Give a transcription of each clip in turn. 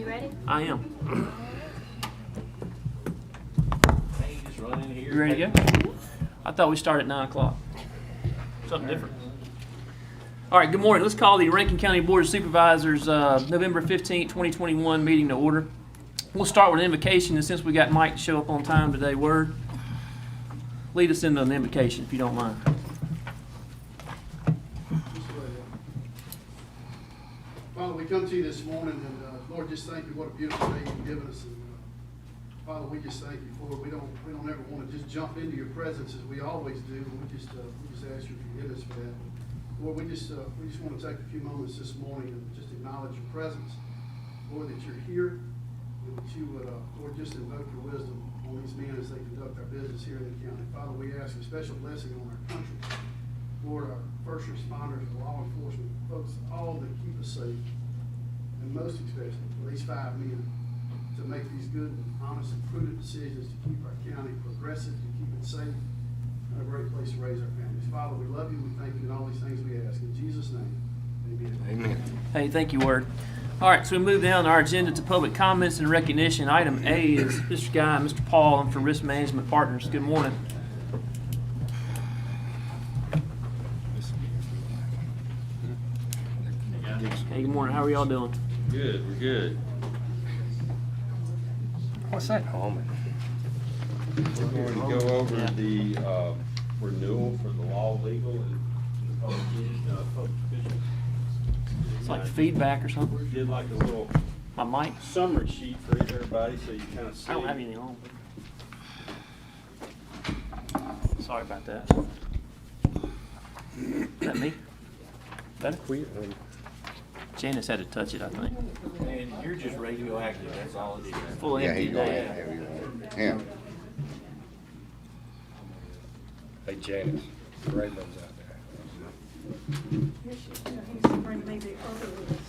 You ready? I am. Just run in here. You ready to go? I thought we started at 9 o'clock. Something different. All right, good morning. Let's call the Rankin County Board of Supervisors November 15th, 2021 meeting to order. We'll start with an invocation, and since we got Mike to show up on time today, Word, lead us into an invocation if you don't mind. Father, we come to you this morning, and Lord, just thank you. What a beautiful day you've given us. And Father, we just thank you for it. We don't ever want to just jump into your presence as we always do. We just ask you to forgive us for that. Lord, we just want to take a few moments this morning and just acknowledge your presence, Lord, that you're here, and that you would, Lord, just invoke your wisdom on these men as they conduct our business here in the county. Father, we ask a special blessing on our country. Lord, our first responders, law enforcement, folks, all that keep us safe, and most especially for these 5 men to make these good and honest and prudent decisions to keep our county progressive, to keep it safe, and a great place to raise our families. Father, we love you. We thank you in all these things we ask. In Jesus' name, amen. Amen. Hey, thank you, Word. All right, so we move down our agenda to public comments and recognition. Item A is Mr. Guy and Mr. Paul. I'm from Risk Management Partners. Good morning. Hey, good morning. How are y'all doing? Good, we're good. What's that, Holman? We're going to go over the renewal for the law, legal, and the public officials. It's like feedback or something. We did like a little My mic. summary sheet for everybody so you kind of see. I don't have anything on. Sorry about that. Is that me? Better? Janice had to touch it, I think. And you're just radioactive, that's all it is. Full Yeah, empty he go day. ahead. Yeah. Hey, Janice, Raymond's out there. He's bring me the other list.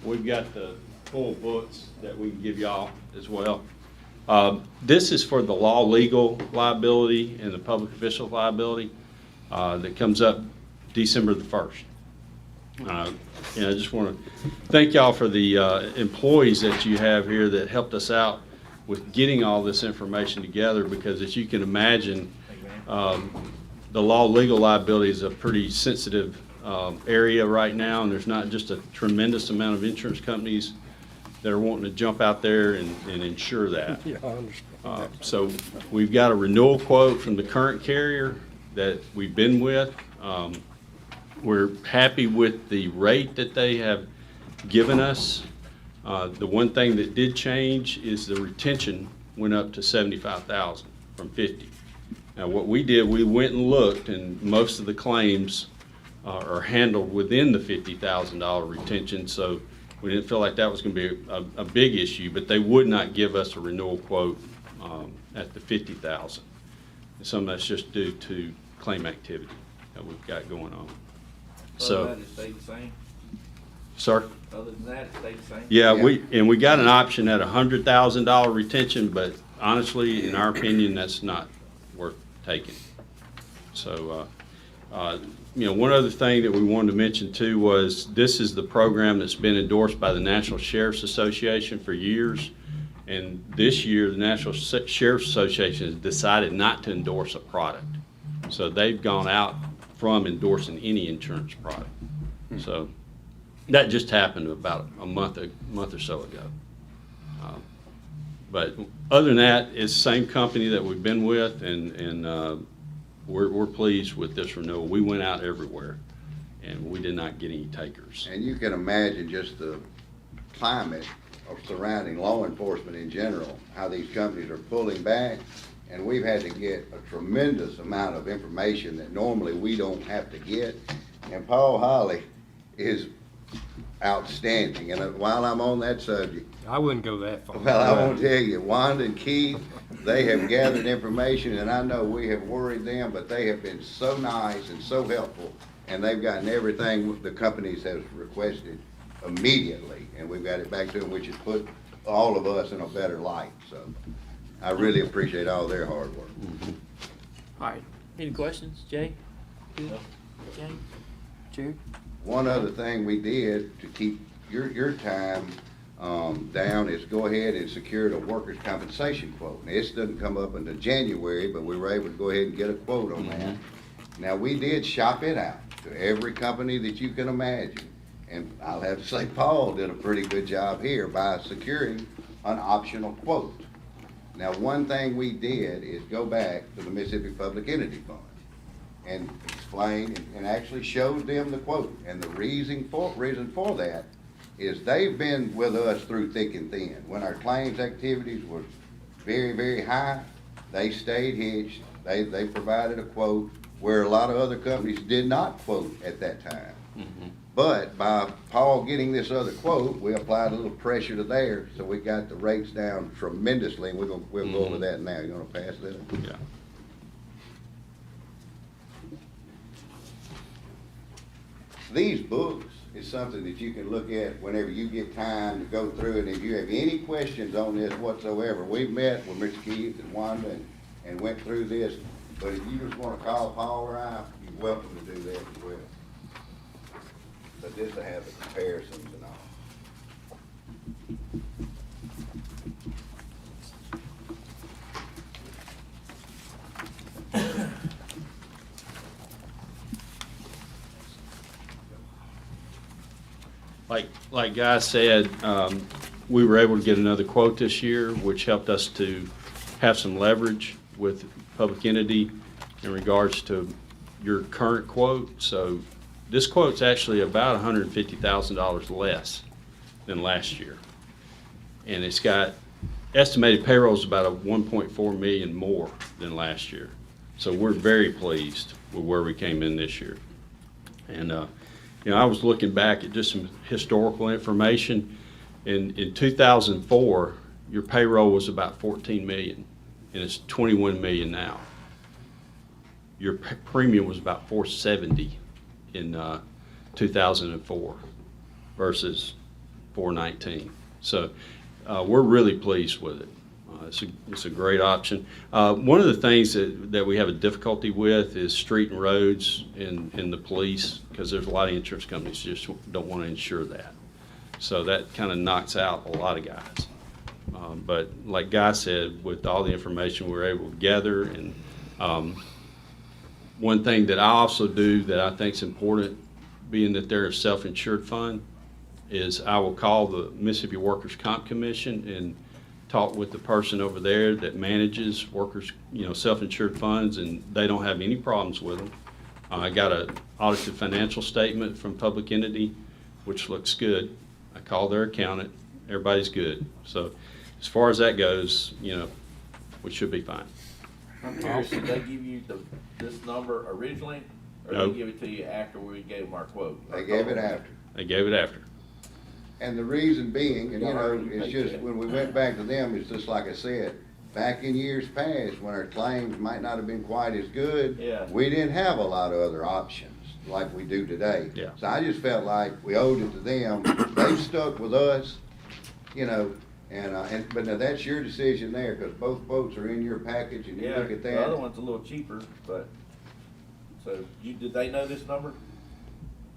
We've got the full books that we can give y'all as well. This is for the law, legal liability and the public official liability that comes up December the 1st. And I just want to thank y'all for the employees that you have here that helped us out with getting all this information together, because as you can imagine, the law, legal liability is a pretty sensitive area right now, and there's not just a tremendous amount of insurance companies that are wanting to jump out there and insure that. Yeah, I understand. So we've got a renewal quote from the current carrier that we've been with. We're happy with the rate that they have given us. The one thing that did change is the retention went up to $75,000 from $50,000. Now what we did, we went and looked, and most of the claims are handled within the $50,000 retention, so we didn't feel like that was going to be a big issue, but they would not give us a renewal quote at the $50,000. Some of that's just due to claim activity that we've got going on. Other than that, it stayed the same? Sir? Other than that, it stayed the same? Yeah, we got an option at $100,000 retention, but honestly, in our opinion, that's not worth taking. So, one other thing that we wanted to mention too was this is the program that's been endorsed by the National Sheriff's Association for years. And this year, the National Sheriff's Association has decided not to endorse a product. So they've gone out from endorsing any insurance product. So that just happened about a month or so ago. But other than that, it's the same company that we've been with, and we're pleased with this renewal. We went out everywhere, and we did not get any takers. And you can imagine just the climate of surrounding law enforcement in general, how these companies are pulling back, and we've had to get a tremendous amount of information that normally we don't have to get. And Paul Holly is outstanding, and while I'm on that subject, I wouldn't go that far. well, I won't tell you, Wanda and Keith, they have gathered information, and I know we have worried them, but they have been so nice and so helpful, and they've gotten everything the companies have requested immediately, and we've got it back to them, which has put all of us in a better light. So I really appreciate all their hard work. All right, any questions? Jay? Good? No. James? Jared? One other thing we did to keep your time down is go ahead and secure the workers' compensation quote. Now, this doesn't come up until January, but we were able to go ahead and get a quote on that. Now, we did shop it out to every company that you can imagine. And I'll have to say Paul did a pretty good job here by securing an optional quote. Now, one thing we did is go back to the Mississippi Public Entity Fund and explain and actually showed them the quote. And the reason for that is they've been with us through thick and thin. When our claims activities were very, very high, they stayed hitched. They provided a quote where a lot of other companies did not quote at that time. But by Paul getting this other quote, we applied a little pressure to there, so we got the rates down tremendously, and we'll go over that now. You want to pass that? Yeah. These books is something that you can look at whenever you get time to go through, and if you have any questions on this whatsoever, we've met with Mr. Keith and Wanda and went through this, but if you just want to call Paul or I, you're welcome to do that as well. But this will have the comparisons and all. Like Guy said, we were able to get another quote this year, which helped us to have some leverage with public entity in regards to your current quote. So this quote's actually about $150,000 less than last year. And it's got estimated payrolls about a 1.4 million more than last year. So we're very pleased with where we came in this year. And, you know, I was looking back at just some historical information. In 2004, your payroll was about 14 million, and it's 21 million now. Your premium was about 470 in 2004 versus 419. So we're really pleased with it. It's a great option. One of the things that we have a difficulty with is street and roads in the police, because there's a lot of insurance companies just don't want to insure that. So that kind of knocks out a lot of guys. But like Guy said, with all the information we were able to gather, and one thing that I also do that I think is important, being that they're a self-insured fund, is I will call the Mississippi Workers' Comp Commission and talk with the person over there that manages workers, self-insured funds, and they don't have any problems with them. I got an audited financial statement from public entity, which looks good. I called their accountant, everybody's good. So as far as that goes, we should be fine. I'm curious, did they give you this number originally, or No. did they give it to you after we gave them our quote? They gave it after. They gave it after. And the reason being, and it's Take just, that. when we went back to them, it's just like I said, back in years past, when our claims might not have been quite as good, Yeah. we didn't have a lot of other options like we do today. Yeah. So I just felt like we owed it to them. They've stuck with us, but now that's your decision there, because both quotes are in your package, and you Yeah, look at the other that. one's a little cheaper, but, so, did they know this number?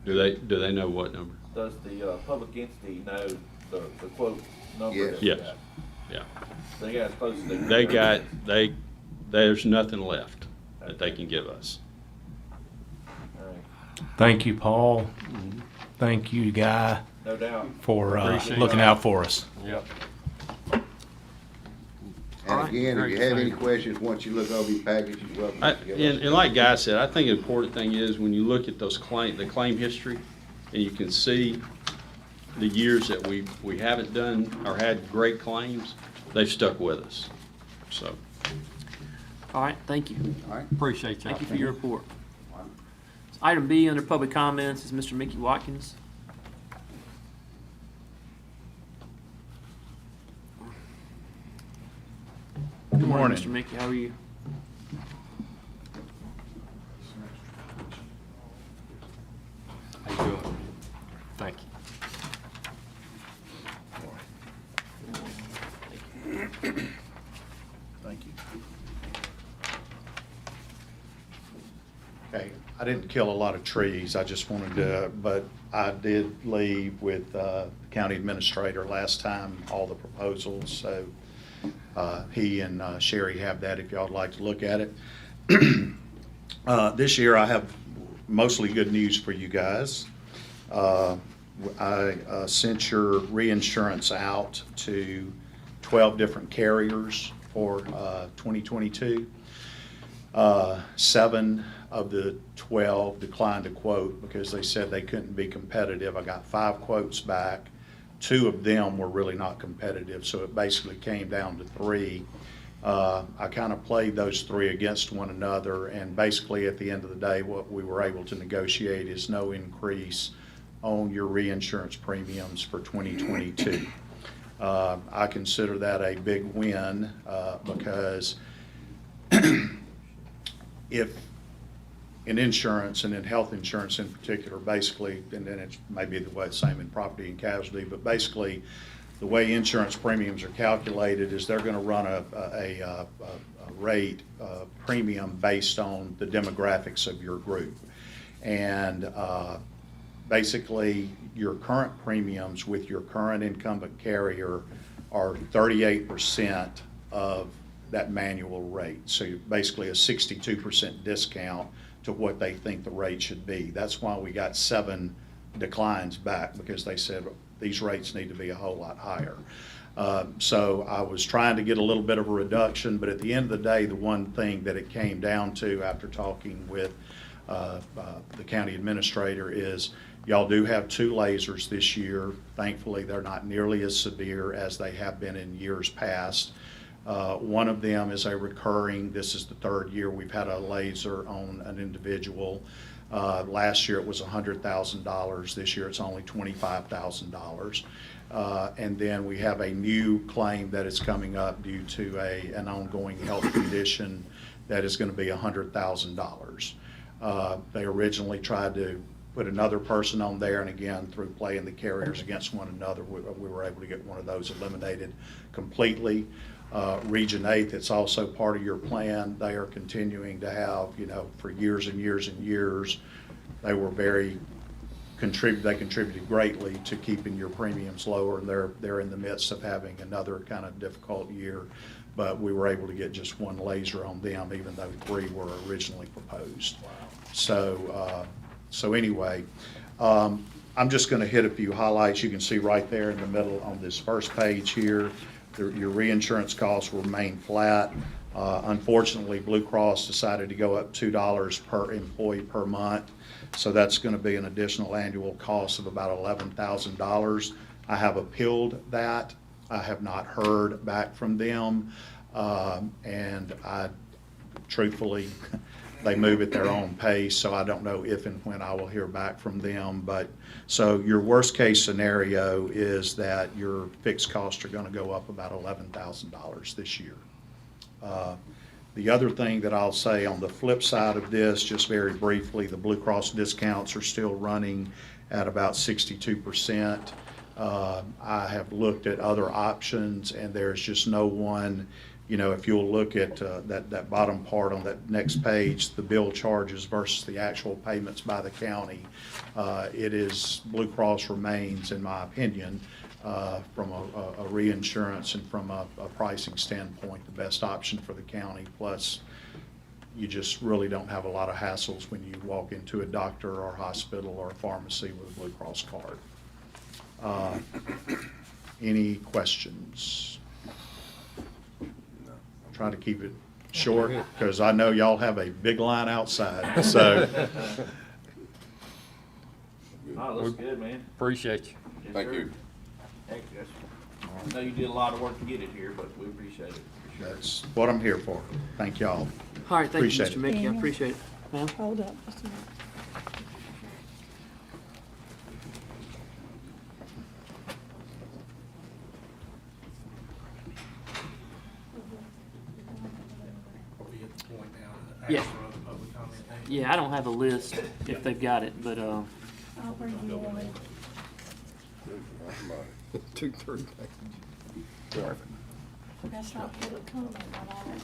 Do they know what number? Does the public entity know the quote number? Yes. that we Yes. got? Yeah. They got as close as they can. There's nothing left that they can give us. All right, Thank you, Paul. Thank you, Guy, no doubt. for Appreciate looking it. out for us. Yep. And Alright, again, if very you have any exciting. questions, once you look over your package, you're welcome to give us. And like Guy said, I think the important thing is when you look at the claim history, and you can see the years that we haven't done or had great claims, they've stuck with us. So, All right, thank you. All right. Appreciate y'all. Thank you for your report. Item B under public comments is Mr. Mickey Watkins. Good morning, Mr. Mickey. How are you? How you doing? Thank you. Thank you. Okay, I didn't kill a lot of trees, I just wanted to, but I did leave with the county administrator last time, all the proposals, so he and Sherry have that if y'all would like to look at it. This year I have mostly good news for you guys. I sent your reinsurance out to 12 different carriers for 2022. 7 of the 12 declined to quote because they said they couldn't be competitive. I got 5 quotes back. 2 of them were really not competitive, so it basically came down to 3. I kind of played those 3 against one another, and basically at the end of the day, what we were able to negotiate is no increase on your reinsurance premiums for 2022. I consider that a big win because if in insurance and in health insurance in particular, basically, and then it's maybe the way same in property and casualty, but basically the way insurance premiums are calculated is they're going to run a rate premium based on the demographics of your group. And basically your current premiums with your current incumbent carrier are 38% of that manual rate. So basically a 62% discount to what they think the rate should be. That's why we got 7 declines back, because they said these rates need to be a whole lot higher. So I was trying to get a little bit of a reduction, but at the end of the day, the one thing that it came down to after talking with the county administrator is y'all do have 2 lasers this year. Thankfully, they're not nearly as severe as they have been in years past. One of them is a recurring, this is the 3rd year we've had a laser on an individual. Last year it was $100,000. This year it's only $25,000. And then we have a new claim that is coming up due to an ongoing health condition that is going to be $100,000. They originally tried to put another person on there, and again, through playing the carriers against one another, we were able to get one of those eliminated completely. Region 8, that's also part of your plan. They are continuing to have, for years and years and years, they were they contributed greatly to keeping your premiums lower, and they're in the midst of having another kind of difficult year, but we were able to get just 1 laser on them, even though 3 were originally proposed. So anyway, I'm just going to hit a few highlights. You can see right there in the middle on this first page here, your reinsurance costs will remain flat. Unfortunately, Blue Cross decided to go up $2 per employee per month, so that's going to be an additional annual cost of about $11,000. I have appealed that. I have not heard back from them, and truthfully, they move at their own pace, so I don't know if and when I will hear back from them. But so your worst case scenario is that your fixed costs are going to go up about $11,000 this year. The other thing that I'll say on the flip side of this, just very briefly, the Blue Cross discounts are still running at about 62%. I have looked at other options, and there's just no one. If you'll look at that bottom part on that next page, the bill charges versus the actual payments by the county, it is, Blue Cross remains, in my opinion, from a reinsurance and from a pricing standpoint, the best option for the county. Plus, you just really don't have a lot of hassles when you walk into a doctor or hospital or a pharmacy with a Blue Cross card. Any questions? Try to keep it short, because I know y'all have a big line outside, so. Oh, looks good, man. Appreciate you. Yes, Thank sir. you. Thank you. I know you did a lot of work to get it here, but we appreciate it. For sure. That's what I'm here for. Thank y'all. All right, thank you, Appreciate Mr. it. Mickey, I appreciate it. Ma'am? Hold up just a minute. Yeah. Yeah, I don't have a list if they've got it, but, I'll bring you one. 2, 3. That's not public comment, not all that.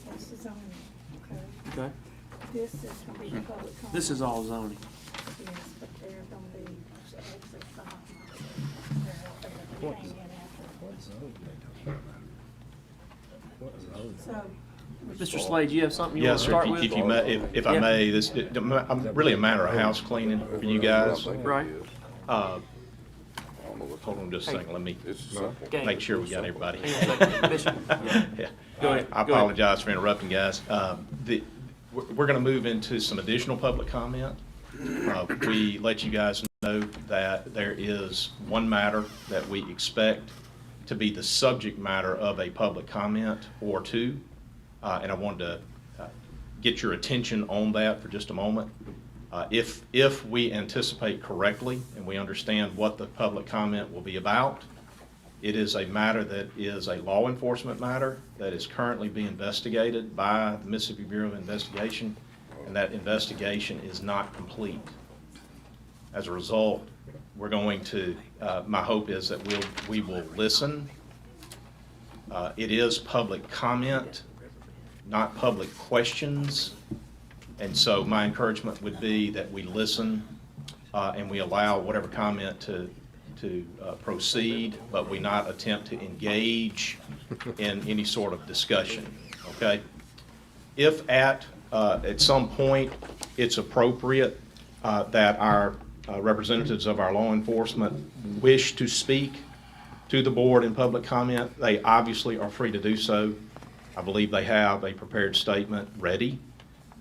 That's the zoning, okay? okay. This is gonna be the public comment. This is all zoning. Yes, but they're gonna be actually some of them. Came in after. So, Mr. Slade, you have something you want Yes, to sir. start If with? if you may, if I Yeah. may, this, I'm really a matter of house cleaning for you guys. Right. Hold on just a second, let me Okay. make sure we got everybody. Hang on a second. Bishop. Yeah. Go ahead. I Go ahead. apologize for interrupting, guys. We're going to move into some additional public comment. We let you guys know that there is one matter that we expect to be the subject matter of a public comment or two, and I wanted to get your attention on that for just a moment. If we anticipate correctly and we understand what the public comment will be about, it is a matter that is a law enforcement matter that is currently being investigated by the Mississippi Bureau of Investigation, and that investigation is not complete. As a result, we're going to, my hope is that we will listen. It is public comment, not public questions. And so my encouragement would be that we listen and we allow whatever comment to proceed, but we not attempt to engage in any sort of discussion, okay? If at some point it's appropriate that our representatives of our law enforcement wish to speak to the board in public comment, they obviously are free to do so. I believe they have a prepared statement ready,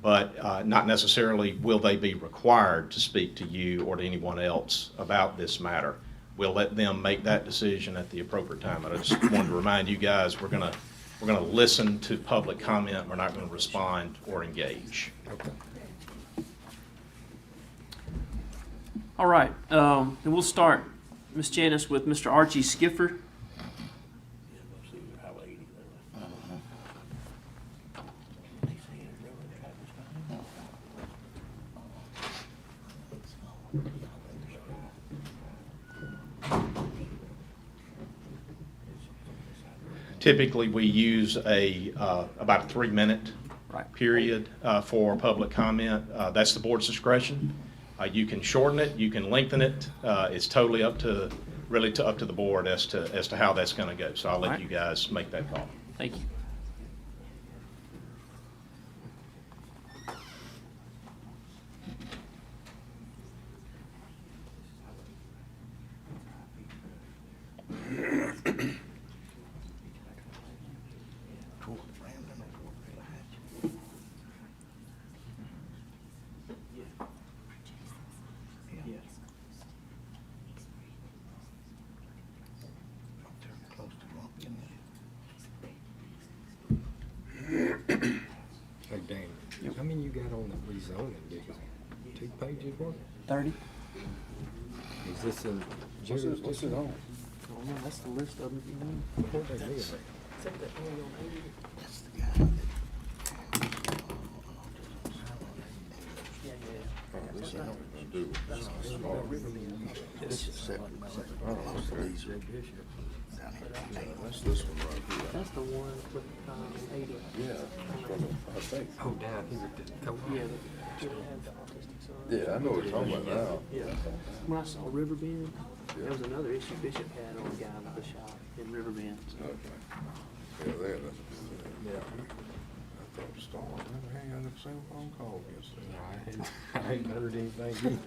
but not necessarily will they be required to speak to you or to anyone else about this matter. We'll let them make that decision at the appropriate time. But I just wanted to remind you guys, we're gonna listen to public comment. We're not gonna respond or engage. All right, then we'll start, Ms. Janice, with Mr. Archie Skiffer. Typically, we use about a 3-minute Right. period for public comment. That's the board's discretion. You can shorten it, you can lengthen it. It's totally up to the board as to how that's going to go. So I'll let Right. you guys make that call. Thank you. Hey, Dan, how many you got on the rezoning deal? 2 pages worth? 30. Is this in jurisdiction? What's it on? Oh, no, that's the list of them. If you want. Where they live at? Except that only on 80. That's the one with 80. Oh, down here at the top. Yeah, the kid that had the autistic son. Yeah, I know what you're talking about now. Yeah. When I saw Riverbend, there was another issue Bishop had on a guy with the shop in Riverbend. So. Okay. Yeah, they had nothing to do with that. Yeah. I thought Storm, I ain't got a single phone call yesterday. No, I ain't heard anything either.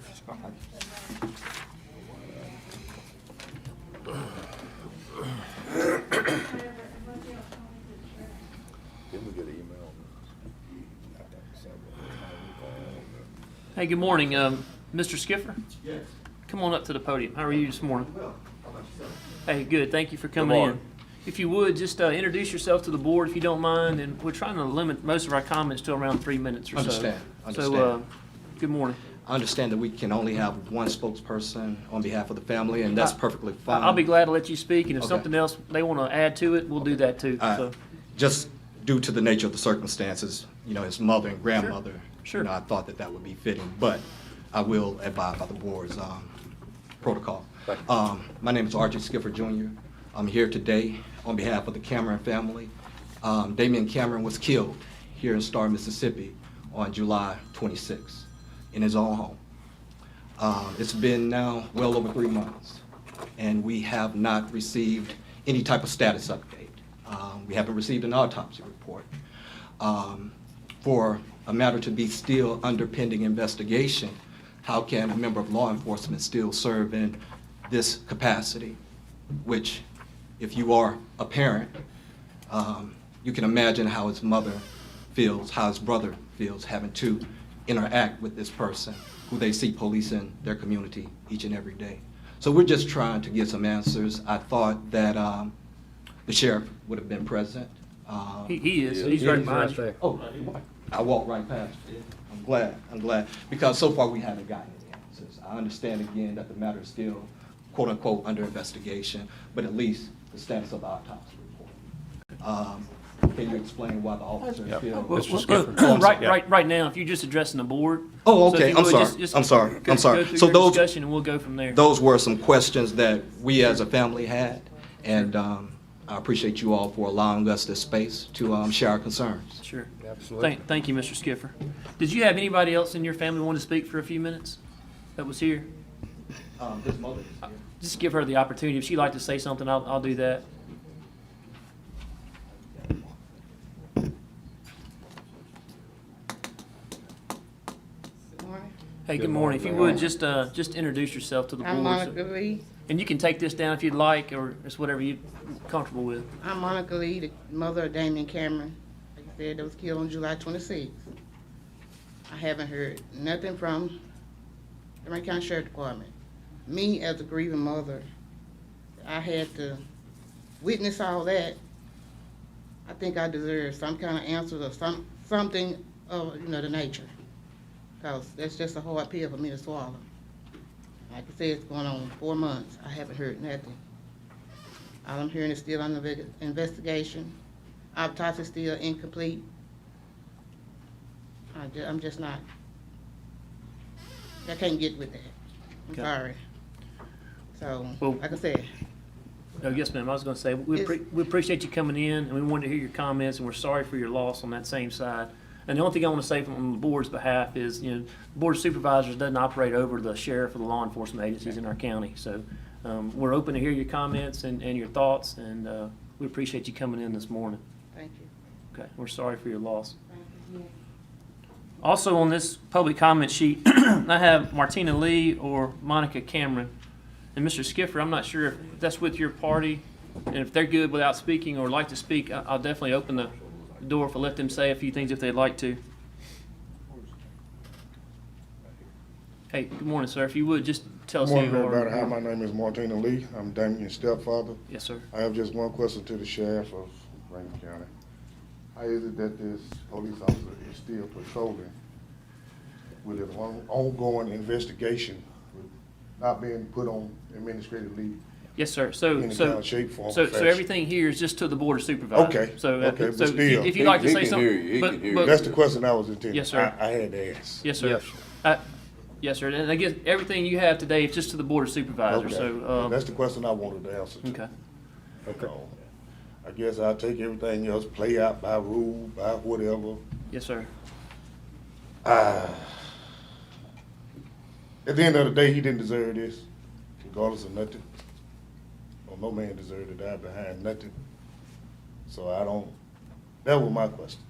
Didn't we get an email? Hey, good morning, Mr. Skiffer. Yes. Come on up to the podium. How are you this morning? Well. Hey, good. Thank you for coming in. If you would, just introduce yourself to the board if you don't mind, and we're trying to limit most of our comments to around 3 minutes or so. Understand. So, good morning. I understand that we can only have one spokesperson on behalf of the family, and that's perfectly fine. I'll be glad to let you speak, and if Okay. something else they want to add to it, we'll do that too. So, Just due to the nature of the circumstances, his mother and grandmother, Sure. I thought that would be fitting, but I will abide by the board's protocol. My name is Archie Skiffer Jr. I'm here today on behalf of the Cameron family. Damian Cameron was killed here in Star, Mississippi on July 26th in his own home. It's been now well over 3 months, and we have not received any type of status update. We haven't received an autopsy report. For a matter to be still under pending investigation, how can a member of law enforcement still serve in this capacity? Which, if you are a parent, you can imagine how his mother feels, how his brother feels, having to interact with this person who they see policing their community each and every day. So we're just trying to get some answers. I thought that the sheriff would have been present. He is. He's right behind you. Oh, I walked right past you. I'm glad, because so far we haven't gotten any answers. I understand again that the matter is still quote unquote under investigation, but at least the status of the autopsy report. Can you explain why the officer feel? Right now, if you're just addressing the board. Oh, so if okay, you I'm would, sorry, just I'm sorry, go- I'm sorry. Go through So your those, discussion and we'll go from there. those were some questions that we as a family had, and I appreciate you all for allowing us this space to share our concerns. Sure. Absolutely. Thank you, Mr. Skiffer. Did you have anybody else in your family want to speak for a few minutes that was here? His mother is here. Just give her the opportunity. If she'd like to say something, I'll do that. Morning. Hey, good morning. If you would, just introduce yourself to the I'm board. Monica Lee. And you can take this down if you'd like, or it's whatever you're comfortable with. I'm Monica Lee, the mother of Damien Cameron. Like I said, that was killed on July 26th. I haven't heard nothing from the Rankin County Sheriff Department. Me, as a grieving mother, I had to witness all that. I think I deserve some kind of answers or something of, the nature. Because that's just a hard pill for me to swallow. Like I said, it's going on 4 months. I haven't heard nothing. All I'm hearing is still under investigation. Autopsy is still incomplete. I'm just not. I can't get with that. I'm Okay. sorry. So, Well- like I said, Oh, yes, ma'am. I was going to say, we appreciate you coming in, and we wanted to hear your comments, and we're sorry for your loss on that same side. And the only thing I want to say from the board's behalf is, the Board of Supervisors doesn't operate over the sheriff or the law enforcement agencies in our county. So we're open to hear your comments and your thoughts, and we appreciate you coming in this morning. thank you. Okay, we're sorry for your loss. Also on this public comment sheet, I have Martina Lee or Monica Cameron. And Mr. Skiffer, I'm not sure if that's with your party, and if they're good without speaking or like to speak, I'll definitely open the door for let them say a few things if they'd like to. Hey, good morning, sir. If you would, just tell us who Morning, you everybody. Hi, are. my name is Martina Lee. I'm Damien's stepfather. Yes, sir. I have just one question to the sheriff of Rankin County. How is it that this police officer is still patrolling with an ongoing investigation, with not being put on administrative leave? Yes, sir. In any kind of shape, form, or So fashion? everything here is just to the Board of Supervisors. Okay, So, okay, but so still. if you'd like to He say can something. hear you. He but- can hear but- you. That's the question I was intending. Yes, sir. I had to ask. Yes, sir. Yes, sir. And I guess everything you have today is just to the Board of Supervisors. Okay. So, That's the question I wanted to answer to. okay. I guess I'll take everything else, play out by rule, by whatever. Yes, sir. At the end of the day, he didn't deserve this, regardless of nothing. Well, no man deserved to die behind nothing. So that was my question.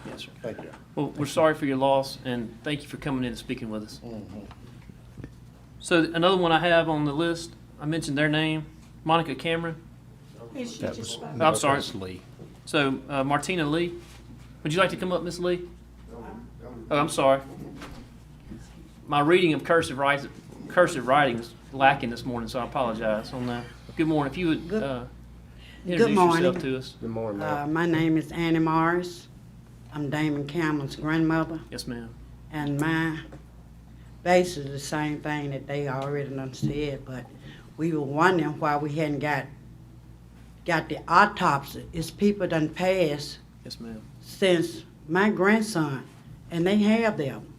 Yes, sir. Thank you. Well, we're sorry for your loss, and thank you for coming in and speaking with us. So another one I have on the list, I mentioned their name, Monica Cameron. I'm sorry. Lee. So Martina Lee. Would you like to come up, Miss Lee? Oh, I'm sorry. My reading of cursive writing is lacking this morning, so I apologize on that. Good morning. If you would introduce morning. yourself to us. Good morning, ma'am. My name is Annie Morris. I'm Damon Cameron's grandmother, Yes, ma'am. and my base is the same thing that they already done said, but we were wondering why we hadn't got the autopsy. It's people done passed Yes, ma'am. since my grandson, and they have them.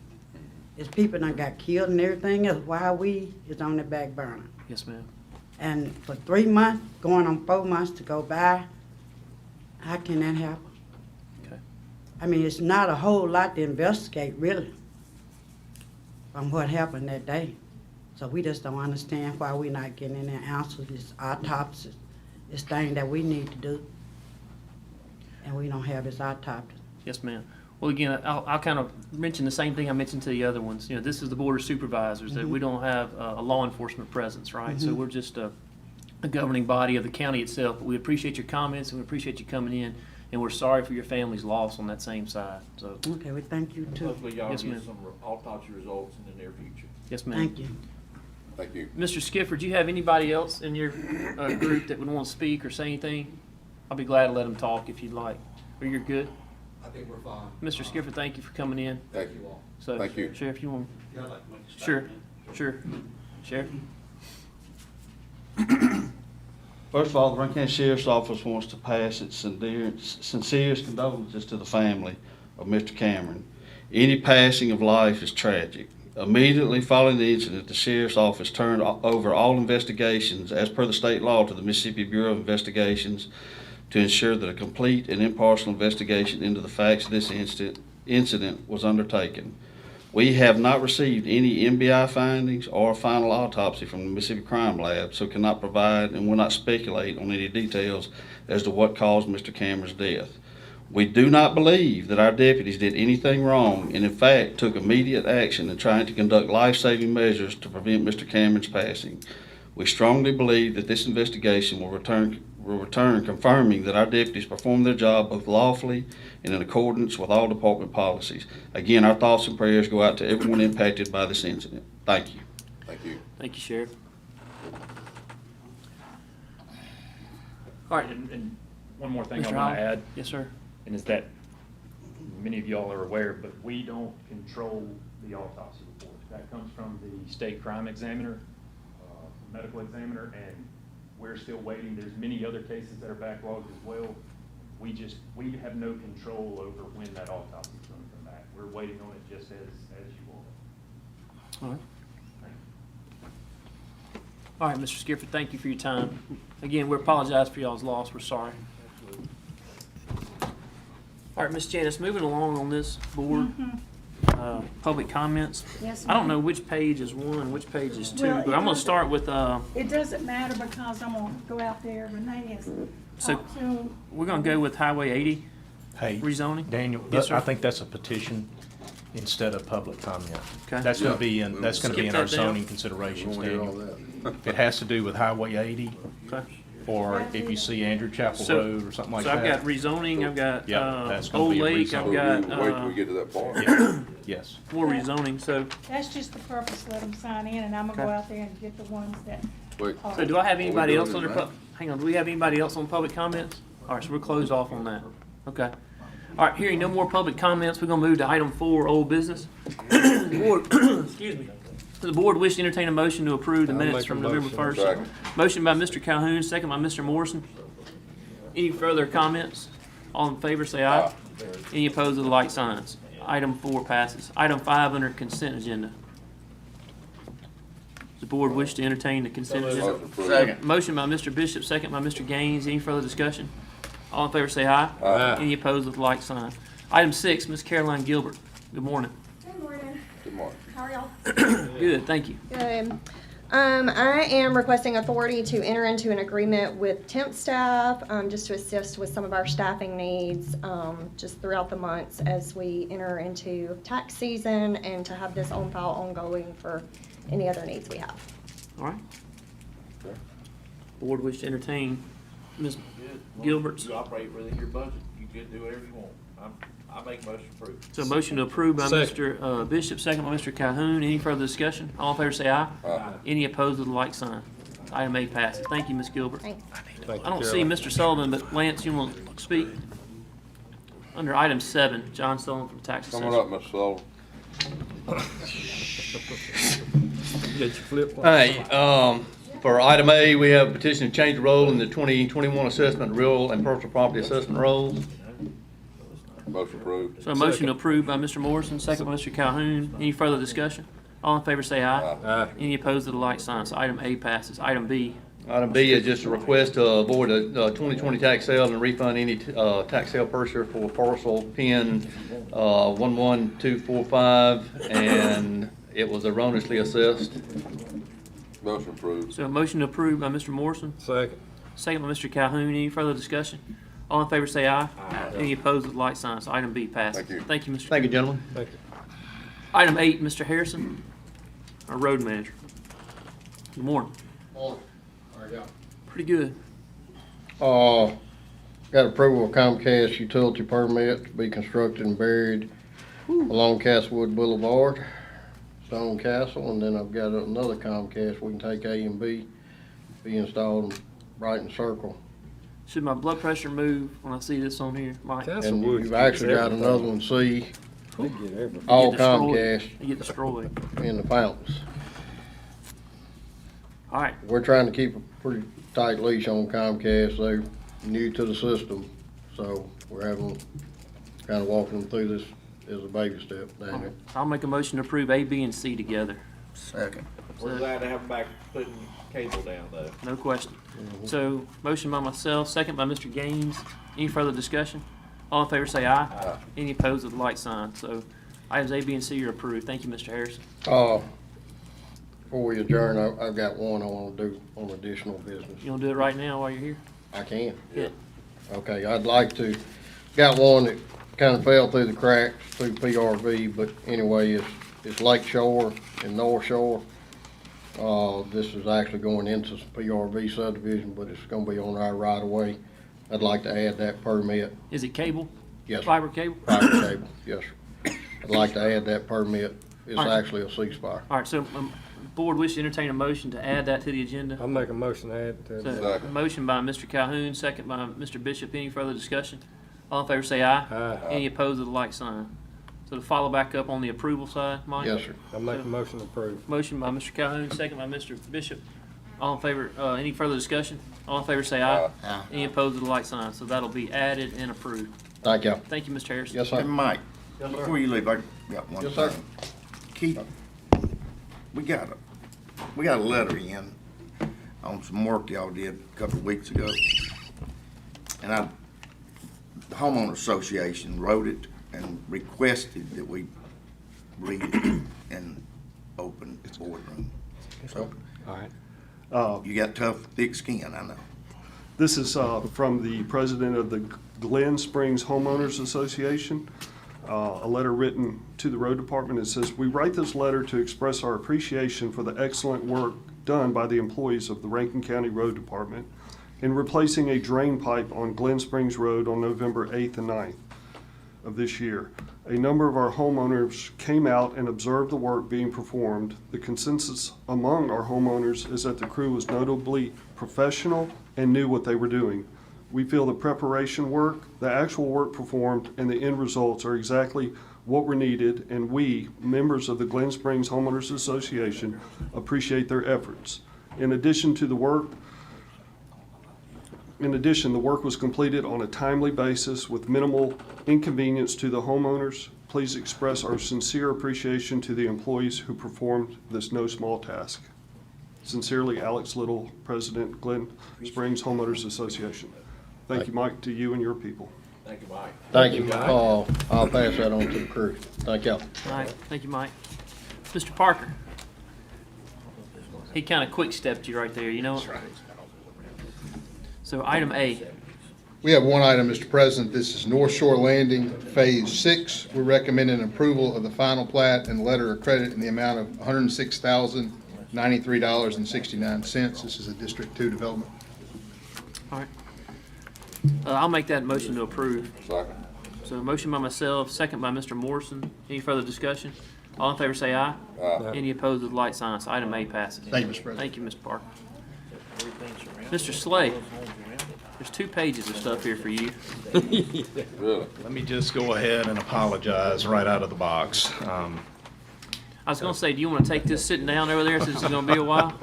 It's people done got killed and everything else, while we is on the back burner. Yes, ma'am. And for 3 months, going on 4 months to go by, how can that happen? Okay. I mean, it's not a whole lot to investigate, really, from what happened that day. So we just don't understand why we're not getting any answers. It's autopsies. It's things that we need to do. And we don't have this autopsy. Yes, ma'am. Well, again, I'll kind of mention the same thing I mentioned to the other ones. You know, this is the Board of Supervisors, that we don't have a law enforcement presence, right? So we're just a governing body of the county itself. But we appreciate your comments and we appreciate you coming in. And we're sorry for your family's loss on that same side. So, Okay, we thank you too. Hopefully y'all Yes, get ma'am. some autopsy results in the near future. yes, ma'am. Thank you. Thank you. Mr. Skipper, do you have anybody else in your group that would want to speak or say anything? I'll be glad to let them talk if you'd like. Or you're good? I think we're fine. Mr. Skipper, thank you for coming in. Thank you all. So, Thank you. Sheriff, you want? Sure, sure. Sheriff? First of all, the Rankin County Sheriff's Office wants to pass its sincerest condolences to the family of Mr. Cameron. Any passing of life is tragic. Immediately following the incident, the Sheriff's Office turned over all investigations as per the state law to the Mississippi Bureau of Investigations to ensure that a complete and impartial investigation into the facts of this incident was undertaken. We have not received any MBI findings or final autopsy from the Mississippi Crime Lab, so cannot provide and will not speculate on any details as to what caused Mr. Cameron's death. We do not believe that our deputies did anything wrong and in fact took immediate action in trying to conduct life-saving measures to prevent Mr. Cameron's passing. We strongly believe that this investigation will return confirming that our deputies performed their job both lawfully and in accordance with all department policies. Again, our thoughts and prayers go out to everyone impacted by this incident. Thank you. Thank you. Thank you, Sheriff. All right, And one more thing I Mr. want to Howell? add, Yes, sir. and is that many of y'all are aware, but we don't control the autopsy report. That comes from the state crime examiner, medical examiner, and we're still waiting. There's many other cases that are backlogged as well. We have no control over when that autopsy is going to come back. We're waiting on it just as you are. All right. All right, Mr. Skipper, thank you for your time. Again, we apologize for y'all's loss. We're sorry. All right, Ms. Janice, moving along on this board, public comments. Yes, I don't ma'am. know which page is one, which page is two, Well, but I'm going to it start with, It doesn't matter because I'm gonna go out there, Renee has So- talked to him. we're going to go with Highway 80 Hey, rezoning. Daniel, Yes, sir. I think that's a petition instead of public comment. Okay. That's going to be in, that's going to be Skip in our that down. zoning considerations, Daniel. If it has to do with Highway 80, Okay. or if you see Andrew Chapel So- Road or something like So I've got that. rezoning, I've got Yeah, that's gonna Old be a Lake, I've rezoning. got get to that part. Yes. more rezoning. So That's just the purpose, let them sign in, and I'm gonna go Okay. out there and get the ones that are. So do I have anybody else under, hang on, do we have anybody else on public comments? All right, so we're closed off on that. Okay. All right, hearing no more public comments, we're gonna move to item 4, old business. The board, excuse me. The board wish to entertain a motion to approve the minutes from November 1st. Second. Motion by Mr. Calhoun, second by Mr. Morrison. Any further comments? All in favor, say aye. Any opposed with the like signs. Item 4 passes. Item 5 under consent agenda. The board wish to entertain the consent agenda. Second. Motion by Mr. Bishop, second by Mr. Gaines. Any further discussion? All in favor say aye. Aye. Any opposed with like sign. Item 6, Ms. Caroline Gilbert. Good morning. Good morning. Good morning. How are y'all? Good, thank you. Good. I am requesting authority to enter into an agreement with temp staff, just to assist with some of our staffing needs, just throughout the months as we enter into tax season and to have this on file ongoing for any other needs we have. All right. Board wish to entertain Ms. Gilbert's. You operate within your budget, you can do whatever you want. I make motion approved. So motion to approve by Mr. Bishop, second by Mr. Calhoun. Any further discussion? All in favor say aye. Aye. Any opposed with a like sign. Item A passes. Thank you, Ms. Gilbert. Thanks. I don't see Mr. Sullivan, but Lance, you want to speak? Under item 7, John Sullivan from Tax Coming Assessor. up, Mr. Sullivan. Hey, for item A, we have a petition to change the role in the 2021 assessment, real and personal property assessment roles. Motion approved. So a motion to approve by Mr. Morrison, second by Mr. Calhoun. Any further discussion? All in favor say aye. Aye. Any opposed with a like sign. So item A passes. Item B, Item B is just a request to avoid a 2020 tax sale and refund any tax sale purchaser for parcel PIN 11245, and it was erroneously assessed. Motion approved. So a motion approved by Mr. Morrison, Second. second by Mr. Calhoun. Any further discussion? All in favor say aye. Any opposed with like sign. So item B passes. Thank you. Thank you, Mr. Thank you, gentlemen. Thank you. Item 8, Mr. Harrison, our road manager. Good morning. Pretty good. Got approval of Comcast utility permit to be constructed and buried along Castlewood Boulevard, Stone Castle, and then I've got another Comcast, we can take A and B, be installed in Brighton Circle. Should my blood pressure move when I see this on here, Mike? And you've actually got another one, C, They get everything. all Get destroyed. Comcast They get destroyed. in the fountains. All right. We're trying to keep a pretty tight leash on Comcast, they're new to the system, so we're having, kind of walking them through this as a baby step down there. I'll make a motion to approve A, B, and C together. Second. We're glad to have them back putting cable down though. No question. So, motion by myself, second by Mr. Gaines. Any further discussion? All in favor say aye. Any opposed with the like sign. So, items A, B, and C are approved. Thank you, Mr. Harrison. Before we adjourn, I've got one I want to do on additional business. You want to do it right now while you're here? I can. Yeah. Okay, I'd like to, got one that kind of fell through the cracks through PRV, but anyway, it's Lake Shore and North Shore. This is actually going into some PRV subdivision, but it's gonna be on our right of way. I'd like to add that permit. Is it cable? Yes, sir. Fiber cable? Fiber cable, yes, sir. I'd like to add that permit. It's All right. actually a ceasefire. All right, so, board wish to entertain a motion to add that to the agenda. I'll make a motion to add to So, that. a motion by Mr. Calhoun, second by Mr. Bishop. Any further discussion? All in favor say aye. Aye. Any opposed with the like sign. So to follow back up on the approval side, Mike? Yes, sir. I'll make a motion to approve. Motion by Mr. Calhoun, second by Mr. Bishop. All in favor, any further discussion? All in favor say aye. Aye. Any opposed with the like sign. So that'll be added and approved. Thank you. Thank you, Mr. Harrison. Yes, Hey, sir. Mike, before you leave, I got one Yes, sir. thing. Keith, we got a letter in on some work y'all did a couple of weeks ago. And the homeowner association wrote it and requested that we read it in open boardroom. So, All right. you got tough, thick skin, I know. This is from the president of the Glen Springs Homeowners Association, a letter written to the road department. It says, "We write this letter to express our appreciation for the excellent work done by the employees of the Rankin County Road Department in replacing a drain pipe on Glen Springs Road on November 8th and 9th of this year. A number of our homeowners came out and observed the work being performed. The consensus among our homeowners is that the crew was notably professional and knew what they were doing. We feel the preparation work, the actual work performed, and the end results are exactly what were needed, and we, members of the Glen Springs Homeowners Association, appreciate their efforts. In addition, the work was completed on a timely basis with minimal inconvenience to the homeowners. Please express our sincere appreciation to the employees who performed this no small task. Sincerely, Alex Little, President, Glen Springs Homeowners Association." Thank you, Mike, to you and your people. Thank you, Mike. Thank you. I'll pass that on to the crew. Thank y'all. All right, thank you, Mike. Mr. Parker. He kind of quick-stepped you right there, you know? That's right. So item A. We have one item, Mr. President. This is North Shore Landing Phase 6. We're recommending approval of the final plat and letter of credit in the amount of $106,093.69. This is a District 2 development. All right. I'll make that motion to approve. Second. So a motion by myself, second by Mr. Morrison. Any further discussion? All in favor say aye. Aye. Any opposed with light sign. So item A passes. Thank you, Mr. President. Thank you, Mr. Parker. Mr. Slay, there's 2 pages of stuff here for you. Really? Let me just go ahead and apologize right out of the box. I was gonna say, do you wanna take this sitting down over there since it's gonna be a while?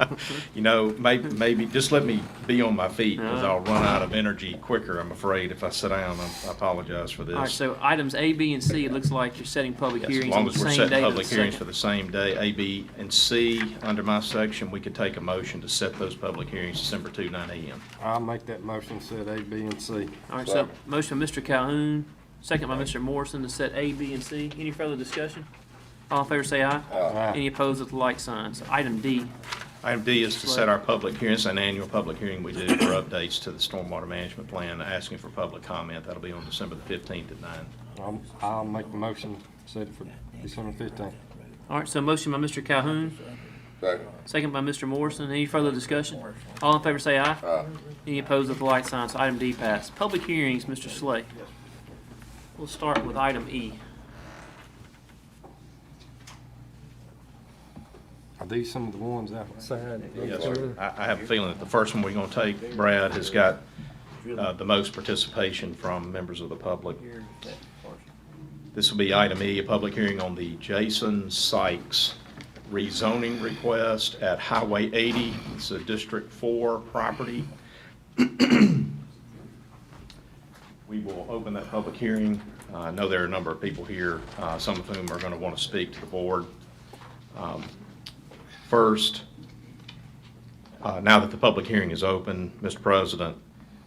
You know, maybe, just let me be on my feet, because I'll run out of energy quicker, I'm afraid, if I sit down. I apologize for this. All right, so items A, B, and C, it looks like you're setting public Yes, as hearings long on the as we're same setting day as public the hearings for second. the same day, A, B, and C, under my section, we could take a motion to set those public hearings December 2, 9 a.m. I'll make that motion, set A, B, and C. All right, so motion by Mr. Calhoun, second by Mr. Morrison to set A, B, and C. Any further discussion? All in favor say aye. Aye. Any opposed with the like sign. So item D. Item D is to set our public hearing. It's an annual public hearing we do for updates to the stormwater management plan, asking for public comment. That'll be on December the 15th at 9. I'll make the motion, set it for December 15th. All right, so motion by Mr. Calhoun, Second. second by Mr. Morrison. Any further discussion? All in favor say aye. Aye. Any opposed with the like sign. So item D passed. Public hearings, Mr. Slay. We'll start with item E. Are these some of the ones outside? Yes, sir. I have a feeling that the first one we're going to take, Brad, has got the most participation from members of the public. This will be item E, a public hearing on the Jason Sykes rezoning request at Highway 80. It's a District 4 property. We will open that public hearing. I know there are a number of people here, some of whom are going to want to speak to the board. First, now that the public hearing is open, Mr. President,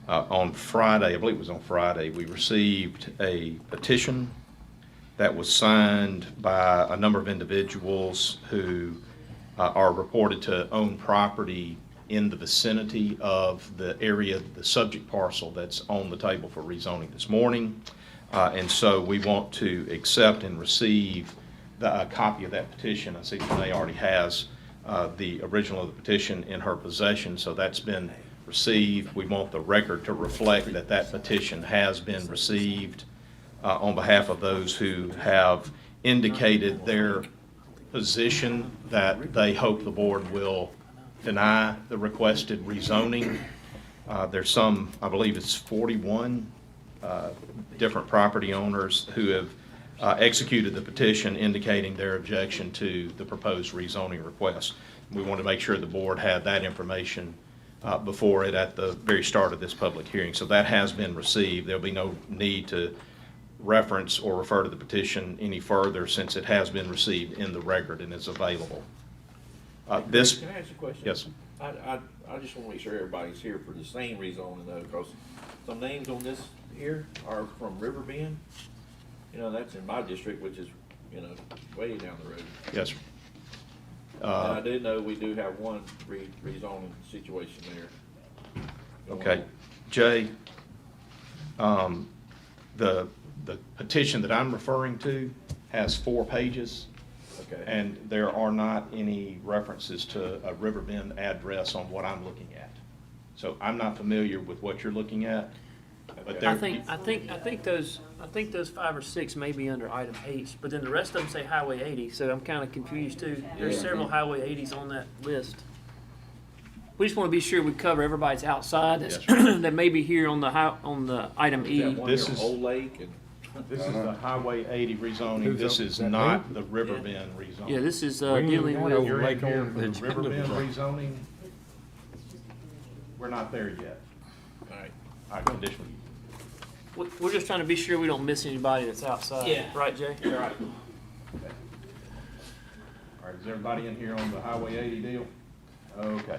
on Friday, I believe it was on Friday, we received a petition that was signed by a number of individuals who are reported to own property in the vicinity of the area, the subject parcel that's on the table for rezoning this morning. And so we want to accept and receive a copy of that petition. I see Renee already has the original of the petition in her possession, so that's been received. We want the record to reflect that that petition has been received on behalf of those who have indicated their position that they hope the board will deny the requested rezoning. There's some, I believe it's 41 different property owners who have executed the petition indicating their objection to the proposed rezoning request. We want to make sure the board had that information before it at the very start of this public hearing. So that has been received. There'll be no need to reference or refer to the petition any further since it has been received in the record and is available. Can I ask a question? Yes. I just want to make sure everybody's here for the same rezoning though, because some names on this here are from Riverbend. You know, that's in my district, which is, you know, way down the road. Yes, sir. And I do know we do have one rezoning situation there. Okay. Jay, the petition that I'm referring to has 4 pages. Okay. And there are not any references to a Riverbend address on what I'm looking at. So I'm not familiar with what you're looking at. But I think those 5 or 6 may be under item H, but then the rest of them say Highway 80, so I'm kind of confused too. There's several Highway 80s on that list. We just want to be sure we cover everybody's outside that's, that may be here on the item E. This is Old Lake and. This is the Highway 80 rezoning. This is not the Riverbend rezoning. Yeah, this is dealing with. You're in here for the Riverbend rezoning. We're not there yet. All right. Our conditional. We're just trying to be sure we don't miss anybody that's outside. Yeah. Right, Jay? Right. Okay. All right, is everybody in here on the Highway 80 deal? Okay.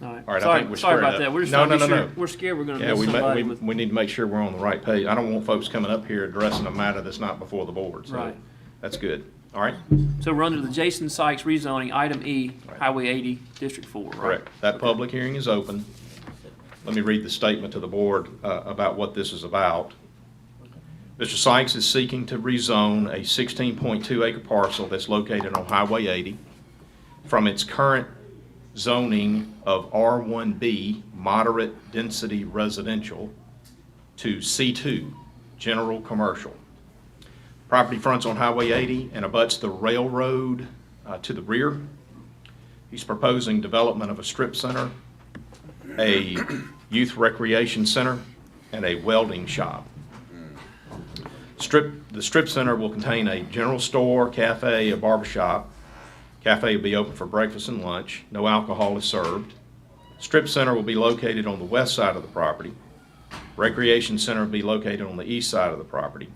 All right. All right, I Sorry, think we're sorry squared about up. that. We're just No, trying to no, be no, sure. no. We're scared we're going to Yeah, miss somebody. we need to make sure we're on the right page. I don't want folks coming up here addressing a matter that's not before the board. So Right. That's good. All right? So we're under the Jason Sykes rezoning, item E, Highway 80, District 4, right? Correct. That public hearing is open. Let me read the statement to the board about what this is about. Mr. Sykes is seeking to rezone a 16.2 acre parcel that's located on Highway 80 from its current zoning of R1B, moderate density residential, to C2, general commercial. Property fronts on Highway 80 and abuts the railroad to the rear. He's proposing development of a strip center, a youth recreation center, and a welding shop. The strip center will contain a general store, cafe, a barber shop, Cafe will be open for breakfast and lunch. No alcohol is served. Strip center will be located on the west side of the property. Recreation center will be located on the east side of the property.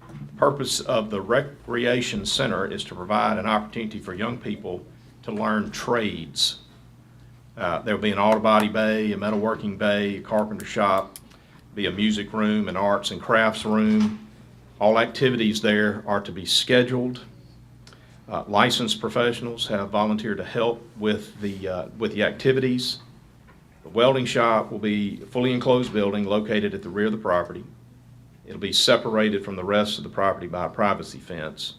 The purpose of the recreation center is to provide an opportunity for young people to learn trades. There'll be an auto body bay, a metalworking bay, a carpenter shop, be a music room, an arts and crafts room. All activities there are to be scheduled. Licensed professionals have volunteered to help with the activities. The welding shop will be a fully enclosed building located at the rear of the property. It'll be separated from the rest of the property by a privacy fence.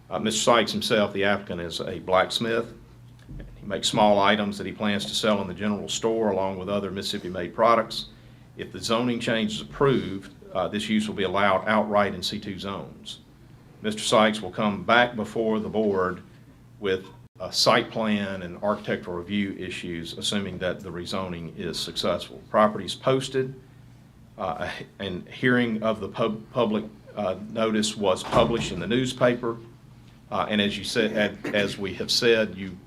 Mr. Sykes himself, the applicant, is a blacksmith. He makes small items that he plans to sell in the general store along with other Mississippi-made products. If the zoning change is approved, this use will be allowed outright in C2 zones. Mr. Sykes will come back before the board with a site plan and architectural review issues, assuming that the rezoning is successful. Property is posted, and hearing of the public notice was published in the newspaper. And as you said, as we have said, you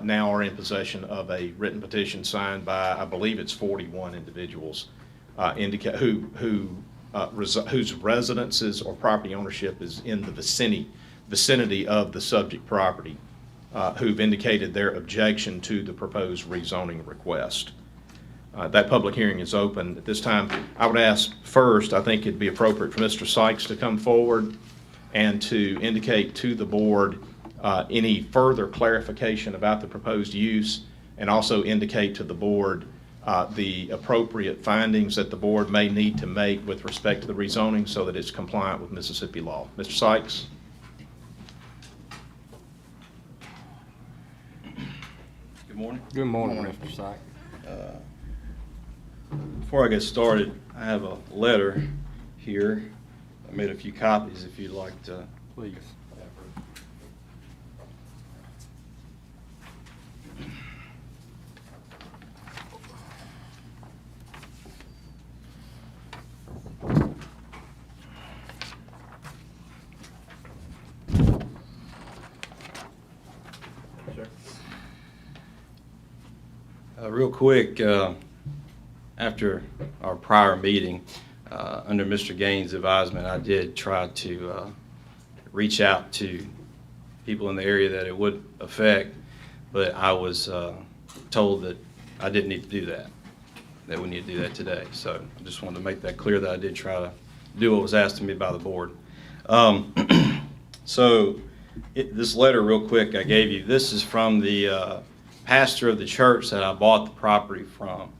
now are in possession of a written petition signed by, I believe it's 41 individuals, whose residences or property ownership is in the vicinity of the subject property, who've indicated their objection to the proposed rezoning request. That public hearing is open at this time. I would ask first, I think it'd be appropriate for Mr. Sykes to come forward and to indicate to the board any further clarification about the proposed use, and also indicate to the board the appropriate findings that the board may need to make with respect to the rezoning so that it's compliant with Mississippi law. Mr. Sykes? Good morning. Good morning, Mr. Sykes. Before I get started, I have a letter here. I made a few copies if you'd like to. Please. Real quick, after our prior meeting, under Mr. Gaines' advisement, I did try to reach out to people in the area that it would affect, but I was told that I didn't need to do that we need to do that today. So I just wanted to make that clear that I did try to do what was asked of me by the board. This letter, real quick, I gave you, this is from the pastor of the church that I bought the property from.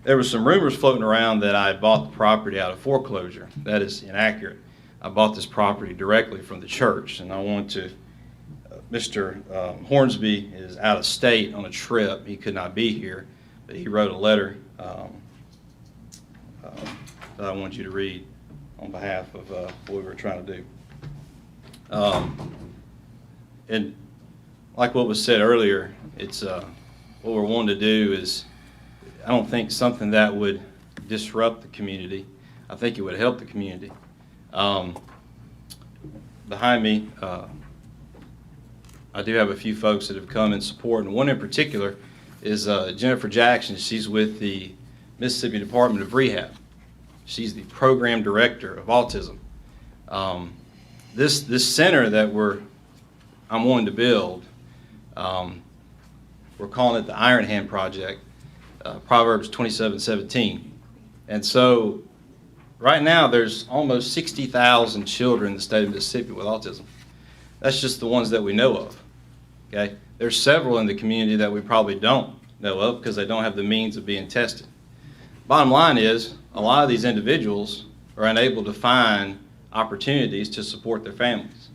There were some rumors floating around that I had bought the property out of foreclosure. That is inaccurate. I bought this property directly from the church, and I want to, Mr. Hornsby is out of state on a trip. He could not be here, but he wrote a letter that I want you to read on behalf of what we were trying to do. And like what was said earlier, it's what we're wanting to do is, I don't think something that would disrupt the community. I think it would help the community. Behind me, I do have a few folks that have come in support, and one in particular is Jennifer Jackson. She's with the Mississippi Department of Rehab. She's the program director of autism. This center that I'm wanting to build, we're calling it the Iron Hand Project, Proverbs 27:17. And so right now there's almost 60,000 children in the state of Mississippi with autism. That's just the ones that we know of. Okay? There's several in the community that we probably don't know of because they don't have the means of being tested. Bottom line is, a lot of these individuals are unable to find opportunities to support their families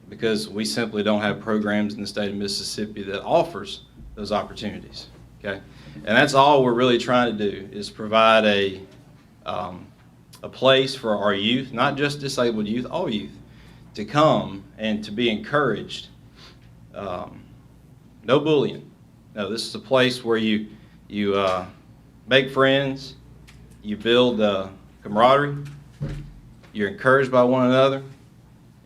because we simply don't have programs in the state of Mississippi that offers those opportunities. Okay? And that's all we're really trying to do, is provide a place for our youth, not just disabled youth, all youth, to come and to be encouraged. No bullying. No, this is a place where you make friends, you build camaraderie, you're encouraged by one another,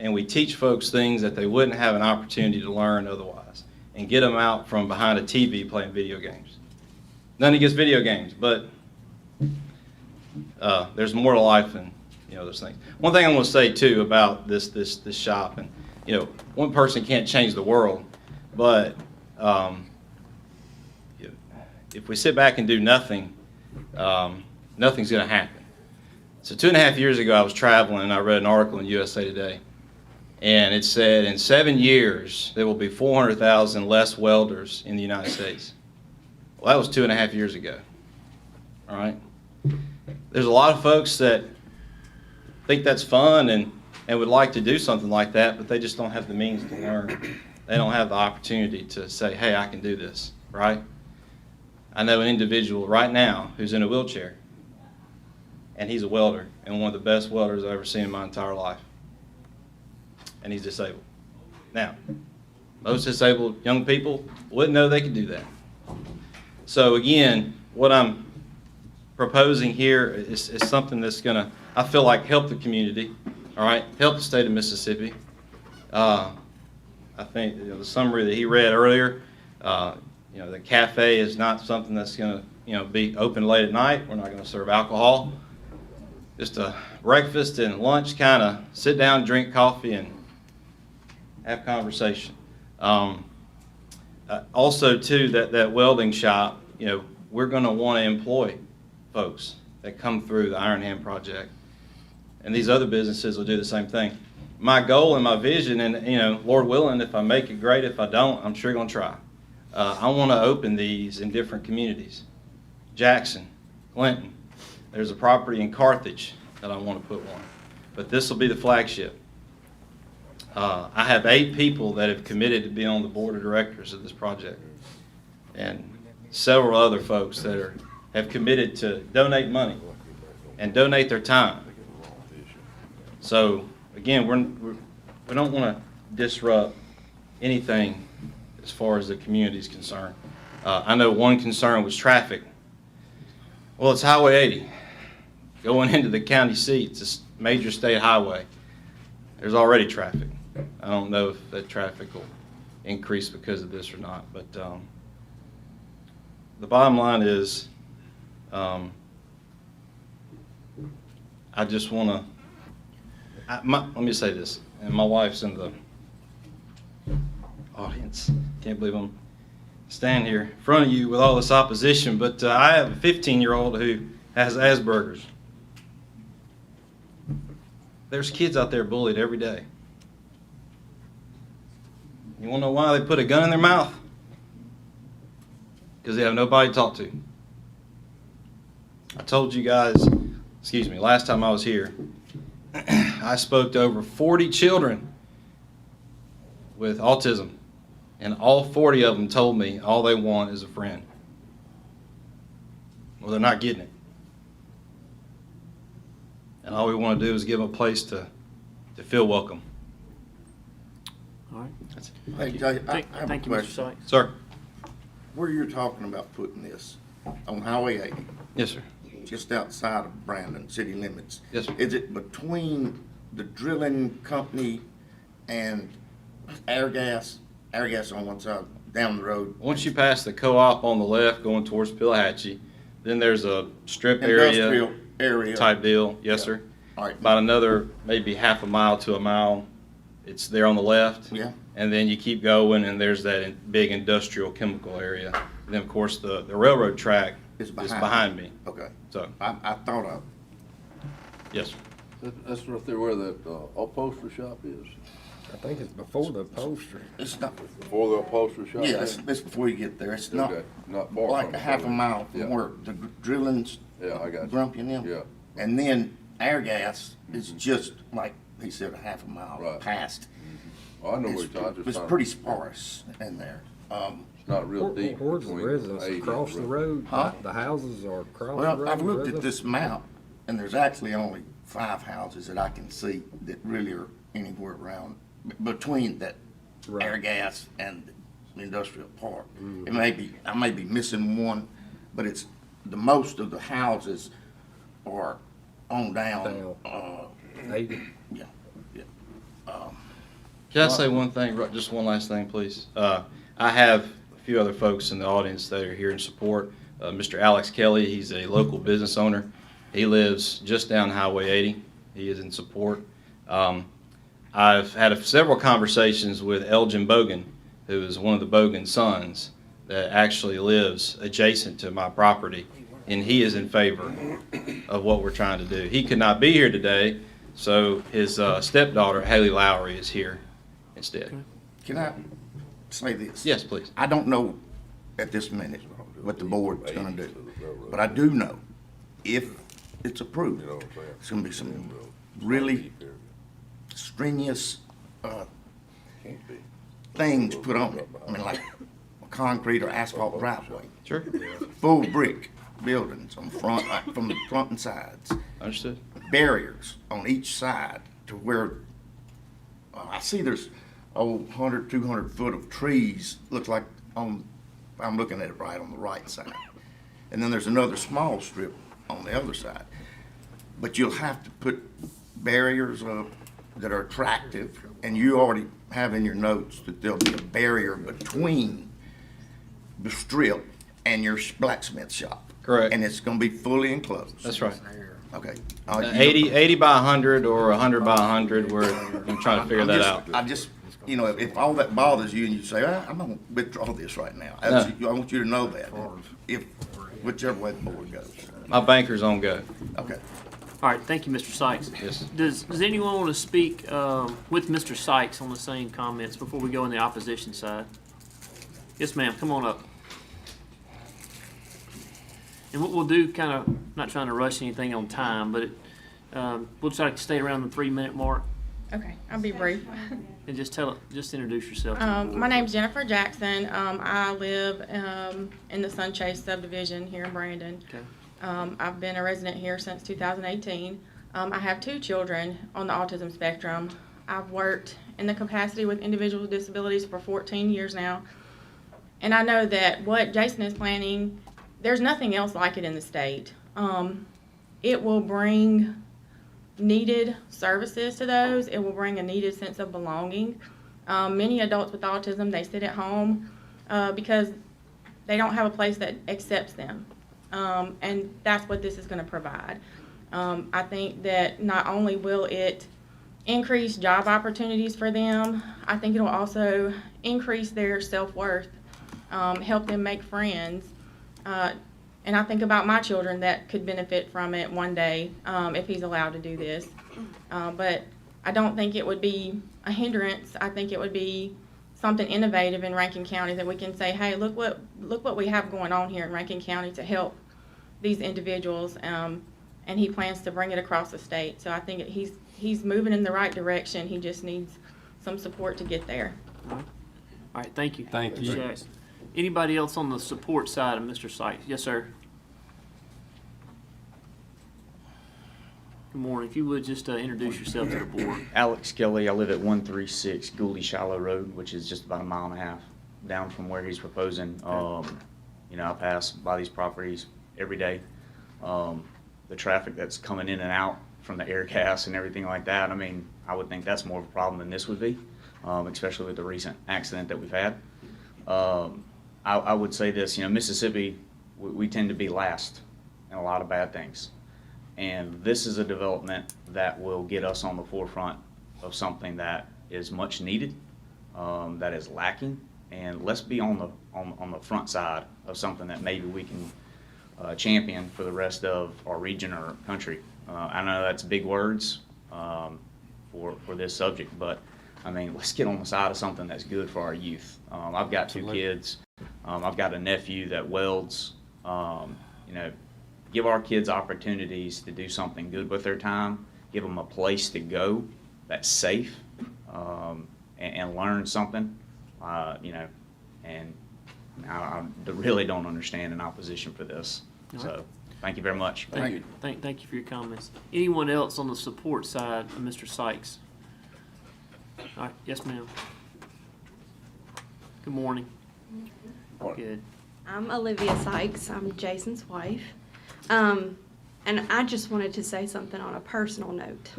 and we teach folks things that they wouldn't have an opportunity to learn otherwise, and get them out from behind a TV playing video games. None against video games, but there's more to life than, you know, those things. One thing I want to say too about this shop, and you know, one person can't change the world, but if we sit back and do nothing, nothing's going to happen. So 2.5 years ago, I was traveling and I read an article in USA Today, and it said in 7 years there will be 400,000 less welders in the United States. Well, that was 2.5 years ago. All right. There's a lot of folks that think that's fun and would like to do something like that, but they just don't have the means to learn. They don't have the opportunity to say, hey, I can do this, right? I know an individual right now who's in a wheelchair, and he's a welder, and one of the best welders I've ever seen in my entire life. And he's disabled. Now, most disabled young people wouldn't know they could do that. So again, what I'm proposing here is something that's going to, I feel like, help the community, all right, help the state of Mississippi. I think, you know, the summary that he read earlier, you know, the cafe is not something that's going to, you know, be open late at night. We're not going to serve alcohol. Just a breakfast and lunch, kind of sit down, drink coffee, and have conversation. Also, too, that welding shop, you know, we're going to want to employ folks that come through the Iron Hand Project. And these other businesses will do the same thing. My goal and my vision, and, you know, Lord willing, if I make it, great. If I don't, I'm sure going to try. I want to open these in different communities. Jackson, Clinton. There's a property in Carthage that I want to put one. But this will be the flagship. I have 8 people that have committed to be on the board of directors of this project. And several other folks that have committed to donate money and donate their time. So, again, we don't want to disrupt anything as far as the community is concerned. I know one concern was traffic. Well, it's Highway 80 going into the county seats. It's a major state highway. There's already traffic. I don't know if that traffic will increase because of this or not, but the bottom line is I just want to, let me say this, and my wife's in the audience. Can't believe I'm standing here in front of you with all this opposition, but I have a 15-year-old who has Asperger's. There's kids out there bullied every day. You want to know why they put a gun in their mouth? Because they have nobody to talk to. I told you guys, excuse me, last time I was here, I spoke to over 40 children with autism, and all 40 of them told me all they want is a friend. Well, they're not getting it. And all we want to do is give them a place to feel welcome. All right. That's it. Hey, Jay, I have a Thank you, Mr. question. Sykes. Sir? Where you're talking about putting this, on Highway 80, Yes, sir. just outside of Brandon, city limits. Yes, sir. Is it between the drilling company and Airgas on one side, down the road? Once you pass the co-op on the left going towards Pillahatchee, then there's a strip Industrial area. type deal. Yes, sir. All right. About another maybe half a mile to a mile. It's there on the left. Yeah. And then you keep going, and there's that big industrial chemical area. And then, of course, the railroad track is behind me. Okay. So, I thought of. yes, sir. That's right there where that upholstery shop is. I think it's before the upholstery. It's not. Before the upholstery shop? Yeah, it's before you get there. It's not, Okay, not far like from a it. half a mile from Yeah. where the drilling's. Yeah, I got you. Grumpy and them. Yeah. And then Airgas is just like he said, a half a mile Right. past. Well, I know what It's- you're talking. It's pretty sparse in there. It's not real deep. Where's the between residents? 80 and Across the road? Huh? The houses are across the Well, road? I've looked at residents? this map, and there's actually only 5 houses that I can see that really are anywhere around between that Right. Airgas and the industrial park. It may be, I may be missing one, but it's, the most of the houses are on down. 80. Yeah, yeah. Can I say one thing, just one last thing, please? I have a few other folks in the audience that are here in support. Mr. Alex Kelly, he's a local business owner. He lives just down Highway 80. He is in support. I've had several conversations with Elgin Bogan, who is one of the Bogan sons that actually lives adjacent to my property, and he is in favor of what we're trying to do. He could not be here today, so his stepdaughter, Haley Lowry, is here instead. Can I say this? Yes, please. I don't know at this minute what the board's gonna do, but I do know if it's approved, it's gonna be some really strenuous, things put on it. I mean, like a concrete or asphalt driveway. Sure. Full brick buildings on front, from the front and sides. Understood. Barriers on each side to where, I see there's, 100, 200 foot of trees, looks like on, I'm looking at it right on the right side. And then there's another small strip on the other side. But you'll have to put barriers up that are attractive, and you already have in your notes that there'll be a barrier between the strip and your blacksmith shop. Correct. And it's gonna be fully enclosed. That's right. Okay. 80 by 100 or 100 by 100, I'm trying to figure that out. I just, you know, if all that bothers you and you say, I'm gonna withdraw this right now. I want you to know that, if, whichever way the board goes. My banker's on go. Okay. All right, thank you, Mr. Sykes. Yes. Does anyone want to speak with Mr. Sykes on the same comments before we go on the opposition side? Yes, ma'am, come on up. And what we'll do, kind of, not trying to rush anything on time, but we'll try to stay around the 3-minute mark. Okay, I'll be brief. And just introduce yourself. My name's Jennifer Jackson. I live in the Sunchase subdivision here in Brandon. Okay. I've been a resident here since 2018. I have 2 children on the autism spectrum. I've worked in the capacity with individuals with disabilities for 14 years now. And I know that what Jason is planning, there's nothing else like it in the state. It will bring needed services to those. It will bring a needed sense of belonging. Many adults with autism, they sit at home because they don't have a place that accepts them. And that's what this is going to provide. I think that not only will it increase job opportunities for them, I think it'll also increase their self-worth, help them make friends. And I think about my children that could benefit from it one day if he's allowed to do this. But I don't think it would be a hindrance. I think it would be something innovative in Rankin County that we can say, hey, look what we have going on here in Rankin County to help these individuals. And he plans to bring it across the state. So I think he's moving in the right direction. He just needs some support to get there. All right, thank you. Thank you. Mr. Jackson. Anybody else on the support side of Mr. Sykes? Yes, sir. Good morning. If you would just introduce yourself to the board. Alex Kelly. I live at 136 Gouldy Shallow Road, which is just about a mile and a half down from where he's proposing. You know, I pass by these properties every day. The traffic that's coming in and out from the air gas and everything like that, I mean, I would think that's more of a problem than this would be, especially with the recent accident that we've had. I would say this, you know, Mississippi, we tend to be last in a lot of bad things. And this is a development that will get us on the forefront of something that is much needed, that is lacking, and let's be on the front side of something that maybe we can champion for the rest of our region or country. I know that's big words for this subject, but I mean, let's get on the side of something that's good for our youth. I've got 2 kids. I've got a nephew that welds. You know, give our kids opportunities to do something good with their time. Give them a place to go that's safe and learn something. You know, and I really don't understand an opposition for this. So, thank you very much. Thank you. Thank you for your comments. Anyone else on the support side of Mr. Sykes? All right. Yes, ma'am. Good morning. Good. I'm Olivia Sykes. I'm Jason's wife. And I just wanted to say something on a personal note.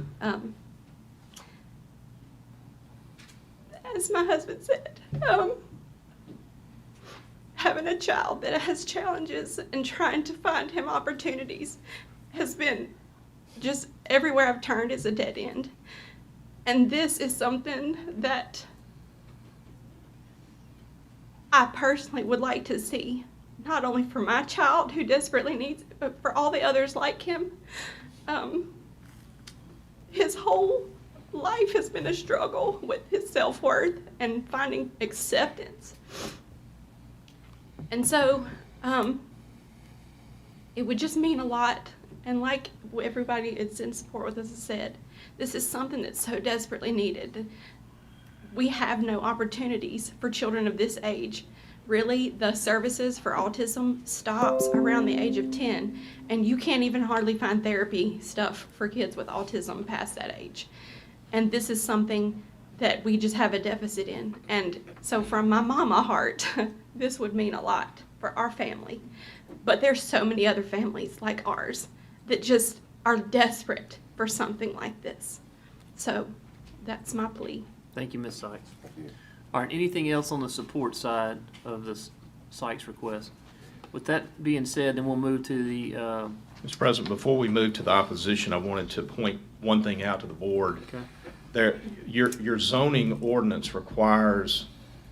as my husband said, having a child that has challenges and trying to find him opportunities has been just everywhere I've turned is a dead end. And this is something that I personally would like to see, not only for my child who desperately needs it, but for all the others like him. His whole life has been a struggle with his self-worth and finding acceptance. And so, it would just mean a lot. And like everybody is in support with us has said, this is something that's so desperately needed. We have no opportunities for children of this age. Really, the services for autism stops around the age of 10, and you can't even hardly find therapy stuff for kids with autism past that age. And this is something that we just have a deficit in. And so from my mama heart, this would mean a lot for our family. But there's so many other families like ours that just are desperate for something like this. So that's my plea. Thank you, Ms. Sykes. All right, anything else on the support side of this Sykes request? With that being said, then we'll move to the... Mr. President, before we move to the opposition, I wanted to point one thing out to the board. Okay. Your zoning ordinance requires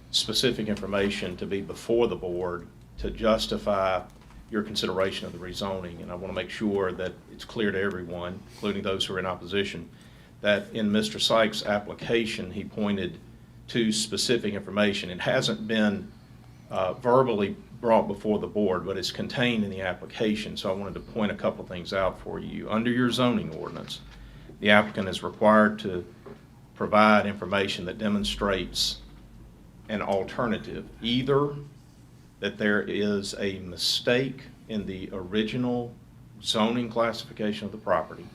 specific information to be before the board to justify your consideration of the rezoning, and I want to make sure that it's clear to everyone, including those who are in opposition, that in Mr. Sykes' application, he pointed to specific information. It hasn't been verbally brought before the board, but it's contained in the application, so I wanted to point a couple things out for you. Under your zoning ordinance, the applicant is required to provide information that demonstrates an alternative, either that there is a mistake in the original zoning classification of the property,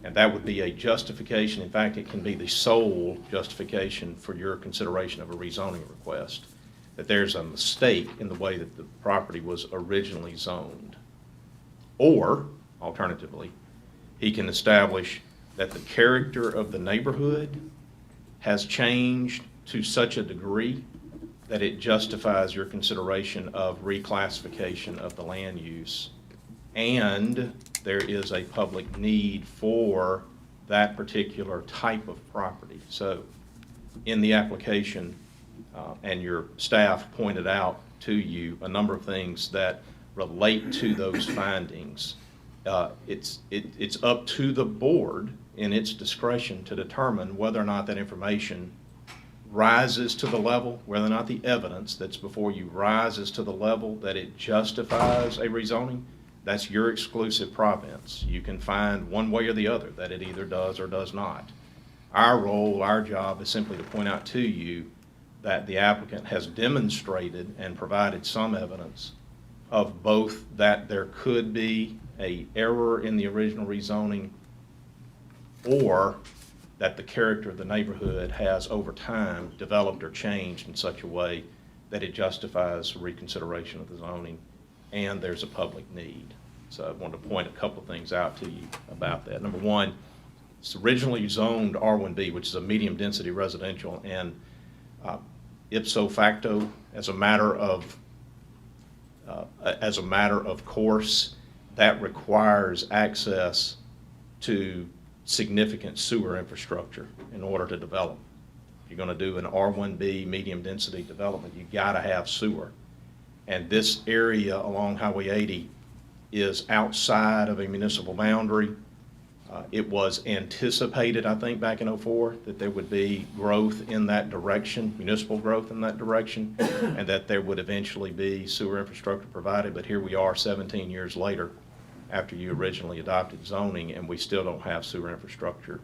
and that would be a justification. In fact, it can be the sole justification for your consideration of a rezoning request, that there's a mistake in the way that the property was originally zoned. Or, alternatively, he can establish that the character of the neighborhood has changed to such a degree that it justifies your consideration of reclassification of the land use, and there is a public need for that particular type of property. So in the application, and your staff pointed out to you a number of things that relate to those findings. It's up to the board in its discretion to determine whether or not that information rises to the level, whether or not the evidence that's before you rises to the level that it justifies a rezoning. That's your exclusive province. You can find one way or the other that it either does or does not. Our role, our job is simply to point out to you that the applicant has demonstrated and provided some evidence of both that there could be an error in the original rezoning, or that the character of the neighborhood has over time developed or changed in such a way that it justifies reconsideration of the zoning, and there's a public need. So I wanted to point a couple of things out to you about that. Number one, it's originally zoned R1B, which is a medium density residential, and ipso facto, as a matter of course, that requires access to significant sewer infrastructure in order to develop. If you're going to do an R1B medium density development, you got to have sewer. And this area along Highway 80 is outside of a municipal boundary. It was anticipated, I think, back in '04 that there would be growth in that direction, municipal growth in that direction, and that there would eventually be sewer infrastructure provided. But here we are 17 years later after you originally adopted zoning, and we still don't have sewer infrastructure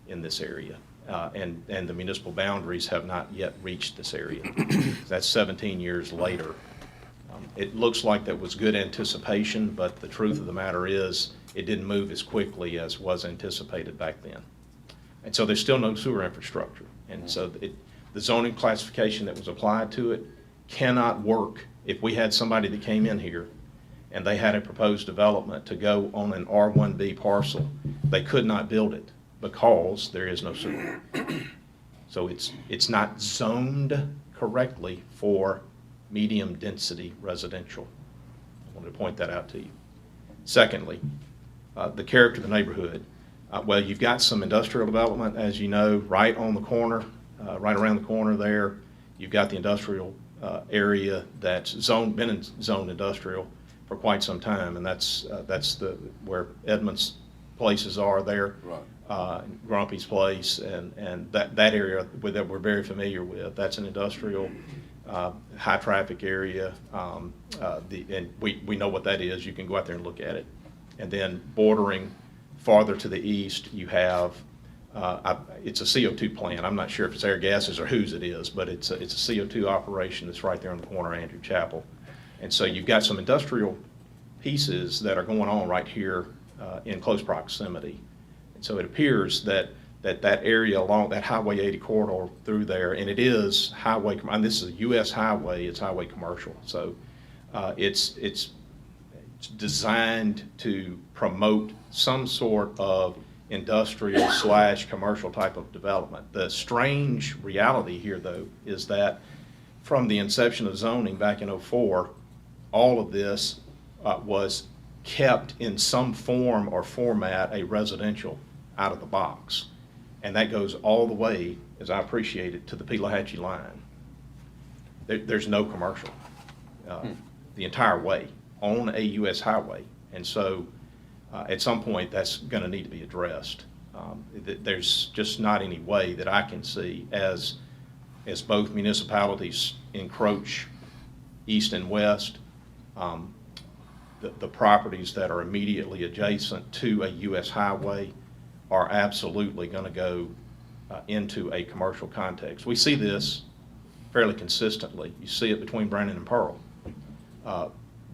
in this area. And the municipal boundaries have not yet reached this area. That's 17 years later. It looks like that was good anticipation, but the truth of the matter is it didn't move as quickly as was anticipated back then. And so there's still no sewer infrastructure. And so the zoning classification that was applied to it cannot work. If we had somebody that came in here and they had a proposed development to go on an R1B parcel, they could not build it because there is no sewer. So it's not zoned correctly for medium-density residential. I wanted to point that out to you. Secondly, the character of the neighborhood. Well, you've got some industrial development, as you know, right on the corner, right around the corner there. You've got the industrial area that's been in zoned industrial for quite some time, and that's where Edmund's places are there. Right. Grumpy's place, and that area that we're very familiar with. That's an industrial, high-traffic area, and we know what that is. You can go out there and look at it. And then bordering farther to the east, you have, it's a CO2 plant. I'm not sure if it's Air Gases or whose it is, but it's a CO2 operation that's right there on the corner of Andrew Chapel. And so you've got some industrial pieces that are going on right here in close proximity. And so it appears that area along that Highway 80 corridor through there, and it is highway, and this is a U.S. highway, it's highway commercial. So it's designed to promote some sort of industrial / commercial type of development. The strange reality here, though, is that from the inception of zoning back in '04, all of this was kept in some form or format a residential out of the box. And that goes all the way, as I appreciate it, to the Pelahatchie line. There's no commercial the entire way on a U.S. highway. And so at some point that's going to need to be addressed. There's just not any way that I can see as both municipalities encroach east and west, the properties that are immediately adjacent to a U.S. highway are absolutely going to go into a commercial context. We see this fairly consistently. You see it between Brandon and Pearl.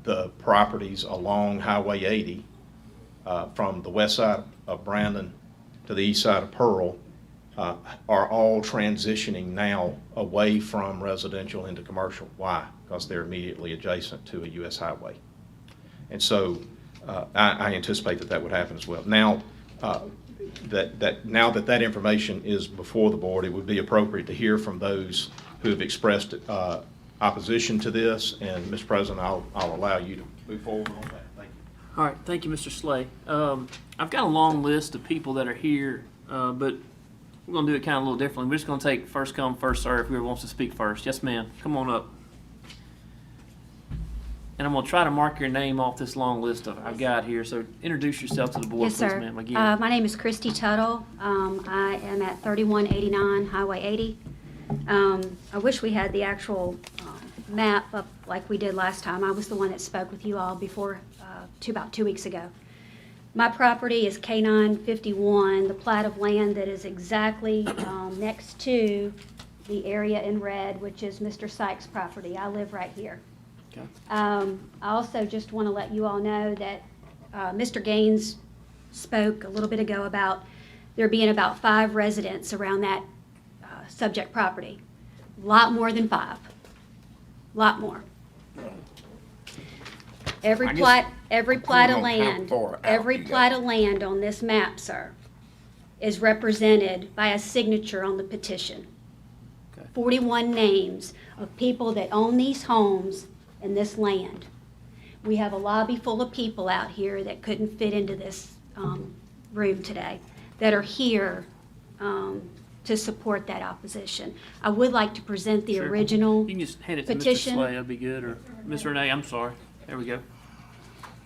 The properties along Highway 80 from the west side of Brandon to the east side of Pearl are all transitioning now away from residential into commercial. Why? Because they're immediately adjacent to a U.S. highway. And so I anticipate that would happen as well. Now, now that information is before the board, it would be appropriate to hear from those who have expressed opposition to this. And Mr. President, I'll allow you to move forward on that. Thank you. All right, thank you, Mr. Slay. I've got a long list of people that are here, but we're going to do it kind of a little differently. We're just going to take first come, first serve, whoever wants to speak first. Yes, ma'am. Come on up. And I'm going to try to mark your name off this long list I've got here. So introduce yourself to the board, Yes, please, sir. ma'am, again. My name is Christy Tuttle. I am at 3189 Highway 80. I wish we had the actual map up like we did last time. I was the one that spoke with you all before, about 2 weeks ago. My property is K951, the plat of land that is exactly next to the area in red, which is Mr. Sykes' property. I live right here. Okay. I also just want to let you all know that Mr. Gaines spoke a little bit ago about there being about 5 residents around that subject property. A lot more than 5. A lot more. Every plat of land, on this map, sir, is represented by a signature on the petition. Okay. 41 names of people that own these homes and this land. We have a lobby full of people out here that couldn't fit into this room today that are here to support that opposition. I would like to present the Sure. original You can just hand it to petition. Mr. Slay, that'd be good, or Ms. Renee, I'm sorry. There we go.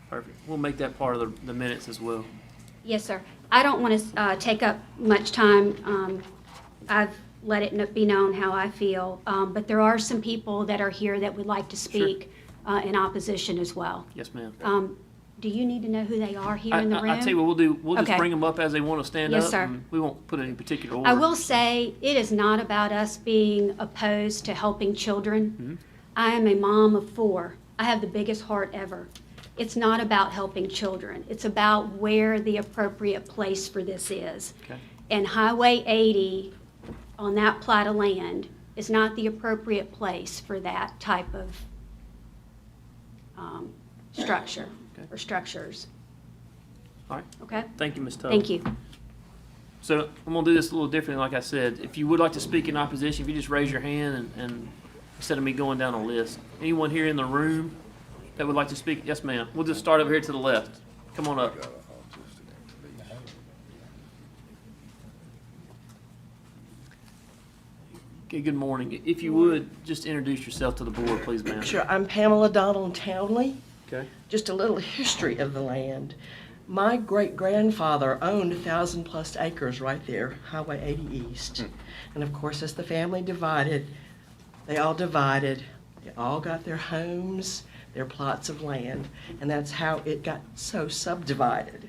Perfect. We'll make that part of the minutes as well. Yes, sir. I don't want to take up much time. I've let it be known how I feel, but there are some people that are here that would like to speak in opposition as well. Yes, ma'am. Do you need to know who they are here in the room? I tell you what we'll do. We'll just Okay. bring them up as they want to stand up. Yes, sir. And we won't put any particular order. I will say, it is not about us being opposed to helping children. Mm-hmm. I am a mom of 4. I have the biggest heart ever. It's not about helping children. It's about where the appropriate place for this is. Okay. And Highway 80, on that plat of land, is not the appropriate place for that type of structure or structures. All right. Okay? Thank you, Ms. Tuttle. Thank you. So I'm gonna do this a little differently, like I said. If you would like to speak in opposition, if you just raise your hand and instead of me going down a list. Anyone here in the room that would like to speak? Yes, ma'am. We'll just start over here to the left. Come on up. Okay, good morning. If you would, just introduce yourself to the board, please, ma'am. Sure, I'm Pamela Donald Townley. Okay. Just a little history of the land. My great-grandfather owned 1,000-plus acres right there, Highway 80 East. And of course, as the family divided, they all got their homes, their plots of land, and that's how it got so subdivided.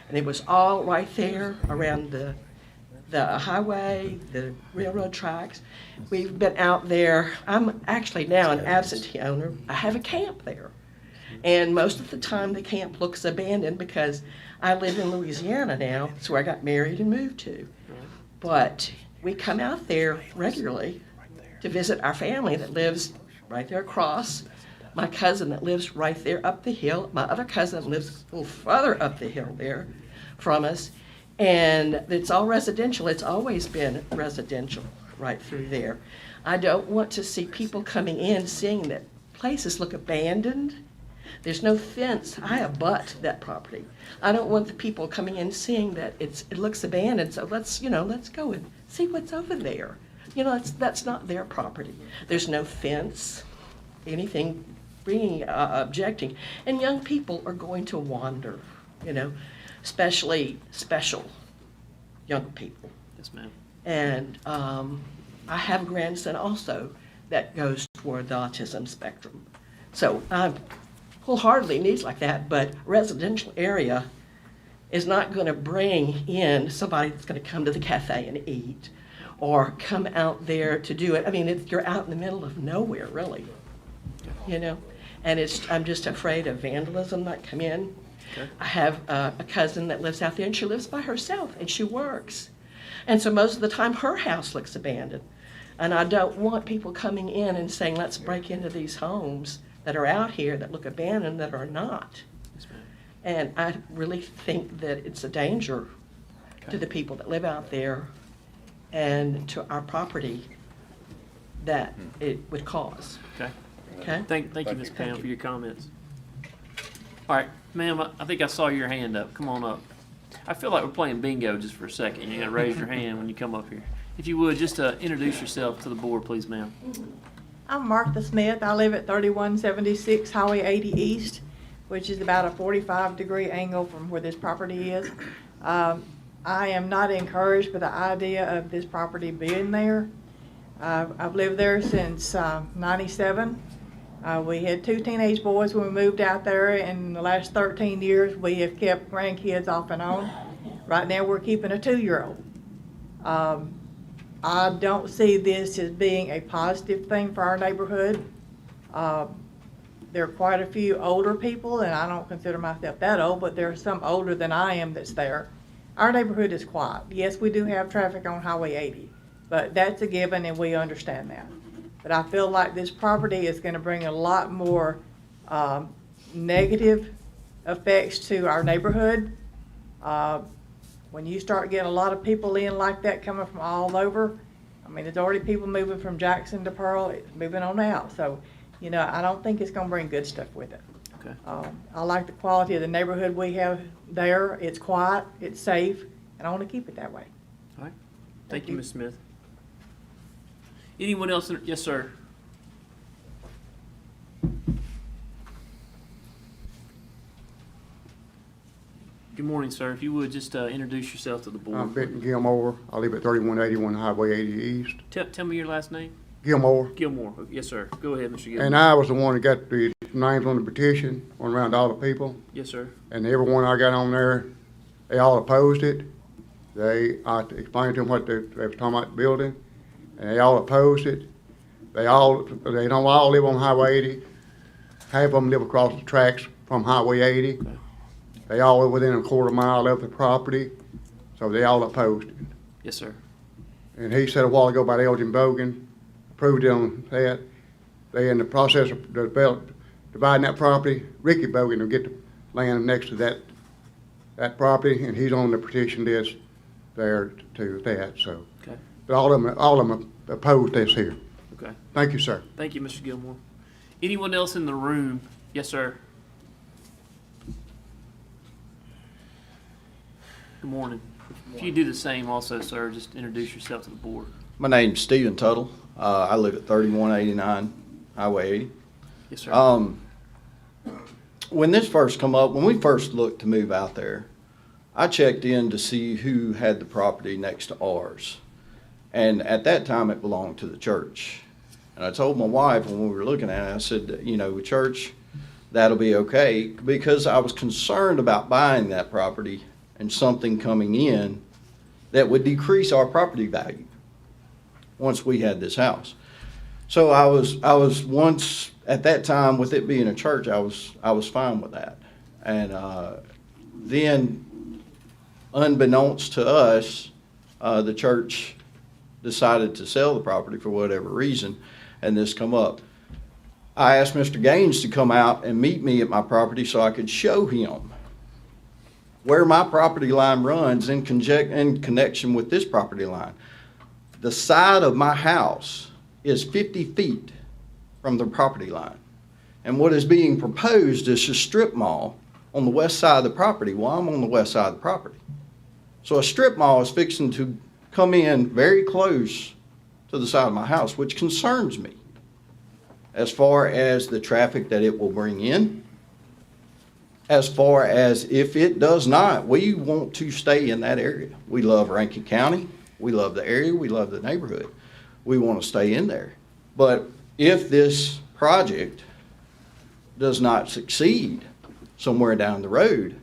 And it was all right there around the highway, the railroad tracks. We've been out there. I'm actually now an absentee owner. I have a camp there. And most of the time the camp looks abandoned because I live in Louisiana now. It's where I got married and moved to. But we come out there regularly to visit our family that lives right there across, my cousin that lives right there up the hill, my other cousin that lives a little further up the hill there from us. And it's all residential. It's always been residential right through there. I don't want to see people coming in seeing that places look abandoned. There's no fence. I abut that property. I don't want the people coming in seeing that it looks abandoned. So let's go and see what's over there. That's not their property. There's no fence, anything objecting. And young people are going to wander, especially special young people. Yes, ma'am. And I have a grandson also that goes toward the autism spectrum. So I wholeheartedly needs like that, but residential area is not going to bring in somebody that's going to come to the cafe and eat or come out there to do it. I mean, you're out in the middle of nowhere, really, and I'm just afraid of vandalism that come in. Okay. I have a cousin that lives out there, and she lives by herself, and she works. And so most of the time, her house looks abandoned. And I don't want people coming in and saying, let's break into these homes that are out here that look abandoned that are not. Yes, ma'am. And I really think that it's a danger to the people that live out there and to our property that it would cause. Okay. Okay? Thank you, Ms. Pam, for your comments. All right, ma'am, I think I saw your hand up. Come on up. I feel like we're playing bingo just for a second. You're going to raise your hand when you come up here. If you would, just introduce yourself to the board, please, ma'am. I'm Martha Smith. I live at 3176 Highway 80 East, which is about a 45-degree angle from where this property is. I am not encouraged by the idea of this property being there. I've lived there since '97. We had 2 teenage boys when we moved out there. In the last 13 years, we have kept grandkids off and on. Right now, we're keeping a 2-year-old. I don't see this as being a positive thing for our neighborhood. There are quite a few older people, and I don't consider myself that old, but there are some older than I am that's there. Our neighborhood is quiet. Yes, we do have traffic on Highway 80, but that's a given, and we understand that. But I feel like this property is going to bring a lot more negative effects to our neighborhood. When you start getting a lot of people in like that coming from all over, I mean, there's already people moving from Jackson to Pearl, it's moving on out. So, I don't think it's going to bring good stuff with it. Okay. I like the quality of the neighborhood we have there. It's quiet, it's safe, and I want to keep it that way. All right. Thank you, Ms. Smith. Anyone else? Yes, sir. Good morning, sir. If you would just introduce yourself to the board. I'm Benton Gilmore. I live at 3181 Highway 80 East. Tell me your last name. Gilmore. Gilmore. Yes, sir. Go ahead, Mr. Gilmore. And I was the one that got the names on the petition, went around to all the people. Yes, sir. And everyone I got on there, they all opposed it. I explained to them what they were talking about the building, and they all opposed it. They don't all live on Highway 80. Half of them live across the tracks from Highway 80. Okay. They all live within a quarter mile of the property, so they all opposed it. Yes, sir. And he said a while ago about Elgin Bogan, approved it on that. They in the process of dividing that property. Ricky Bogan will get the land next to that property, and he's on the petition list there to that, so. Okay. But all of them oppose this here. Okay. Thank you, sir. Thank you, Mr. Gilmore. Anyone else in the room? Yes, sir. Good morning. If you do the same also, sir, just introduce yourself to the board. My name's Stephen Tuttle. I live at 3189 Highway 80. Yes, sir. When this first come up, when we first looked to move out there, I checked in to see who had the property next to ours. And at that time, it belonged to the church. And I told my wife when we were looking at it, I said, you know, church, that'll be okay, because I was concerned about buying that property and something coming in that would decrease our property value once we had this house. So I was once, at that time, with it being a church, I was fine with that. And then, unbeknownst to us, the church decided to sell the property for whatever reason, and this come up. I asked Mr. Gaines to come out and meet me at my property so I could show him where my property line runs in connection with this property line. The side of my house is 50 feet from the property line. And what is being proposed is a strip mall on the west side of the property. Well, I'm on the west side of the property. So a strip mall is fixing to come in very close to the side of my house, which concerns me as far as the traffic that it will bring in. As far as if it does not, we want to stay in that area. We love Rankin County. We love the area. We love the neighborhood. We want to stay in there. But if this project does not succeed somewhere down the road,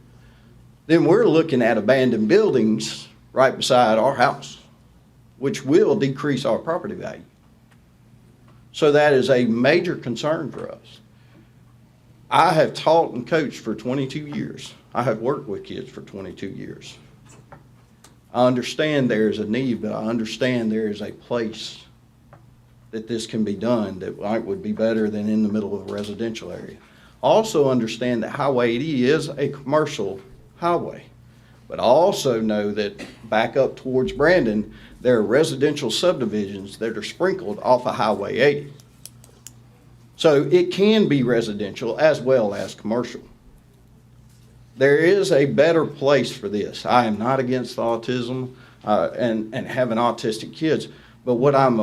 then we're looking at abandoned buildings right beside our house, which will decrease our property value. So that is a major concern for us. I have taught and coached for 22 years. I have worked with kids for 22 years. I understand there is a need, but I understand there is a place that this can be done that would be better than in the middle of a residential area. Also understand that Highway 80 is a commercial highway, but I also know that back up towards Brandon, there are residential subdivisions that are sprinkled off of Highway 80. So it can be residential as well as commercial. There is a better place for this. I am not against autism and having autistic kids, but what I'm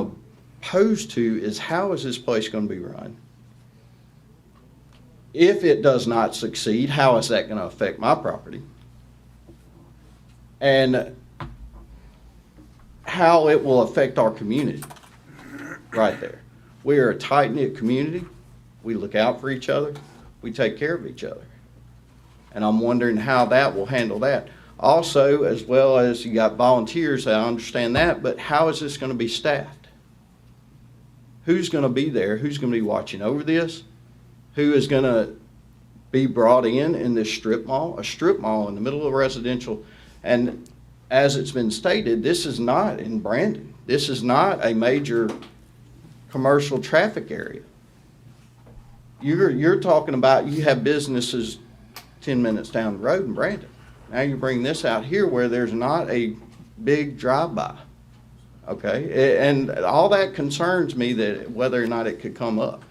opposed to is how is this place going to be run? If it does not succeed, how is that going to affect my property? And how it will affect our community right there. We are a tight-knit community. We look out for each other. We take care of each other. And I'm wondering how that will handle that. Also, as well as you got volunteers, I understand that, but how is this going to be staffed? Who's going to be there? Who's going to be watching over this? Who is going to be brought in this strip mall? A strip mall in the middle of residential. And as it's been stated, this is not in Brandon. This is not a major commercial traffic area. You're talking about you have businesses 10 minutes down the road in Brandon. Now you bring this out here where there's not a big drive-by. Okay, and all that concerns me, that whether or not it could come up.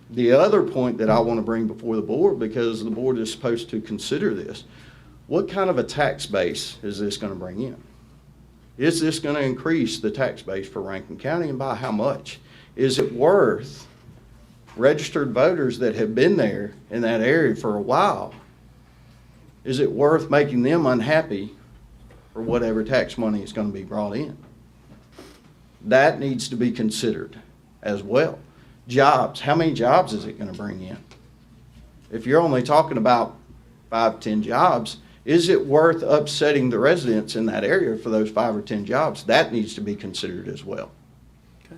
The other point that I want to bring before the board, because the board is supposed to consider this, what kind of a tax base is this going to bring in? Is this going to increase the tax base for Rankin County, and by how much? Is it worth registered voters that have been there in that area for a while? Is it worth making them unhappy for whatever tax money is going to be brought in? That needs to be considered as well. Jobs, how many jobs is it going to bring in? If you're only talking about 5, 10 jobs, is it worth upsetting the residents in that area for those 5 or 10 jobs? That needs to be considered as well. Okay.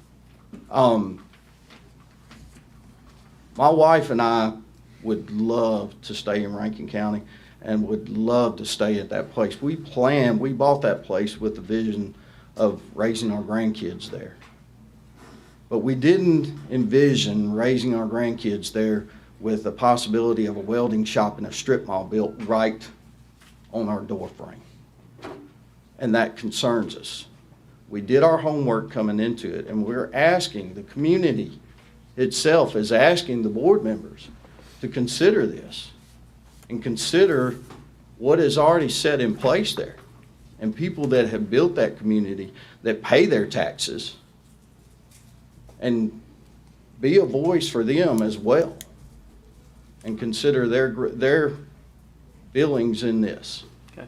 My wife and I would love to stay in Rankin County and would love to stay at that place. We bought that place with the vision of raising our grandkids there. But we didn't envision raising our grandkids there with the possibility of a welding shop and a strip mall built right on our door frame. and that concerns us. We did our homework coming into it, and we're asking, the community itself is asking the board members to consider this and consider what is already set in place there. And people that have built that community, that pay their taxes, and be a voice for them as well. And consider their feelings in this. Okay.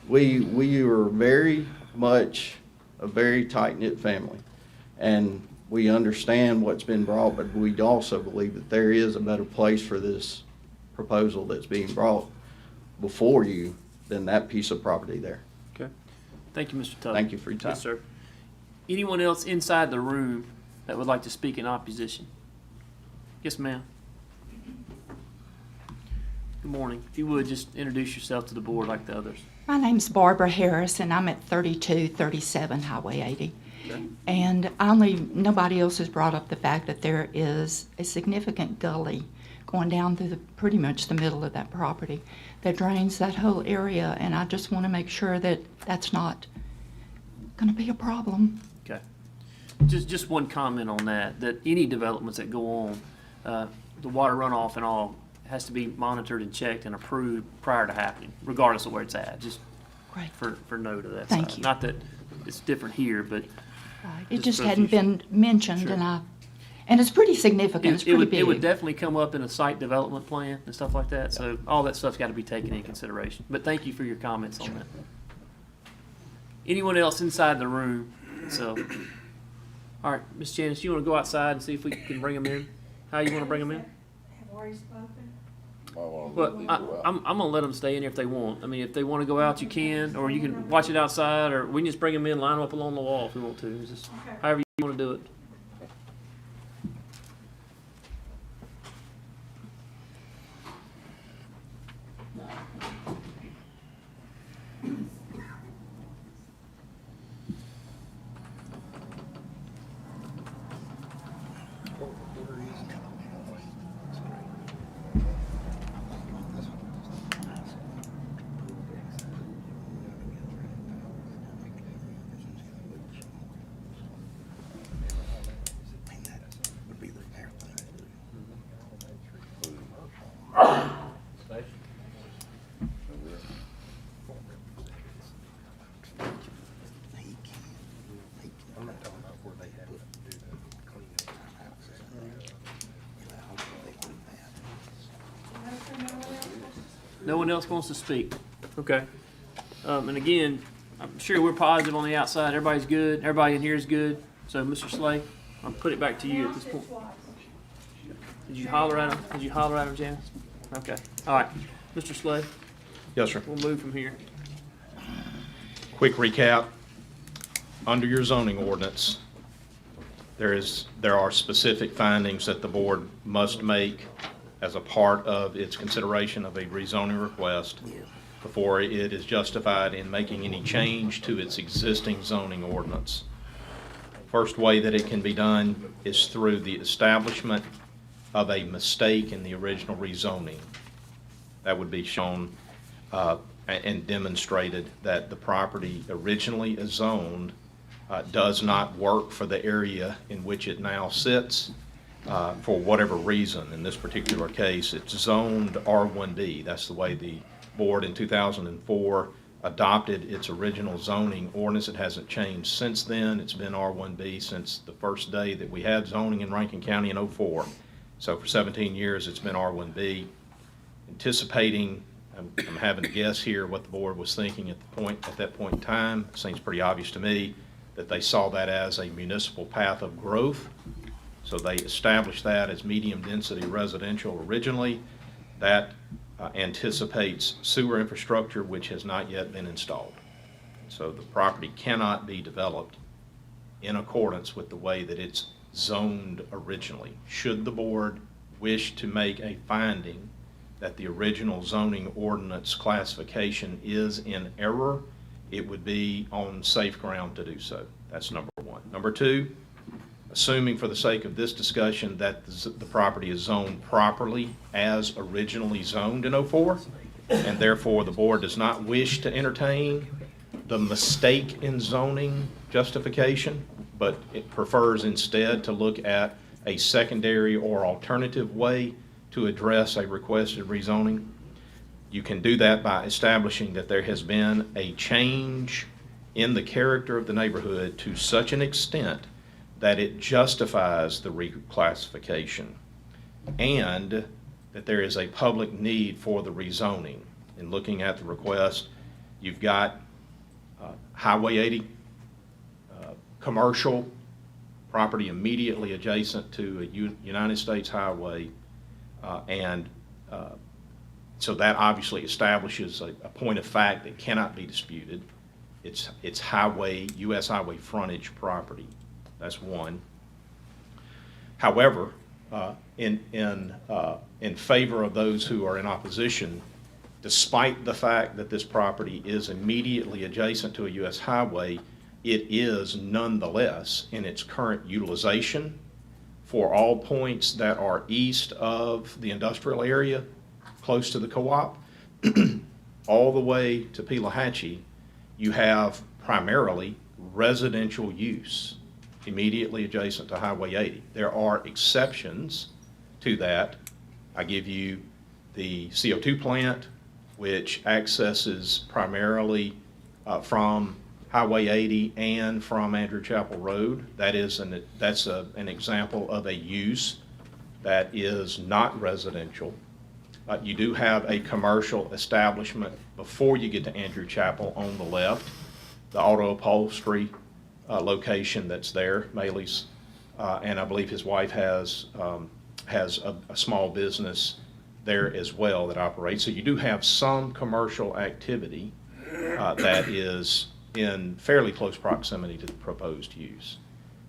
We are very much a very tight-knit family, and we understand what's been brought, but we also believe that there is a better place for this proposal that's being brought before you than that piece of property there. Okay. Thank you, Mr. Tuttle. Thank you for your time. Yes, sir. Anyone else inside the room that would like to speak in opposition? Yes, ma'am. Good morning. If you would, just introduce yourself to the board like the others. My name's Barbara Harris, and I'm at 3237 Highway 80. Okay. And nobody else has brought up the fact that there is a significant gully going down through pretty much the middle of that property that drains that whole area, and I just want to make sure that that's not going to be a problem. Okay. Just one comment on that any developments that go on, the water runoff and all has to be monitored and checked and approved prior to happening, regardless of where it's at, just Great. for note of that. Thank side. you. Not that it's different here, but It Just just for hadn't future. been mentioned, Sure. and it's pretty significant. It's it pretty would, big. it would definitely come up in a site development plan and stuff like that, so all that stuff's got to be taken into consideration. But thank you for your comments on that. Anyone else inside the room? So, all right, Ms. Janice, you want to go outside and see if we can bring them in? How you want to bring them in? Have already spoken. Well, I'm gonna let them stay in here if they want. I mean, if they want to go out, you can, or you can watch it outside, or we can just bring them in, line them up along the wall if we want to. It's just however you want to do it. No one else wants to speak? Okay. And again, I'm sure we're positive on the outside. Everybody's good. Everybody in here is good. So, Mr. Slay, I'll put it back to you at this point. Did you holler at him? Did you holler at him, Janice? Okay. All right. Mr. Slay, Yes, sir. we'll move from here. Quick recap. Under your zoning ordinance, there are specific findings that the board must make as a part of its consideration of a rezoning request before it is justified in making any change to its existing zoning ordinance. First way that it can be done is through the establishment of a mistake in the original rezoning. That would be shown and demonstrated that the property originally zoned does not work for the area in which it now sits for whatever reason. In this particular case, it's zoned R1D. That's the way the board in 2004 adopted its original zoning ordinance. It hasn't changed since then. It's been R1B since the first day that we had zoning in Rankin County in '04. So for 17 years, it's been R1B. Anticipating, I'm having to guess here what the board was thinking at that point in time. It seems pretty obvious to me that they saw that as a municipal path of growth. So they established that as medium density residential originally. That anticipates sewer infrastructure which has not yet been installed. So the property cannot be developed in accordance with the way that it's zoned originally. Should the board wish to make a finding that the original zoning ordinance classification is in error, it would be on safe ground to do so. That's number one. Number two, assuming for the sake of this discussion that the property is zoned properly as originally zoned in '04, and therefore the board does not wish to entertain the mistake in zoning justification, but it prefers instead to look at a secondary or alternative way to address a requested rezoning. You can do that by establishing that there has been a change in the character of the neighborhood to such an extent that it justifies the reclassification, and that there is a public need for the rezoning. In looking at the request, you've got Highway 80, commercial property immediately adjacent to a United States highway, and so that obviously establishes a point of fact that cannot be disputed. It's highway, U.S. highway frontage property. That's one. However, in favor of those who are in opposition, despite the fact that this property is immediately adjacent to a U.S. highway, it is nonetheless in its current utilization for all points that are east of the industrial area, close to the co-op, all the way to Pelahatchie. You have primarily residential use immediately adjacent to Highway 80. There are exceptions to that. I give you the CO2 plant, which accesses primarily from Highway 80 and from Andrew Chapel Road. That's an example of a use that is not residential. You do have a commercial establishment before you get to Andrew Chapel on the left, the auto upholstery location that's there, Maley's, and I believe his wife has a small business there as well that operates. So you do have some commercial activity that is in fairly close proximity to the proposed use.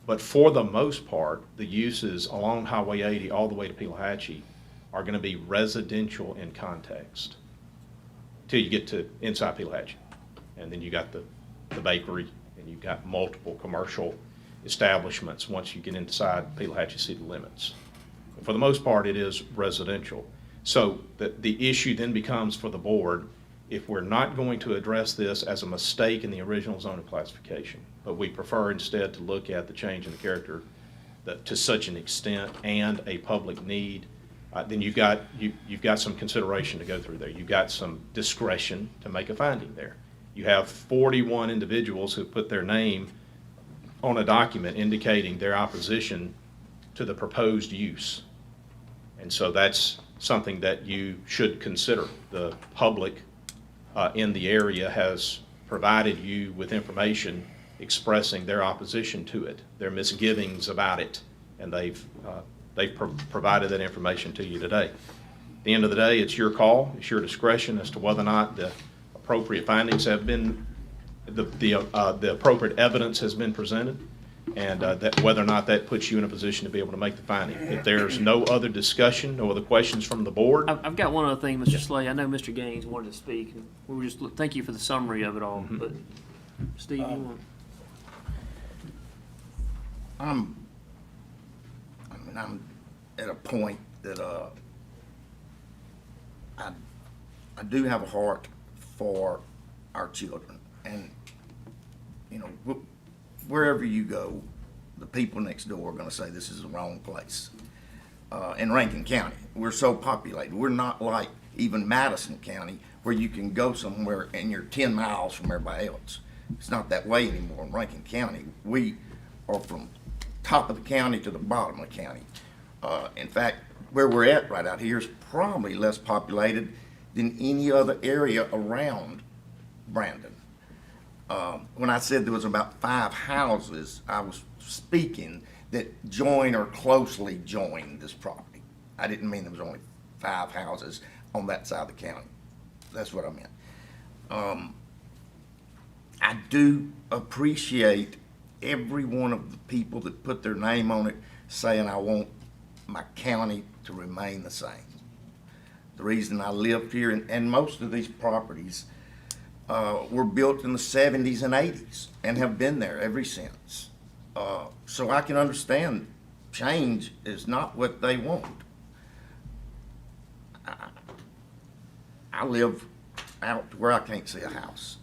But for the most part, the uses along Highway 80 all the way to Pelahatchie are going to be residential in context till you get to inside Pelahatchie. And then you got the bakery, and you've got multiple commercial establishments once you get inside Pelahatchie city limits. For the most part, it is residential. So the issue then becomes for the board, if we're not going to address this as a mistake in the original zoning classification, but we prefer instead to look at the change in the character to such an extent and a public need, then you've got some consideration to go through there. You've got some discretion to make a finding there. You have 41 individuals who put their name on a document indicating their opposition to the proposed use. And so that's something that you should consider. The public in the area has provided you with information expressing their opposition to it, their misgivings about it, and they've provided that information to you today. At the end of the day, it's your call, it's your discretion as to whether or not the appropriate findings have been, the appropriate evidence has been presented, and that whether or not that puts you in a position to be able to make the finding. If there's no other discussion, no other questions from the board. I've got one other thing, Mr. Slay. I know Mr. Gaines wanted to speak, and we were just, thank you for the summary of it all, but Steve, you want? I'm at a point that I do have a heart for our children, and you know, wherever you go, the people next door are going to say this is the wrong place. In Rankin County, we're so populated. We're not like even Madison County, where you can go somewhere and you're 10 miles from everybody else. It's not that way anymore in Rankin County. We are from top of the county to the bottom of the county. In fact, where we're at right out here is probably less populated than any other area around Brandon. When I said there was about 5 houses, I was speaking that join or closely join this property. I didn't mean there was only 5 houses on that side of the county. That's what I meant. I do appreciate every one of the people that put their name on it saying I want my county to remain the same. The reason I lived here, and most of these properties were built in the 70s and 80s and have been there ever since. So I can understand change is not what they want. I live out to where I can't see a house.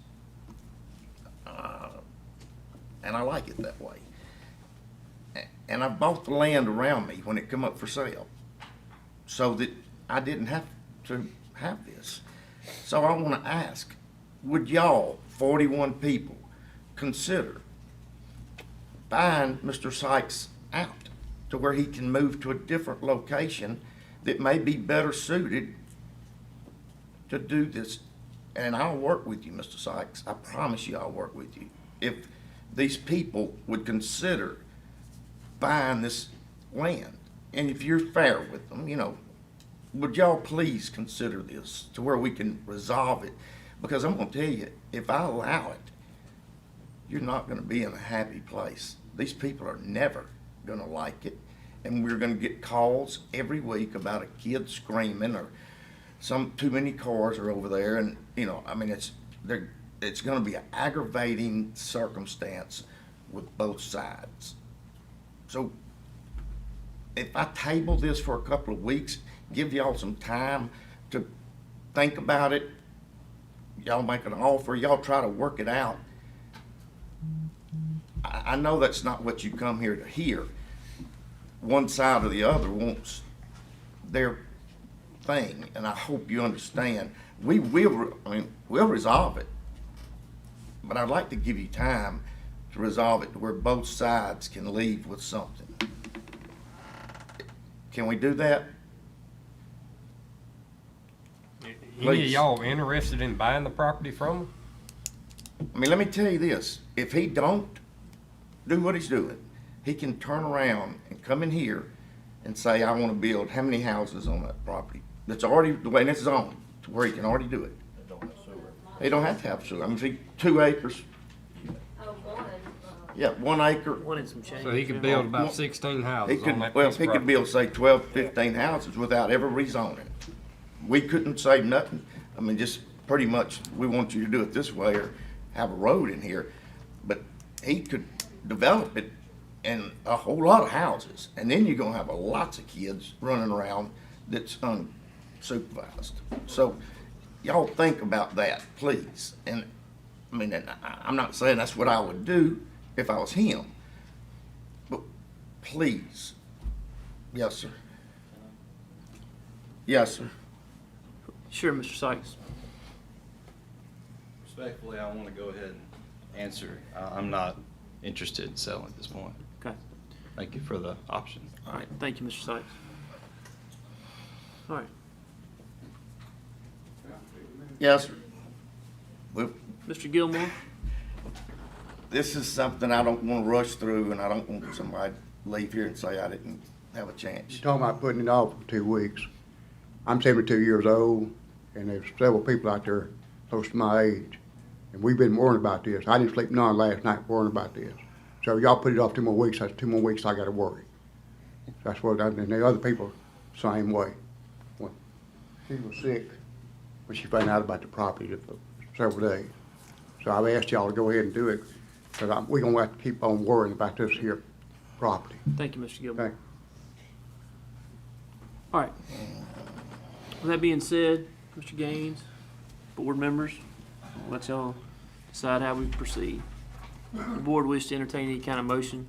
And I like it that way. And I bought the land around me when it come up for sale, so that I didn't have to have this. So I want to ask, would y'all, 41 people, consider buying Mr. Sykes out to where he can move to a different location that may be better suited to do this? And I'll work with you, Mr. Sykes. I promise you I'll work with you. If these people would consider buying this land, and if you're fair with them, you know, would y'all please consider this to where we can resolve it? Because I'm gonna tell you, if I allow it, you're not gonna be in a happy place. These people are never gonna like it, and we're gonna get calls every week about a kid screaming or some too many cars are over there, and you know, I mean, it's gonna be an aggravating circumstance with both sides. So if I table this for a couple of weeks, give y'all some time to think about it, y'all make an offer, y'all try to work it out. I know that's not what you come here to hear. One side or the other wants their thing, and I hope you understand. We'll resolve it, but I'd like to give you time to resolve it to where both sides can leave with something. Can we do that? Any of y'all interested in buying the property from him? I mean, let me tell you this, if he don't do what he's doing, he can turn around and come in here and say, I wanna build how many houses on that property? That's already, the way it's zoned, to where he can already do it. He don't have to have sewer. I mean, if he, 2 acres. Yeah, 1 acre. One and some change. So he could build about 16 houses He could, on that well, piece of he could property. build, say, 12, 15 houses without ever rezoning. We couldn't say nothing. I mean, just pretty much, we want you to do it this way or have a road in here. But he could develop it and a whole lot of houses. And then you're gonna have lots of kids running around that's unsupervised. So y'all think about that, please. And I mean, and I'm not saying that's what I would do if I was him, but please. Yes, sir. Yes, sir. Sure, Mr. Sykes. Respectfully, I want to go ahead and answer. I'm not interested in selling at this point. Okay. Thank you for the option. All right, thank you, Mr. Sykes. All right, Yes, sir. Well, Mr. Gilmore? this is something I don't want to rush through, and I don't want somebody to leave here and say I didn't have a chance. You're talking about putting it off for 2 weeks. I'm 72 years old, and there's several people out there close to my age, and we've been worrying about this. I didn't sleep none last night worrying about this. So y'all put it off 2 more weeks, that's 2 more weeks I gotta worry. That's what, and the other people, same way. When she was sick, when she found out about the property for several days. So I've asked y'all to go ahead and do it, because we're gonna have to keep on worrying about this here property. Thank you, Mr. Gilmore. Thank you. All right. With that being said, Mr. Gaines, board members, I'll let y'all decide how we proceed. The board wish to entertain any kind of motion.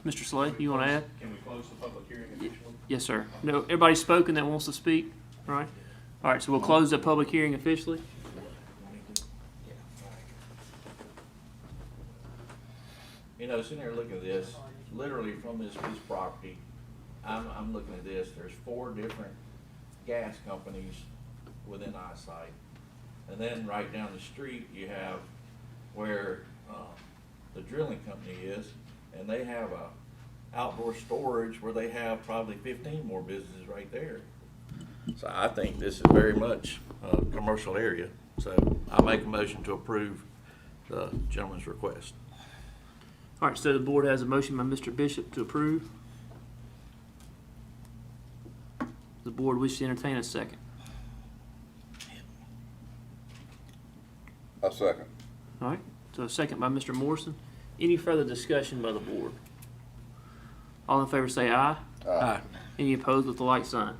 Mr. Slay, you want to add? Can we close the public hearing officially? Yes, sir. No, everybody's spoken that wants to speak, all right? All right, so we'll close the public hearing officially. You know, sitting there looking at this, literally from this piece of property, I'm looking at this, there's 4 different gas companies within eyesight. And then right down the street, you have where the drilling company is, and they have a outdoor storage where they have probably 15 more businesses right there. So I think this is very much a commercial area. So I make a motion to approve the gentleman's request. All right, so the board has a motion by Mr. Bishop to approve. The board wishes to entertain a second. A second. All right, so a second by Mr. Morrison. Any further discussion by the board? All in favor say aye. Aye. Any opposed with the like sign?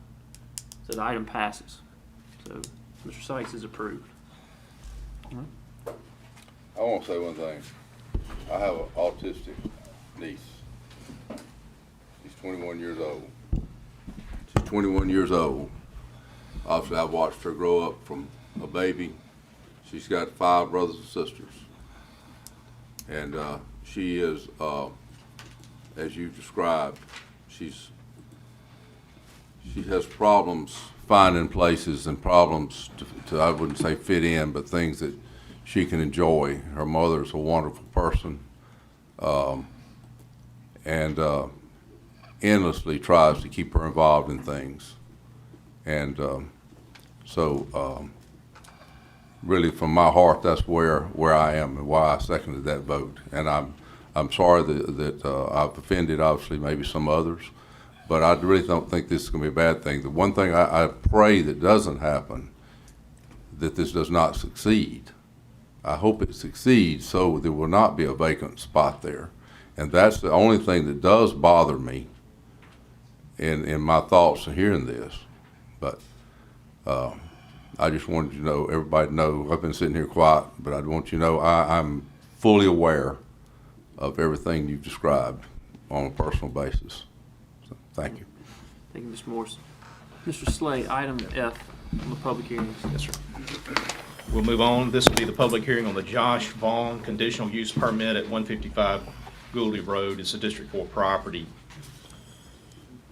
So the item passes. So Mr. Sykes is approved. All right. I want to say one thing. I have an autistic niece. She's 21 years old. She's 21 years old. Obviously, I've watched her grow up from a baby. She's got 5 brothers and sisters. And she is, as you described, she has problems finding places and problems to, I wouldn't say fit in, but things that she can enjoy. Her mother's a wonderful person, and endlessly tries to keep her involved in things. And really, from my heart, that's where I am and why I seconded that vote. And I'm sorry that I've offended, obviously, maybe some others, but I really don't think this is going to be a bad thing. The one thing I pray that doesn't happen, that this does not succeed. I hope it succeeds so there will not be a vacant spot there. And that's the only thing that does bother me in my thoughts of hearing this. But I just wanted you to know, everybody to know, I've been sitting here quiet, but I want you to know I'm fully aware of everything you've described on a personal basis. So, thank you. Thank you, Mr. Morrison. Mr. Slay, item F on the public hearings. Yes, sir. We'll move on. This will be the public hearing on the Josh Vaughn conditional use permit at 155 Gouldy Road. It's a District 4 property.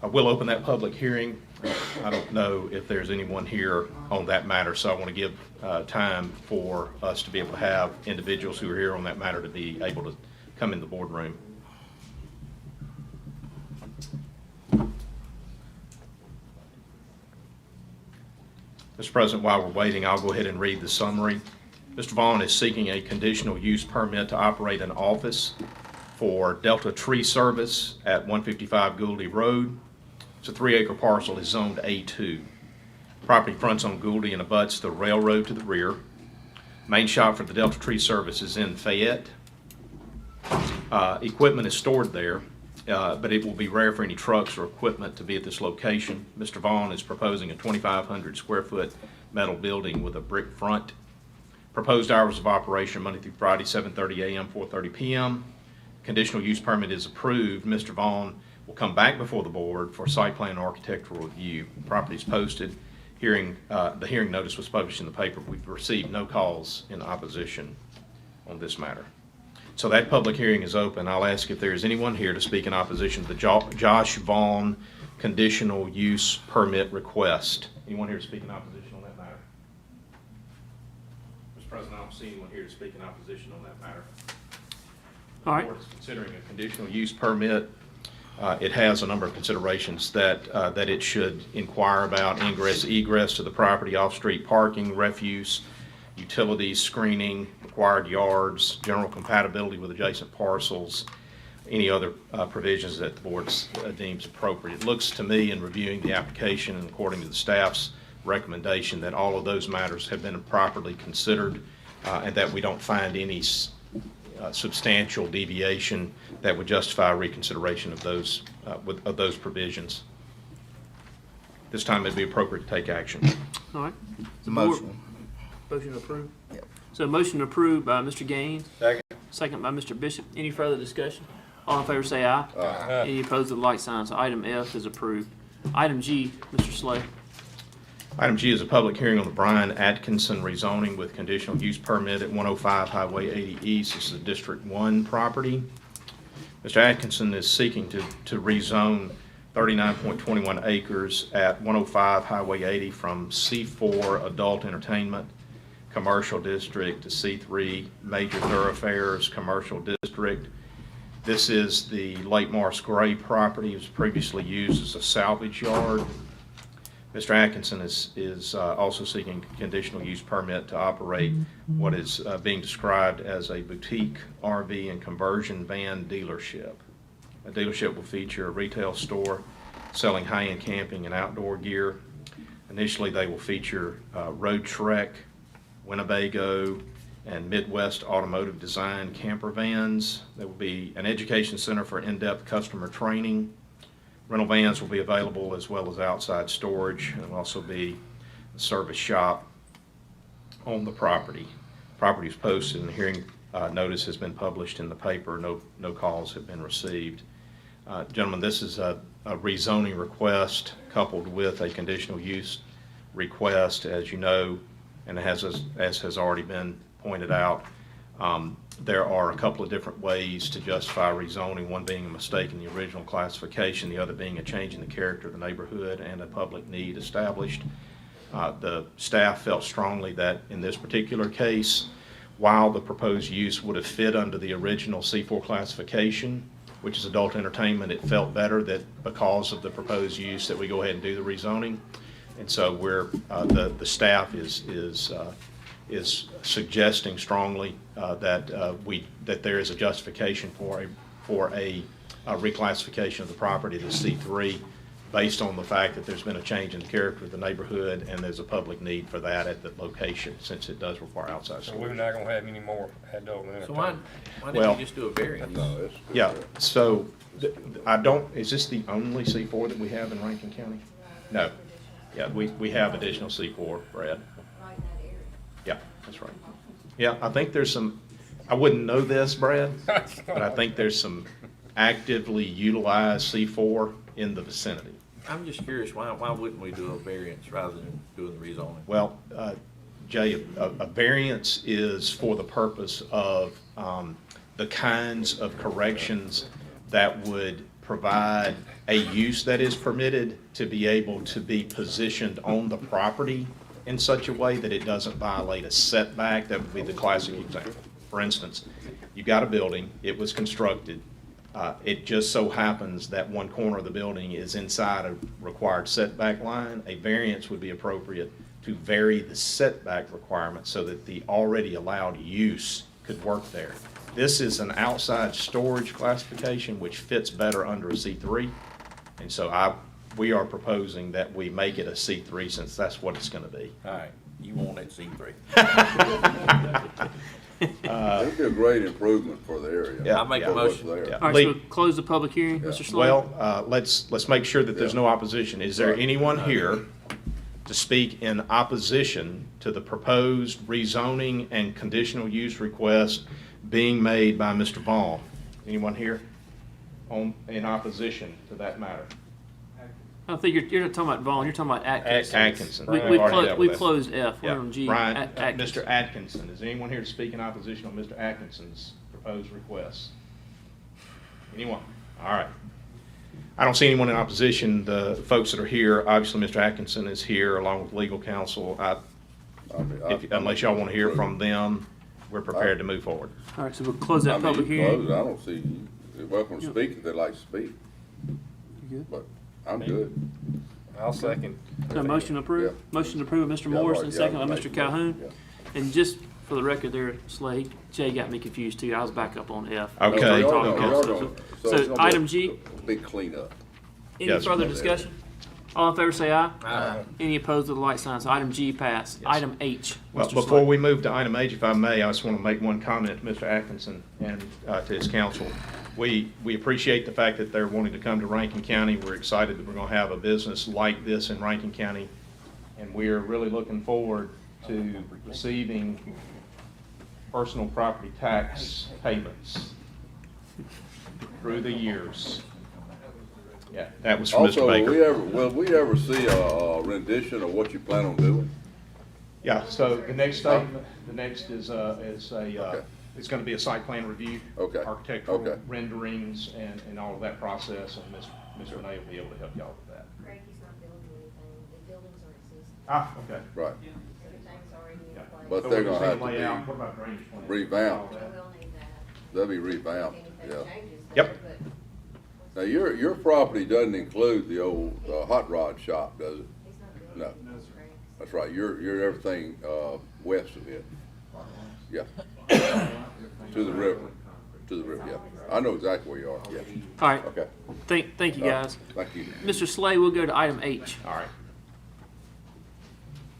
I will open that public hearing. I don't know if there's anyone here on that matter, so I want to give time for us to be able to have individuals who are here on that matter to be able to come in the boardroom. Mr. President, while we're waiting, I'll go ahead and read the summary. Mr. Vaughn is seeking a conditional use permit to operate an office for Delta Tree Service at 155 Gouldy Road. It's a 3-acre parcel. It's zoned A2. Property fronts on Gouldy and abuts the railroad to the rear. Main shop for the Delta Tree Service is in Fayette. Equipment is stored there, but it will be rare for any trucks or equipment to be at this location. Mr. Vaughn is proposing a 2,500 square foot metal building with a brick front. Proposed hours of operation Monday through Friday, 7:30 a.m., 4:30 p.m. Conditional use permit is approved. Mr. Vaughn will come back before the board for site plan and architectural review. Property is posted. The hearing notice was published in the paper. We've received no calls in opposition on this matter. So that public hearing is open. I'll ask if there is anyone here to speak in opposition to the Josh Vaughn conditional use permit request. Anyone here to speak in opposition on that matter? Mr. President, I don't see anyone here to speak in opposition on that matter. All right. The board is considering a conditional use permit. It has a number of considerations that it should inquire about: ingress, egress to the property, off-street parking, refuse, utilities, screening, required yards, general compatibility with adjacent parcels, any other provisions that the board deems appropriate. It looks to me, in reviewing the application and according to the staff's recommendation, that all of those matters have been properly considered and that we don't find any substantial deviation that would justify reconsideration of those provisions. This time it'd be appropriate to take action. All right. The motion. Motion approved? Yep. So motion approved by Mr. Gaines. Second. Second by Mr. Bishop. Any further discussion? All in favor say aye. Aye. Any opposed with the like sign. So item F is approved. Item G, Mr. Slay. Item G is a public hearing on the Brian Atkinson rezoning with conditional use permit at 105 Highway 80 East. This is a District 1 property. Mr. Atkinson is seeking to rezone 39.21 acres at 105 Highway 80 from C4 Adult Entertainment Commercial District to C3 Major Thoroughfares Commercial District. This is the Lake Morris Gray property. It was previously used as a salvage yard. Mr. Atkinson is also seeking a conditional use permit to operate what is being described as a boutique RV and conversion van dealership. A dealership will feature a retail store selling high-end camping and outdoor gear. Initially, they will feature Road Trek, Winnebago, and Midwest automotive design camper vans. There will be an education center for in-depth customer training. Rental vans will be available as well as outside storage, and there will also be a service shop on the property. Property is posted, and the Notice has been published in the paper. No calls have been received. Gentlemen, this is a rezoning request coupled with a conditional use request, as you know, and as has already been pointed out. There are a couple of different ways to justify rezoning, one being a mistake in the original classification, the other being a change in the character of the neighborhood and a public need established. The staff felt strongly that in this particular case, while the proposed use would have fit under the original C4 classification, which is adult entertainment, it felt better that because of the proposed use that we go ahead and do the rezoning. And so the staff is suggesting strongly that there is a justification for a reclassification of the property to C3 based on the fact that there's been a change in the character of the neighborhood and there's a public need for that at the location, since it does require outside So storage. we're not gonna have any more adult entertainment. So why didn't you just do a variance? Yeah, so is this the only C4 that we have in Rankin County? No. Yeah, we have additional C4, Brad. Yeah, that's right. Yeah, I think there's some, I wouldn't know this, Brad, but I think there's some actively utilized C4 in the vicinity. I'm just curious, why wouldn't we do a variance rather than doing the rezoning? Well, Jay, a variance is for the purpose of the kinds of corrections that would provide a use that is permitted to be able to be positioned on the property in such a way that it doesn't violate a setback. That would be the classic example. For instance, you've got a building, it was constructed, it just so happens that one corner of the building is inside a required setback line. A variance would be appropriate to vary the setback requirement so that the already allowed use could work there. This is an outside storage classification which fits better under a C3, and so we are proposing that we make it a C3 since that's what it's going to be. All right, you want it C3. It'd be a great improvement for the area. Yeah, I'll make a motion. Yeah. All right, so close the public hearing, Mr. Slade? Well, let's make sure that there's no opposition. Is there anyone here to speak in opposition to the proposed rezoning and conditional use request being made by Mr. Vaughn? Anyone here in opposition to that matter? I don't think you're not talking about Vaughn, you're talking about Atkinson. Atkinson. We closed F, we're Yeah. on G. Brian, Atkinson. Mr. Atkinson, is anyone here to speak in opposition on Mr. Atkinson's proposed request? Anyone? All right. I don't see anyone in opposition. The folks that are here, obviously Mr. Atkinson is here along with legal counsel. Unless y'all want to hear from them, we're prepared to move forward. All right, so we'll close that public hearing. I don't see, you're welcome to speak if they'd like to speak. You good? But I'm good. I'll second. So motion approved? Yeah. Motion approved by Mr. Morrison, second by Mr. Calhoun. And just for the record there, Slade, Jay got me confused too. I was back up on F. Okay. So y'all Talking gonna- also. so it's So gonna be item a G, Big cleanup. any Yes, further sir. discussion? All in favor say aye. Aye. Any opposed with the light sign? So item G passed. Item H, Well, Mr. before Slade. we move to item H, if I may, I just want to make one comment to Mr. Atkinson and to his counsel. We appreciate the fact that they're wanting to come to Rankin County. We're excited that we're going to have a business like this in Rankin County, and we are really looking forward to receiving personal property tax payments through the years. Yeah, that was from Also, Mr. Baker. will we ever see a rendition of what you plan on doing? Yeah, so the next statement, the next is it's going to be a site plan review. Okay. Architectural Okay. renderings and all of that process, and Mr. Renee will be able to help y'all with that. Greg, he's not building anything, the buildings are existing. Ah, okay. Right. Everything's already in Yeah. place. But So they're we'll gonna just have to lay be out, what about drainage plan? revamped. We'll need that. They'll be revamped, Anything yeah. changes Yep. there, but Now, your property doesn't include the old hot rod shop, does it? he's not No. building those tracks. That's right, you're everything west of it. Yeah. To the river, yeah. I know exactly where you are, yeah. All right, Okay. thank you guys. Thank you. Mr. Slade, we'll go to item H. All right.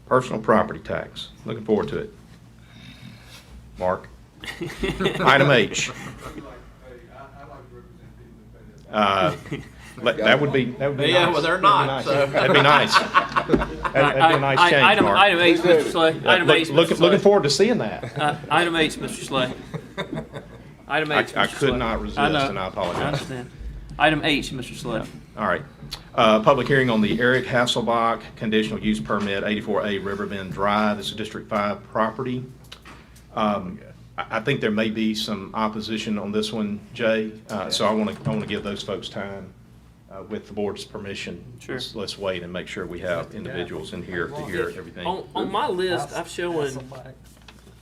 Personal property tax. Looking forward to it. Mark. Item H. That would be nice. Yeah, well, they're not, so. That'd be nice. That'd be a nice change, Mark. Item H, Mr. Slade. Item H, Mr. Looking Slade. forward to seeing that. Item H, Mr. Slade. Item H. I Mr. could Slay. not resist, know. and I apologize. I understand. Item H, Mr. Slay. All right. Public hearing on the Eric Hasselbach conditional use permit, 84A Riverbend Drive. This is District 5 property. I think there may be some opposition on this one, Jay, so I want to give those folks time with the board's permission. Sure. Let's wait and make sure we have individuals in here to hear everything. On my list, I'm showing,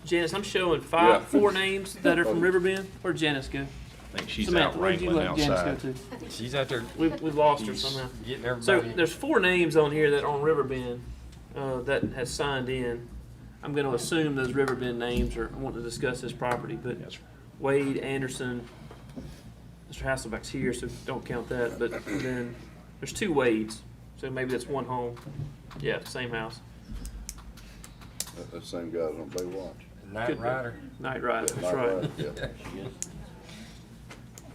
Janice, I'm showing four names that are from Riverbend. Where'd Janice go? I think she's Samantha, out where'd you wrangling let Janice outside. go to? She's out there We've lost her somehow. getting So everybody. there's four names on here that are on Riverbend that has signed in. I'm going to assume those Riverbend names are wanting to discuss this property, but Yes, sir. Wade, Anderson, Mr. Hasselbeck's here, so don't count that. But then there's two Wades, so maybe that's one home. Yeah, same house. That same guy's on Baywatch. Night Could be. Rider. Night Rider, that's right. Yeah.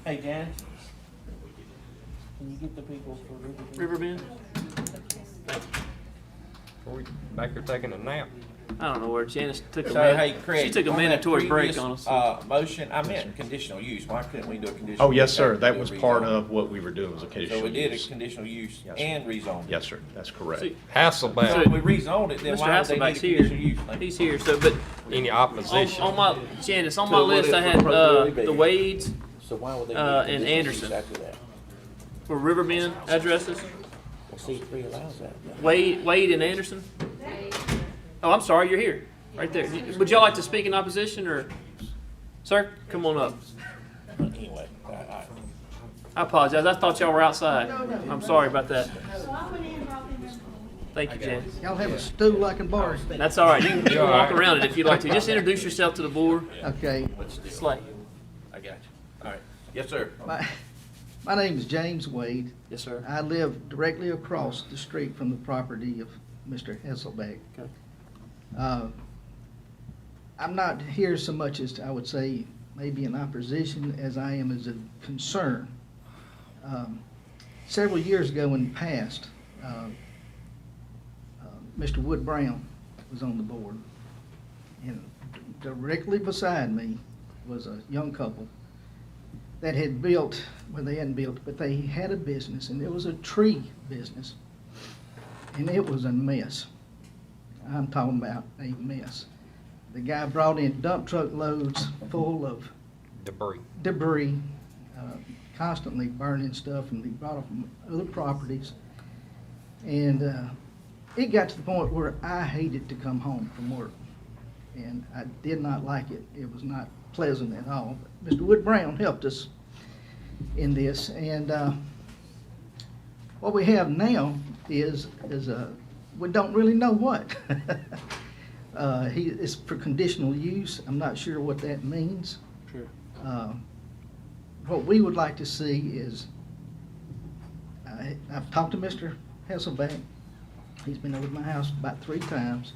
Hey, Janice, can you get the people for Riverbend? Or we back there taking a nap. I don't know where Janice took So, a hey, Craig, she took a on that mandatory break previous, on us. Motion, I meant conditional use. Why couldn't we do a conditional? Oh, yes, use sir. after That we was do a part rezone? of what we were doing, was a So conditional we did a use. conditional use Yes, sir. and rezone. Yes, sir. That's correct. See, So Hasselbeck. if we rezoned it, then Mr. why would they need a Hasselbeck's conditional here. use? He's here. So, but Any on, opposition? on my Janice, on So my what list, it I would had probably be. the Wades So why would they and need a conditional use Anderson. after that? for Riverbend addresses. Well, C3 allows that. Wade and Anderson. Oh, I'm sorry, you're here, right there. Would y'all like to speak in opposition, or, sir, come on up. Anyway, I apologize. I thought y'all were outside. I'm sorry about that. Thank you, Janice. Y'all have a stool I can borrow. That's all right. You can walk around it if you'd like to. Just introduce yourself to the board. Okay. Slay. I got you. All right. Yes, sir. My name is James Wade. Yes, sir. I live directly across the street from the property of Mr. Hasselbeck. Okay. I'm not here so much as, I would say, maybe in opposition as I am as a concern. Several years ago in the past, Mr. Wood Brown was on the board. And directly beside me was a young couple that had built, well, they hadn't built, but they had a business, and it was a tree business. And it was a mess. I'm talking about a mess. The guy brought in dump truck loads full of Debris. constantly burning stuff, and he brought it from other properties. And it got to the point where I hated to come home from work. And I did not like it. It was not pleasant at all. But Mr. Wood Brown helped us in this. And what we have now is we don't really know what. It's for conditional use. I'm not sure what that means. Sure. What we would like to see is, I've talked to Mr. Hasselbeck. He's been over to my house about 3 times,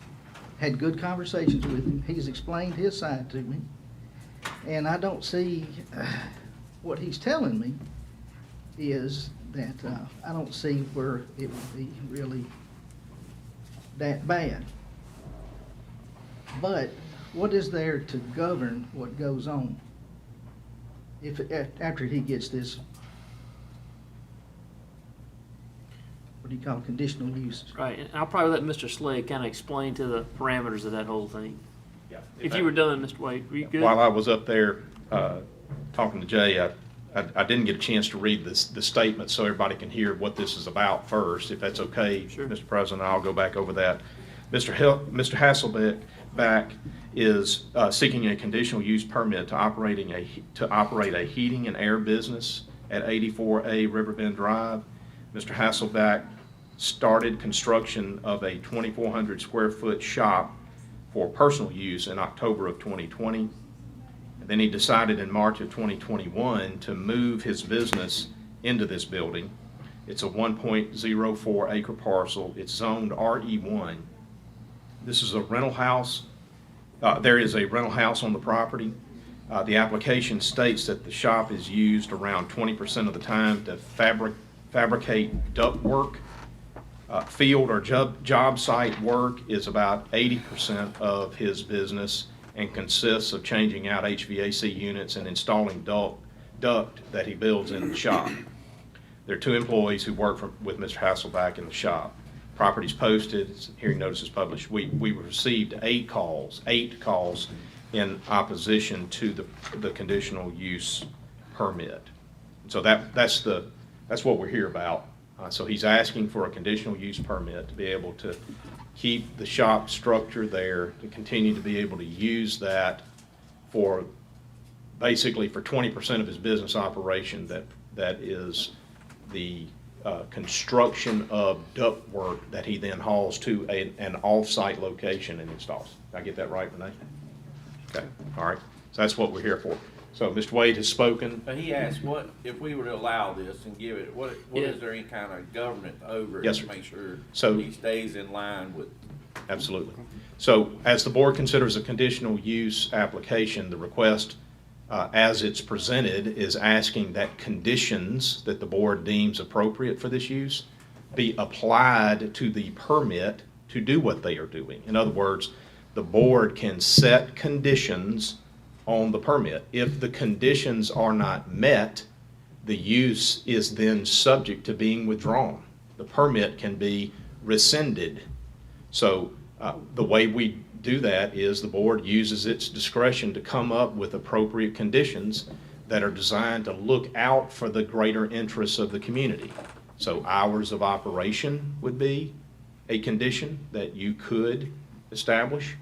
had good conversations with him. He's explained his side to me. And I don't see, what he's telling me is that I don't see where it would be really that bad. But what is there to govern what goes on after he gets this, what do you call it, conditional use? Right, and I'll probably let Mr. Slay kind of explain to the parameters of that whole thing. Yeah. If you were done, Mr. Wade, were you good? While I was up there talking to Jay, I didn't get a chance to read the statement so everybody can hear what this is about first, if that's okay, Sure. Mr. President. I'll go back over that. Mr. Hasselbeck is seeking a conditional use permit to operate a heating and air business at 84A Riverbend Drive. Mr. Hasselbeck started construction of a 2,400 square foot shop for personal use in October of 2020. And then he decided in March of 2021 to move his business into this building. It's a 1.04 acre parcel. It's zoned RE1. This is a rental house. There is a rental house on the property. The application states that the shop is used around 20% of the time to fabricate duct work. Field or job site work is about 80% of his business, and consists of changing out HVAC units and installing duct that he builds in the shop. There are 2 employees who work with Mr. Hasselback in the shop. Property's posted, hearing notice is published. We received 8 calls in opposition to the conditional use permit. So that's what we're here about. So he's asking for a conditional use permit to be able to keep the shop structure there, to continue to be able to use that for, basically for 20% of his business operation that is the construction of ductwork that he then hauls to an off-site location and installs. Did I get that right, Renee? Okay, all right. So that's what we're here for. So Mr. Wade has spoken. But he asked, what, if we were to allow this and give it, what is there any kind of government over it Yes, to sir. make sure So- he stays in line with? Absolutely. So as the board considers a conditional use application, the request, as it's presented, is asking that conditions that the board deems appropriate for this use be applied to the permit to do what they are doing. In other words, the board can set conditions on the permit. If the conditions are not met, the use is then subject to being withdrawn. The permit can be rescinded. So the way we do that is the board uses its discretion to come up with appropriate conditions that are designed to look out for the greater interests of the community. So hours of operation would be a condition that you could establish.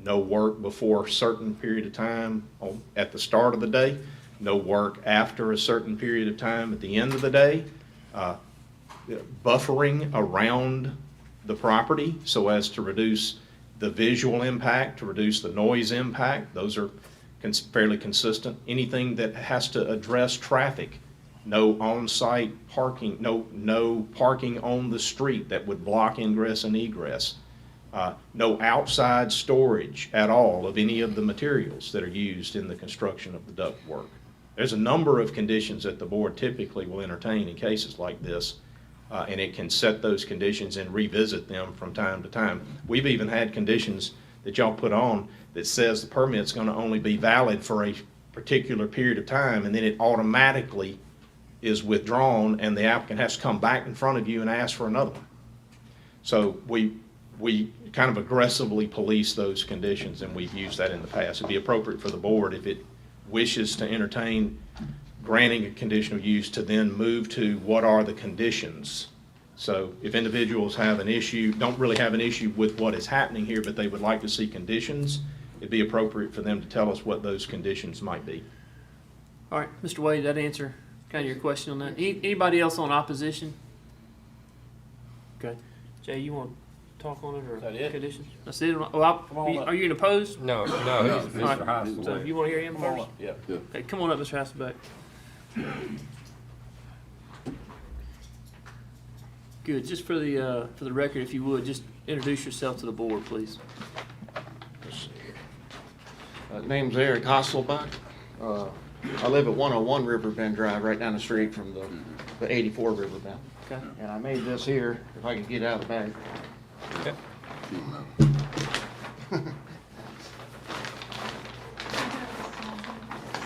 No work before a certain period of time at the start of the day. No work after a certain period of time at the end of the day. Buffering around the property so as to reduce the visual impact, to reduce the noise impact. Those are fairly consistent. Anything that has to address traffic. No on-site parking, no parking on the street that would block ingress and egress. No outside storage at all of any of the materials that are used in the construction of the ductwork. There's a number of conditions that the board typically will entertain in cases like this, and it can set those conditions and revisit them from time to time. We've even had conditions that y'all put on that says the permit's going to only be valid for a particular period of time, and then it automatically is withdrawn, and the applicant has to come back in front of you and ask for another one. So we kind of aggressively police those conditions, and we've used that in the past. It'd be appropriate for the board, if it wishes to entertain granting a conditional use, to then move to what are the conditions. So if individuals have an issue, don't really have an issue with what is happening here, but they would like to see conditions, it'd be appropriate for them to tell us what those conditions might be. All right, Mr. Wade, that answer kind of your question on that. Anybody else on opposition? Okay. Jay, you want to talk on it, or Is that it? conditions? That's it? Are you opposed? No, All Mr. right. Hasselbeck. So you want to hear him Come on first? up. Yeah. Okay, come on up, Mr. Hasselbeck. Good. Just for the record, if you would, just introduce yourself to the board, please. Name's Eric Hasselbach. I live at 101 Riverbend Drive, right down the street from the 84 Riverbend. Okay. And I made this here, if I could get out of the bag. Okay.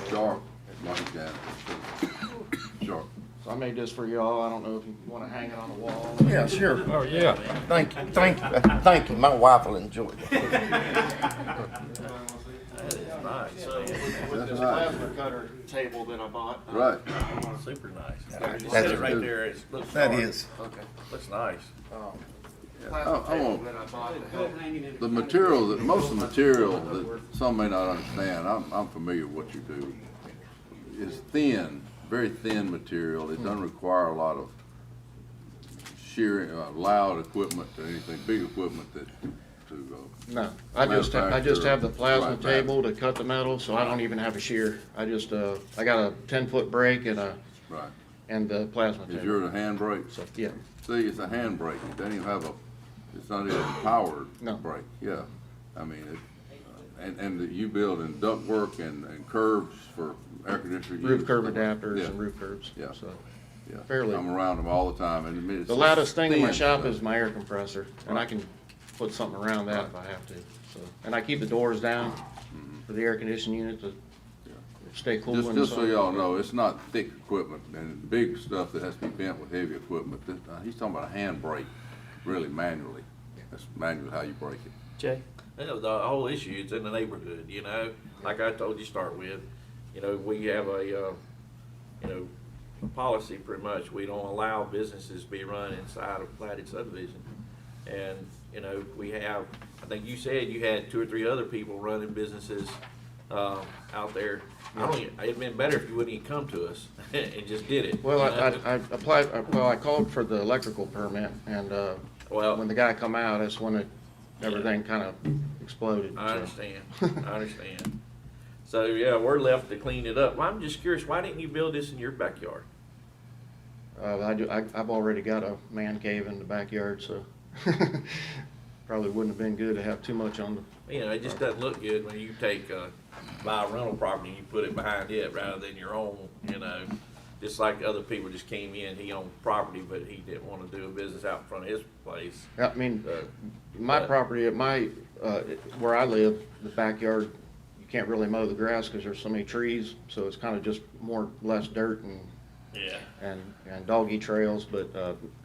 Sharp, like that. Sharp. So I made this for y'all. I don't know if you want to hang it on the wall. Yeah, sure. Oh, yeah. Thank you. My wife will enjoy it. With this plasma cutter table that I bought. Right. Super nice. That's You set it right good. there. It looks That sharp. is. Okay. Looks nice. Plasma I table want- that I bought to help. The material, most of the material that some may not understand, I'm familiar with what you do, is thin, very thin material. It doesn't require a lot of shearing, loud equipment or anything, big equipment that, No, I just have the plasma Right, table to cut the metal, so I don't even have a shear. I just, I got a 10-foot brake and right. and the plasma table. Is yours a hand brake? So, yeah. See, it's a hand brake. It doesn't even have it's not even a powered No. brake. Yeah. I mean, and you build in ductwork and curbs for air conditioner use. Roof curb adapters Yeah. and roof curbs. Yeah. So, Yeah. fairly. I'm around them all the time. And I mean, it's the just loudest thing in my thin shop stuff. is my air compressor, and I can put something around that if I have to. So, and I keep the doors down. for the air conditioning unit to stay cool in the Just so summer. y'all know, it's not thick equipment and big stuff that has to be bent with heavy equipment. He's talking about a hand brake, really manually. That's manually how you brake it. Jay? You know, the whole issue is in the neighborhood, you know, like I told you to start with, you know, we have a, you know, a policy pretty much, we don't allow businesses to be run inside of platted subdivision. And, you know, we have, I think you said you had 2 or 3 other people running businesses, out there. It'd been better if you wouldn't even come to us and just did it. Well, you know? I applied, I called for the electrical permit, and, when the guy come out, that's when everything kind of exploded. I so. understand, I understand. So, yeah, we're left to clean it up. Well, I'm just curious, why didn't you build this in your backyard? I've already got a man cave in the backyard, so probably wouldn't have been good to have too much on the. You know, it just doesn't look good when you take, buy a rental property and you put it behind it rather than your own, you know. Just like other people just came in, he owned property, but he didn't want to do a business out in front of his place. I mean, my property at my, where I live, the backyard, you can't really mow the grass because there's so many trees, so it's kind of just less dirt and Yeah. and doggy trails, but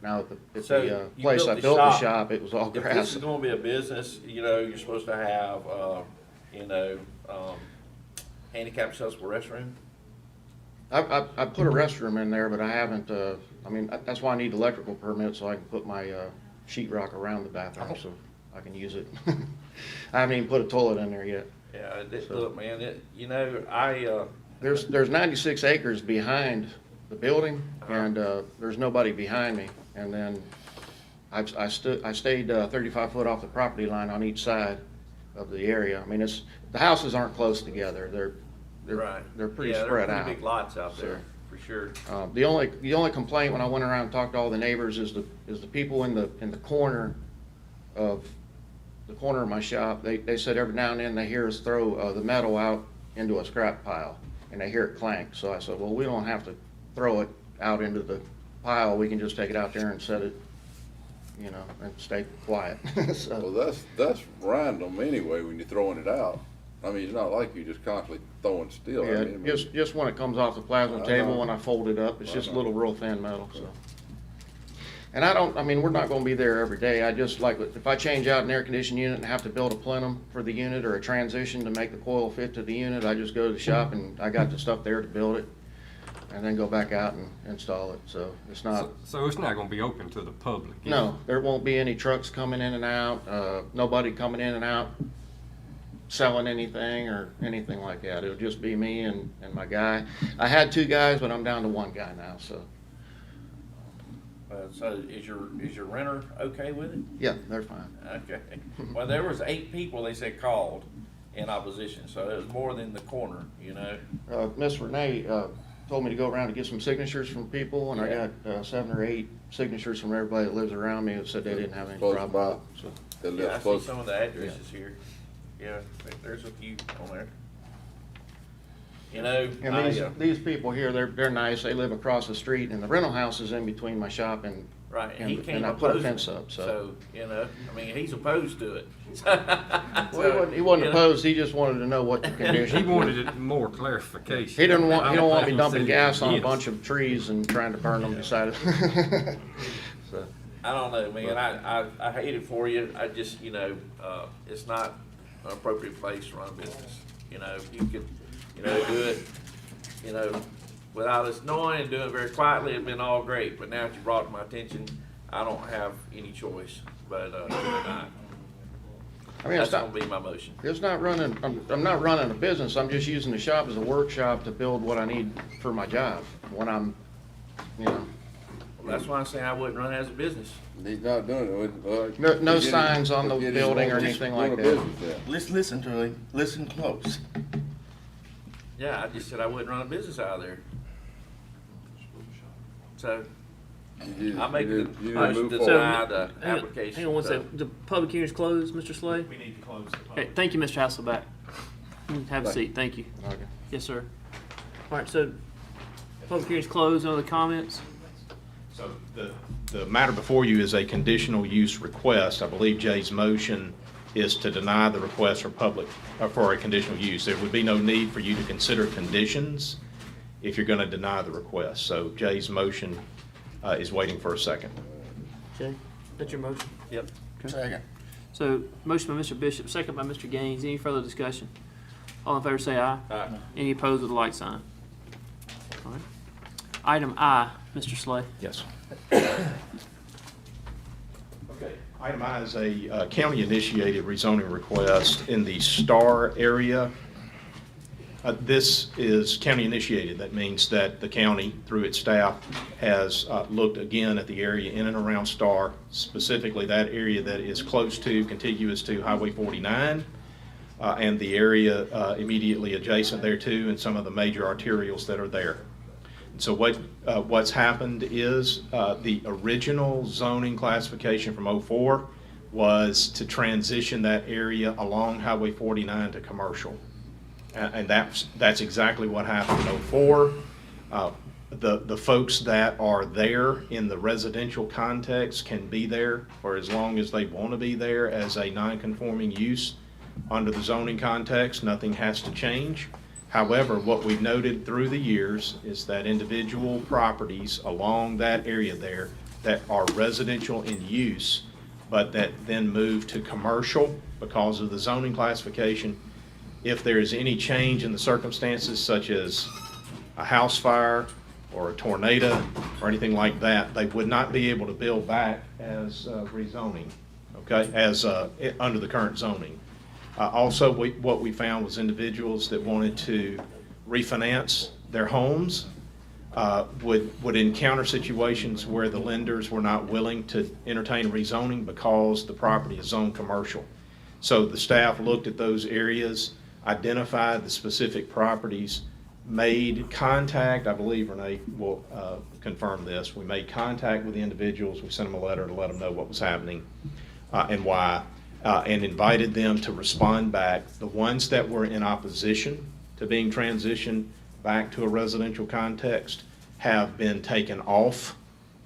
now at the So, the you place I built the shop, it was all If grass. this is gonna be a business, you know, you're supposed to have, you know, handicap accessible restroom. I put a restroom in there, but I haven't, I mean, that's why I need electrical permit, so I can put my sheetrock around the bathroom, so I can use it. I haven't even put a toilet in there yet. Yeah, So- look, man, you know, There's 96 acres behind the building, and there's nobody behind me. And then I stayed 35 foot off the property line on each side of the area. I mean, the houses aren't close together. They're pretty yeah, spread they're out. pretty big lots out So, there, for sure. The only complaint when I went around and talked to all the neighbors is the people in the corner of my shop. They said every now and then they hear us throw the metal out into a scrap pile, and they hear it clank. So I said, well, we don't have to throw it out into the pile. We can just take it out there and set it, you know, and stay quiet. So, Well, that's random anyway when you're throwing it out. I mean, it's not like you're just constantly throwing steel. yeah, I mean, just when it comes off the plasma I table, know. when I fold it up, it's I just know. little real thin metal, so. And I mean, we're not gonna be there every day. I just like, if I change out an air conditioning unit and have to build a plenum for the unit or a transition to make the coil fit to the unit, I just go to the shop and I got the stuff there to build it, and then go back out and install it, so it's not. So it's not gonna be open to the public? is No, there won't be any trucks coming in and out, nobody coming in and out selling anything or anything like that. It'll just be me and my guy. I had 2 guys, but I'm down to 1 guy now, so. So is your renter okay with it? Yeah, they're fine. Okay. Well, there was 8 people, they said, called in opposition, so it was more than the corner, you know? Miss Renee told me to go around and get some signatures from people, and Yeah. I got 7 or 8 signatures from everybody that lives around me that said they didn't have any Close problem. by. So, They live Yeah, I see close. some of the addresses here. Yeah, there's a few on there. You know, and these people here, they're nice. They live across the street, and the rental house is in between my shop and right, and he and came I put a opposing fence it. up. So, So, you know, I mean, he's opposed to it. well, he wasn't opposed. He just wanted to know what the condition. He wanted more clarification. He don't want me He dumping said gas on a yes. bunch of trees and trying to burn them beside it. So. I don't know, man. I hate it for you. I just, you know, it's not an appropriate place to run a business. You know, you could, you know, do it, you know, without us knowing and doing it very quietly. It'd been all great. But now that you brought it to my attention, I don't have any choice but to deny. I mean, That's it's not, gonna be my motion. it's not running, I'm not running a business. I'm just using the shop as a workshop to build what I need for my job when I'm, you know. Well, that's why I'm saying I wouldn't run it as a business. He's not doing it with. No signs on the building or anything like that. Let's listen to him, listen close. Yeah, I just said I wouldn't run a business out of there. So, I make the motion to deny the application. Hang on one So- second. The public hearing's closed, Mr. Slay? We need to close the Okay, public. thank you, Mr. Hasselback. Have a seat, thank you. Okay. Yes, sir. All right, so public hearing's closed. No other comments? So the matter before you is a conditional use request. I believe Jay's motion is to deny the request for a conditional use. There would be no need for you to consider conditions if you're going to deny the request. So Jay's motion is waiting for a second. Jay, that's your motion? Yep. Second. So, motion by Mr. Bishop, second by Mr. Gaines. Any further discussion? All in favor say aye. Aye. Any opposed with a like sign? All right. Item I, Mr. Slay. Yes. Okay. Item I is a county-initiated rezoning request in the Star area. This is county-initiated. That means that the county, through its staff, has looked again at the area in and around Star, specifically that area that is close to, contiguous to Highway 49, and the area immediately adjacent there too, and some of the major arterials that are there. So what's happened is the original zoning classification from '04 was to transition that area along Highway 49 to commercial. And that's exactly what happened in '04. The folks that are there in the residential context can be there for as long as they want to be there as a non-conforming use under the zoning context. Nothing has to change. However, what we've noted through the years is that individual properties along that area there that are residential in use, but that then move to commercial because of the zoning classification, if there is any change in the circumstances, such as a house fire or a tornado or anything like that, they would not be able to build back as rezoning, okay, as under the current zoning. Also, what we found was individuals that wanted to refinance their homes would encounter situations where the lenders were not willing to entertain rezoning because the property is zoned commercial. So the staff looked at those areas, identified the specific properties, made contact. I believe Renee will confirm this. We made contact with the individuals. We sent them a letter to let them know what was happening and why, and invited them to respond back. The ones that were in opposition to being transitioned back to a residential context have been taken off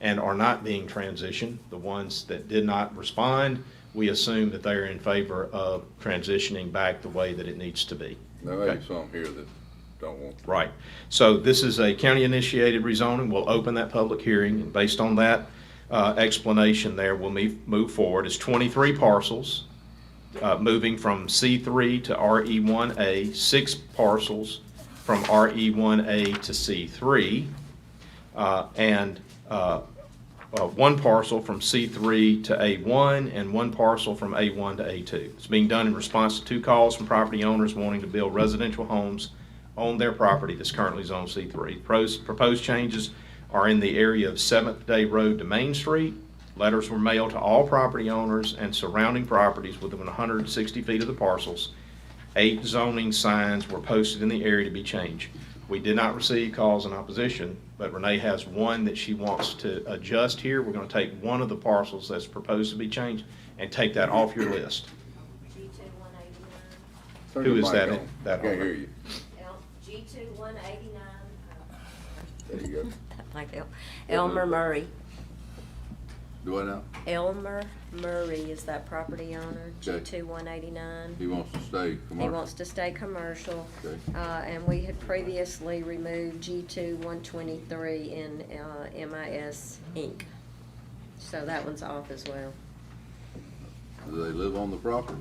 and are not being transitioned. The ones that did not respond, we assume that they are in favor of transitioning back the way that it needs to be. There may be some here that don't want. Right. So this is a county-initiated rezoning. We'll open that public hearing, and based on that explanation there, we'll move forward. It's 23 parcels, moving from C3 to RE1A, 6 parcels from RE1A to C3, and 1 parcel from C3 to A1 and 1 parcel from A1 to A2. It's being done in response to 2 calls from property owners wanting to build residential homes on their property that's currently zoned C3. Proposed changes are in the area of 7th Day Road to Main Street. Letters were mailed to all property owners and surrounding properties within 160 feet of the parcels. 8 zoning signs were posted in the area to be changed. We did not receive calls in opposition, but Renee has one that she wants to adjust here. We're going to take one of the parcels that's proposed to be changed and take that off your list. Who is that? That Can't hear you. G2 189. There you go. Like Elmer Murray. Do I now? Elmer Murray is that property owner, Okay. G2 189. He wants to stay He commercial. wants to stay commercial. Okay. And we had previously removed G2 123 in MIS Inc. So that one's off as well. Do they live on the property?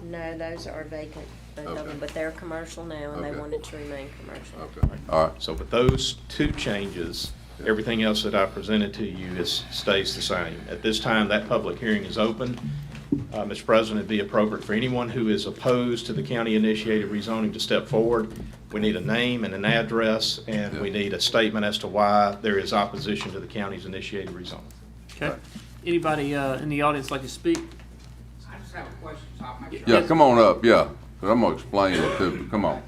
No, those are vacant, both of Okay. them, but they're commercial now and they Okay. wanted to remain commercial. Okay. All right. So with those 2 changes, everything else that I presented to you stays the same. At this time, that public hearing is open. Mr. President, it'd be appropriate for anyone who is opposed to the county-initiated rezoning to step forward. We need a name and an address, and we need a statement as to why there is opposition to the county's initiated rezoning. Okay. Anybody in the audience like to speak? I just have a question, so I'll make sure. Yeah, come on up, yeah, 'cause I'm gonna explain it to you, come on.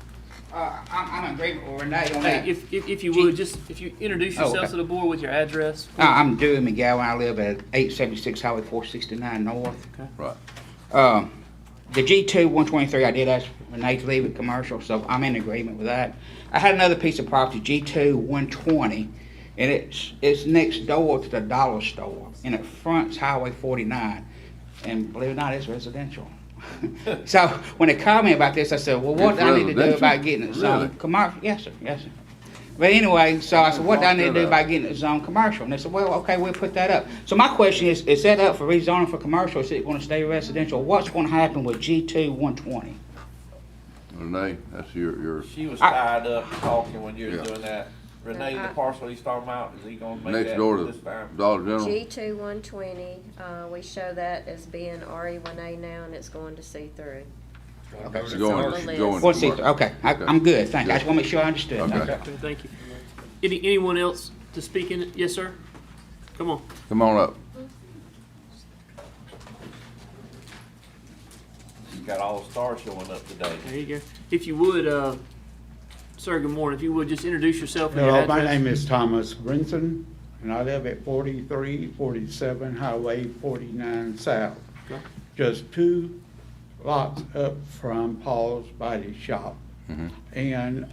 I'm in agreement with Renee on Hey, that. if you would, just if you introduce yourself okay. to the board with your address. I'm Dewey McGowan. I live at 876 Highway 469 North. Okay. Right. The G2 123, I did ask Renee to leave it commercial, so I'm in agreement with that. I had another piece of property, G2 120, and it's next door to the dollar store, and it fronts Highway 49. And believe it or not, it's residential. So when they called me about this, I said, well, what It's do I need to do residential? about getting it zoned Really? commercial? Yes, sir, yes, sir. But anyway, so I said, what do I need to do about getting it zoned commercial? And they said, well, okay, we'll put that up. So my question is that up for rezoning for commercial? Is it gonna stay residential? What's gonna happen with G2 120? Renee, that's your. She was tied up talking when you Yeah. were doing that. Renee, the parcel he's talking about, is he gonna make Next that door to this time? Dollar General. G2 120, we show that as being RE1A now, and it's going to C3. Okay. It's It's going- on the it's list. going- One second, okay, I'm good, thank you. I just wanna make sure I understood. Okay. Okay. Okay, thank you. Anyone else to speak in it? Yes, sir? Come on. Come on up. You got all the stars showing up today. There you go. If you would, sir, good morning. If you would, just introduce yourself and your Hello, address. my name is Thomas Brinson, and I live at 4347 Highway 49 South. Okay. Just 2 lots up from Paul's Body Shop. And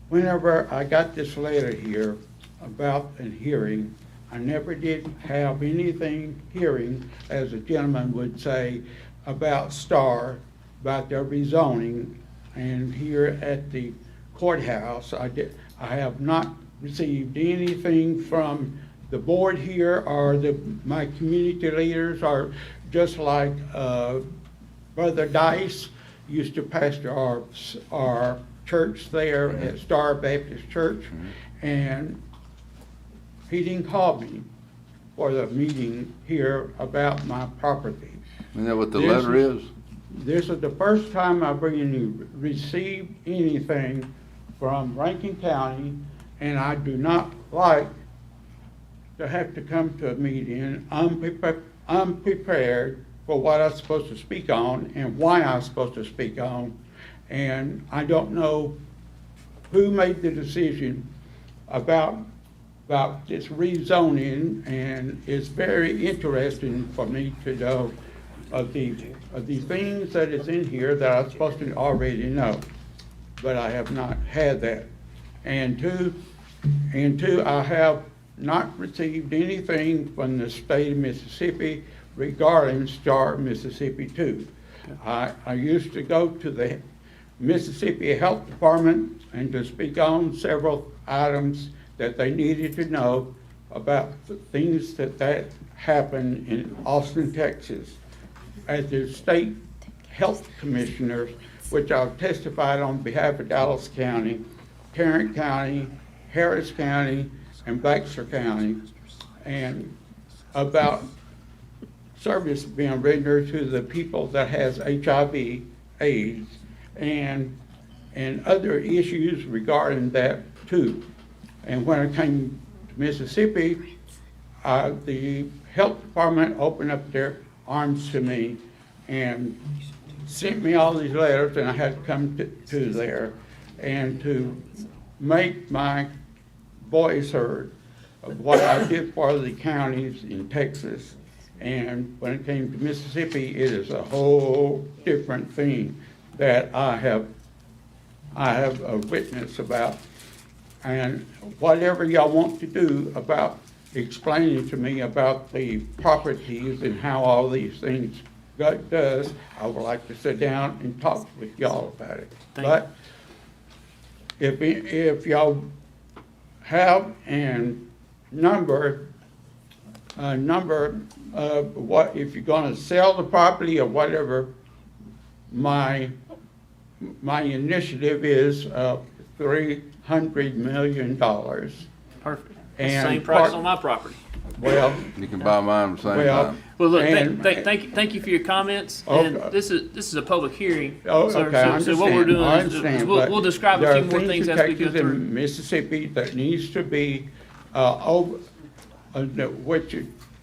whenever I got this letter here about a hearing, I never did have anything hearing, as a gentleman would say, about Star, about their rezoning. And here at the courthouse, I have not received anything from the board here or my community leaders, or just like Brother Dice used to pastor our church there at Star Baptist Church, and he didn't call me for the meeting here about my property. Isn't that what the letter is? This is the first time I've received anything from Rankin County, and I do not like to have to come to a meeting unprepared for what I'm supposed to speak on and why I'm supposed to speak on. And I don't know who made the decision about this rezoning, and it's very interesting for me to know of the things that is in here that I'm supposed to already know, but I have not had that. And two, I have not received anything from the state of Mississippi regarding Star Mississippi 2. I used to go to the Mississippi Health Department and to speak on several items that they needed to know about the things that happened in Austin, Texas. As the state health commissioners, which I've testified on behalf of Dallas County, Tarrant County, Harris County, and Baxter County, and about service being rendered to the people that has HIV, AIDS, and other issues regarding that too. And when I came to Mississippi, the health department opened up their arms to me and sent me all these letters, and I had to come to there and to make my voice heard of what I did for the counties in Texas. And when it came to Mississippi, it is a whole different thing that I have a witness about. And whatever y'all want to do about explaining to me about the properties and how all these things does, I would like to sit down and talk with y'all about it. But if y'all have a number of what, if you're gonna sell the property or whatever, my initiative is $300 million. Perfect. Same price on my property. Well, you can buy mine at the same time. Well, look, thank you for your comments. And this is a public hearing. Oh, sir, okay, I so what we're doing I is understand, we'll describe a few more things as we go There are things in Texas through. and in Mississippi that needs to be which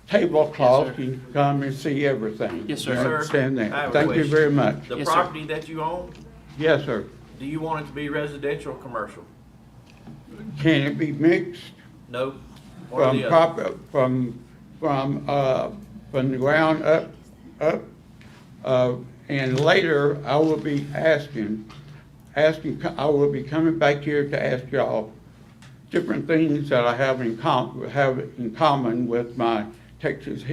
tablecloth, you can come and see everything. Yes, sir. You understand I have that? a Thank you question. very much. The property that you own, Yes, sir. do you want it to be residential or commercial? Can it be mixed No? One or from the other? from the ground up? And later, I will be I will be coming back here to ask y'all different things that I have in common with my Texas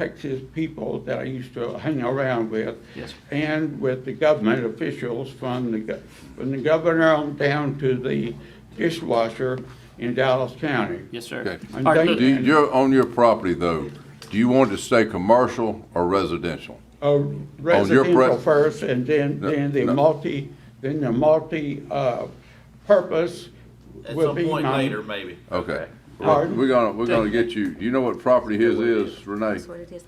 Texas people that I used to hang around with. Yes. And with the government officials from the governor on down to the dishwasher in Dallas County. Yes, sir. Okay. And All right, thank- Do you're on your property though, do you want it to stay commercial or residential? Residential first, and then the no. purpose At will some be point mine. later, maybe. Okay. Pardon? We're gonna get you, you know what property his is, Renee? That's what it is.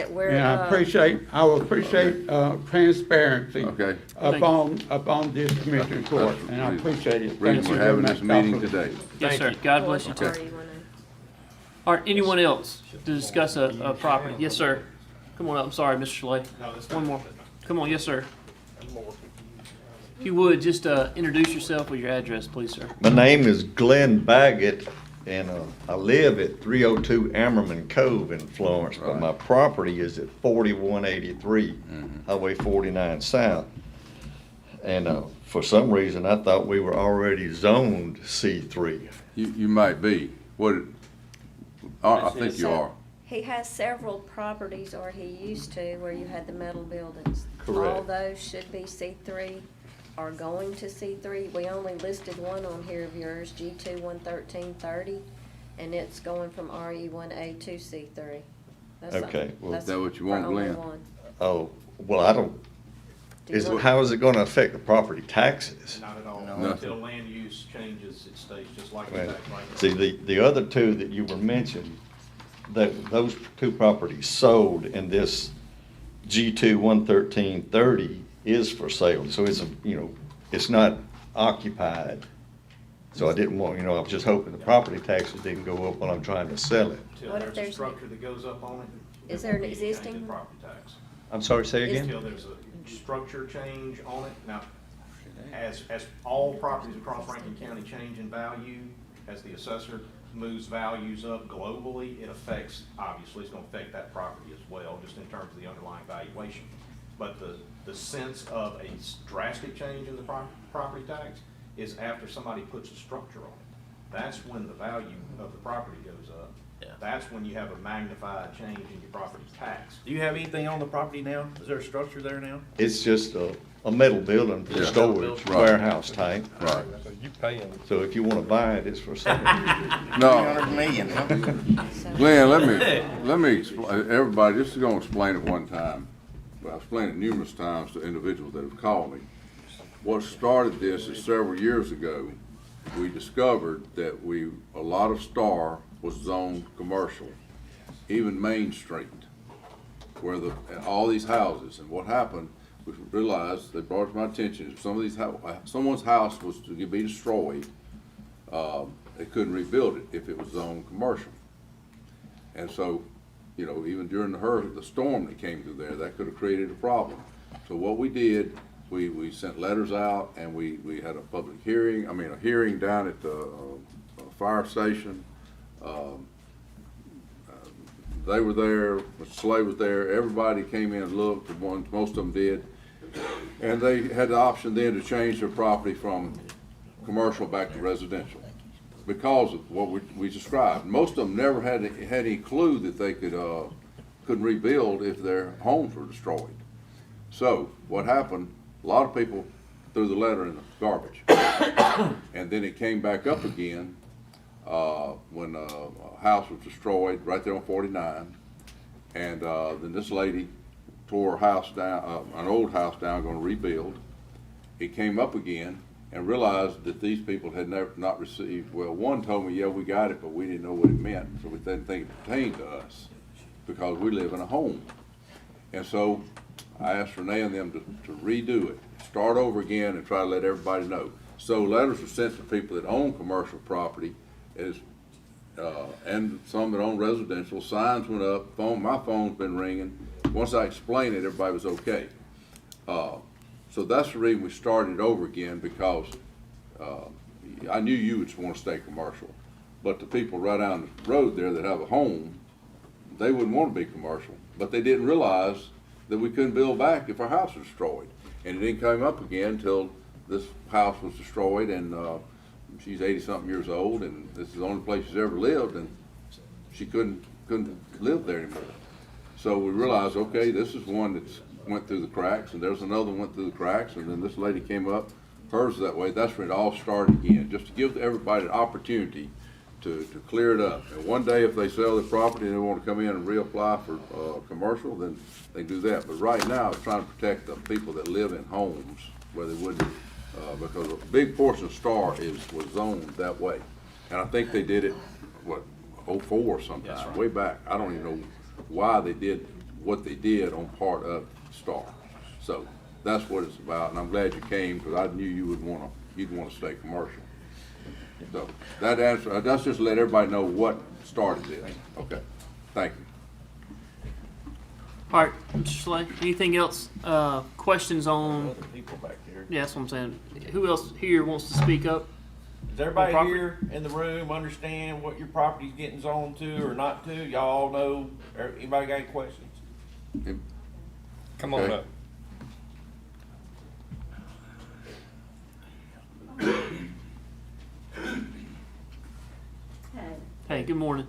Where, And I will appreciate transparency Okay. upon this commission court, and I appreciate it. Thank Reason you we're very having much, this meeting Councilman. today. Yes, sir. God bless you too. All right, anyone else to discuss a property? Yes, sir. Come on up. I'm sorry, Mr. Schley. One more. Come on, yes, sir. If you would, just introduce yourself with your address, please, sir. My name is Glenn Baggett, and I live at 302 Ammerman Cove in Florence, but my property is at 4183 Highway 49 South. And for some reason, I thought we were already zoned C3. You might be. I think you are. He has several properties, or he used to, where you had the metal buildings. Correct. All those should be C3, are going to C3. We only listed one on here of yours, G2 11330, and it's going from RE1A to C3. That's Okay, the- well- that's Is that what you want, our only Glenn? one. Oh, well, I don't, Do you want- how is it gonna affect the property taxes? Not at all. No. Until land use changes, it stays just like Right. that right now. See, the other two that you were mentioning, those two properties sold, and this G2 11330 is for sale, so it's it's not occupied. So I didn't want, I was just hoping the property taxes didn't go up while I'm trying to sell it. Until What if there's a there's- structure that goes up on it. Is there an it won't be any change existing in one? property tax. I'm sorry, say again? Until there's a structure change on it. Now, as all properties across Rankin County change in value, as the assessor moves values up globally, it affects, obviously, it's gonna affect that property as well, just in terms of the underlying valuation. But the sense of a drastic change in the property tax is after somebody puts a structure on it. That's when the value of the property goes up. Yeah. That's when you have a magnified change in your property tax. Do you have anything on the property now? Is there a structure there now? It's just a metal building for Yeah. storage, Right. warehouse type. Right. So you paying. So if you wanna buy it, it's for sale. No, 300 million, huh? Glenn, let me explain, everybody, just gonna explain it one time. But I've explained it numerous times to individuals that have called me. What started this is several years ago, we discovered that a lot of Star was zoned commercial, even Main Street, where all these houses, and what happened, we realized, they brought it to my attention, if someone's house was to be destroyed, they couldn't rebuild it if it was zoned commercial. And so, even during the storm that came through there, that could have created a problem. So what we did, we sent letters out, and we had a public hearing, a hearing down at the fire station. They were there, Mr. Slay was there, everybody came in and looked, most of them did. And they had the option then to change their property from commercial back to residential because of what we described. Most of them never had any clue that they couldn't rebuild if their homes were destroyed. So what happened, a lot of people threw the letter in the garbage. And then it came back up again when a house was destroyed right there on 49. And then this lady tore her house down, an old house down, going to rebuild. It came up again and realized that these people had not received, well, one told me, yeah, we got it, but we didn't know what it meant, so we didn't think it pertained to us because we live in a home. And so I asked Renee and them to redo it, start over again and try to let everybody know. So letters were sent to people that own commercial property and some that own residential. Signs went up, my phone's been ringing. Once I explained it, everybody was okay. So that's the reason we started over again, because I knew you would want to stay commercial. But the people right down the road there that have a home, they wouldn't want to be commercial. But they didn't realize that we couldn't build back if our house was destroyed. And it didn't come up again until this house was destroyed, and she's 80-something years old, and this is the only place she's ever lived, and she couldn't live there anymore. so we realized, okay, this is one that's went through the cracks, and there's another one went through the cracks, and then this lady came up, hers that way. That's when it all started again, just to give everybody an opportunity to clear it up. And one day, if they sell the property and they want to come in and reapply for commercial, then they do that. But right now, it's trying to protect the people that live in homes where they wouldn't, because a big portion of Star was zoned that way. And I think they did it, what, 04 sometime, way back. I don't even know why they did what they did on part of Star. So that's what it's about, and I'm glad you came, because I knew you'd want to stay commercial. So that answer, that's just to let everybody know what started this. Okay, thank you. All right, Mr. Slay, anything else, questions on, People back here. yeah, that's what I'm saying. Who else here wants to speak up? Does everybody property? here in the room understand what your property's getting zoned to or not to? Y'all all know, or anybody got any questions? Come on Okay. up. Hey, good morning.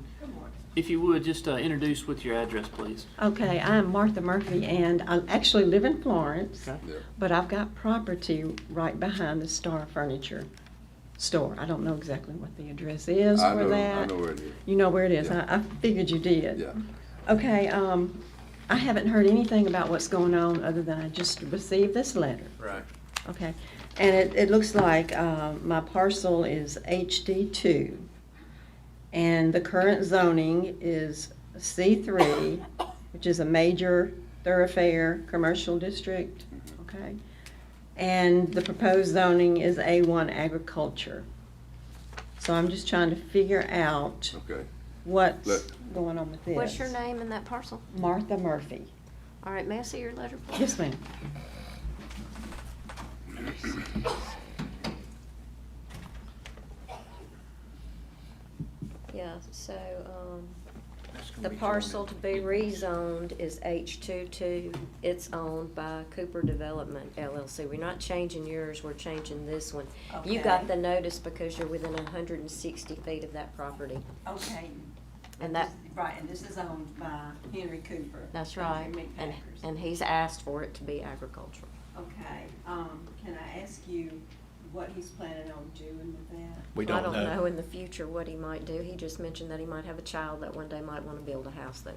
If you would, just introduce with your address, please. Okay, I'm Martha Murphy, and I actually live in Florence, Okay. but I've got property right behind the Star Furniture store. I don't know exactly what the address is I for know, that. I know where it is. You know where it is? Yeah. I figured you did. Yeah. Okay, I haven't heard anything about what's going on other than I just received this letter. Right. Okay, and it looks like my parcel is HD2, and the current zoning is C3, which is a major thoroughfare commercial district, okay? And the proposed zoning is A1 agriculture. So I'm just trying to figure out Okay. what's going on with this. What's your name in that parcel? Martha Murphy. All right, may I see your letter, please? Yes, ma'am. Yeah, so, the parcel to be rezoned is H22. It's owned by Cooper Development LLC. We're not changing yours, we're changing this one. You got the notice because you're within 160 feet of that property. Okay. And that, Right, and this is owned by Henry Cooper. that's right. And he's asked for it to be agricultural. Okay, can I ask you what he's planning on doing with that? We I don't don't know. know in the future what he might do. He just mentioned that he might have a child that one day might want to build a house there.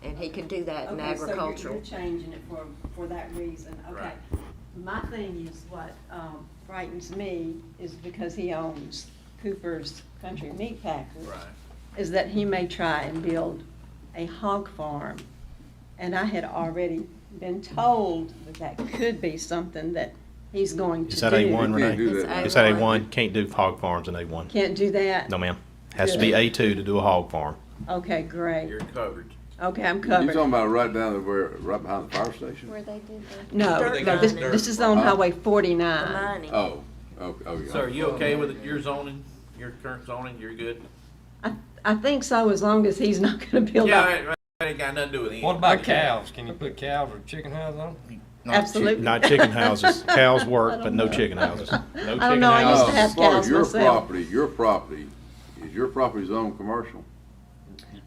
And he could do that in Okay, so agricultural. you're changing it for that reason, okay. Right. My thing is what frightens me is because he owns Cooper's Country Meat Packers. Right. Is that he may try and build a hog farm. And I had already been told that that could be something that he's going to do. Is that A1, Can't Renee? do that. Is that A1? Can't do hog farms in A1. Can't do that? No, ma'am. Has to be A2 to do a hog farm. Okay, great. You're covered. Okay, I'm You covered. talking about right down there, right behind the fire station? Where they did the. No, dirt no, this, mining. this is on Highway The 49. mining. Oh, yeah. So are you okay with your zoning, your current zoning? You're good? I think so, as long as he's not gonna build Yeah, up. right, ain't got nothing to do with him. What about cows? Can you put cows or chicken houses on? Absolutely. Not chicken houses. Cows work, but no chicken houses. No I don't chicken know, I used to houses. have As far cows as your myself. property, is your property zoned commercial?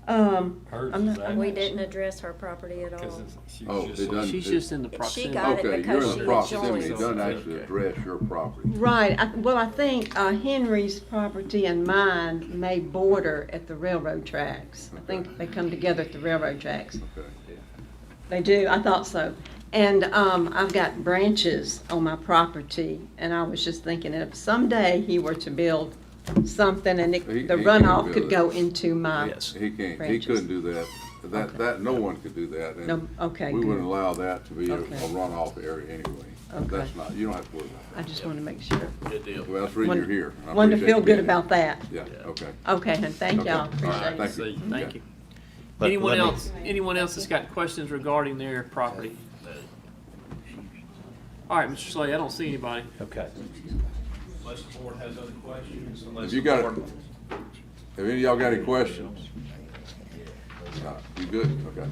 Hers I'm is not, We didn't address her property at all. Because she Oh, was it just. doesn't. She's just in the She proximity. got it Okay, because you're in she the had proximity, it joined. doesn't actually address your property. right, well, I think Henry's property and mine may border at the railroad tracks. I think they come together at the railroad tracks. Okay. They do, I thought so. And I've got branches on my property, and I was just thinking if someday he were to build something and He the can't runoff build could it. go into my, Yes. He can't, he branches. couldn't do that. That, no one could do that. and No, okay, We good. wouldn't allow that to be a Okay. runoff area anyway. Okay. That's not, you don't have to worry I about just want to make sure. Good deal. that. Well, that's the reason you're here. I Wanted to appreciate feel you good being here. about that. Yeah, okay. Okay, and thank Okay. y'all, All right, appreciate it. thank you. Thank Okay. you. Let- Anyone let me- else, anyone else that's got questions regarding their property? All right, Mr. Slay, I don't see anybody. Okay. Unless the board has other questions. If you got, have any of y'all got any questions? You good? Okay.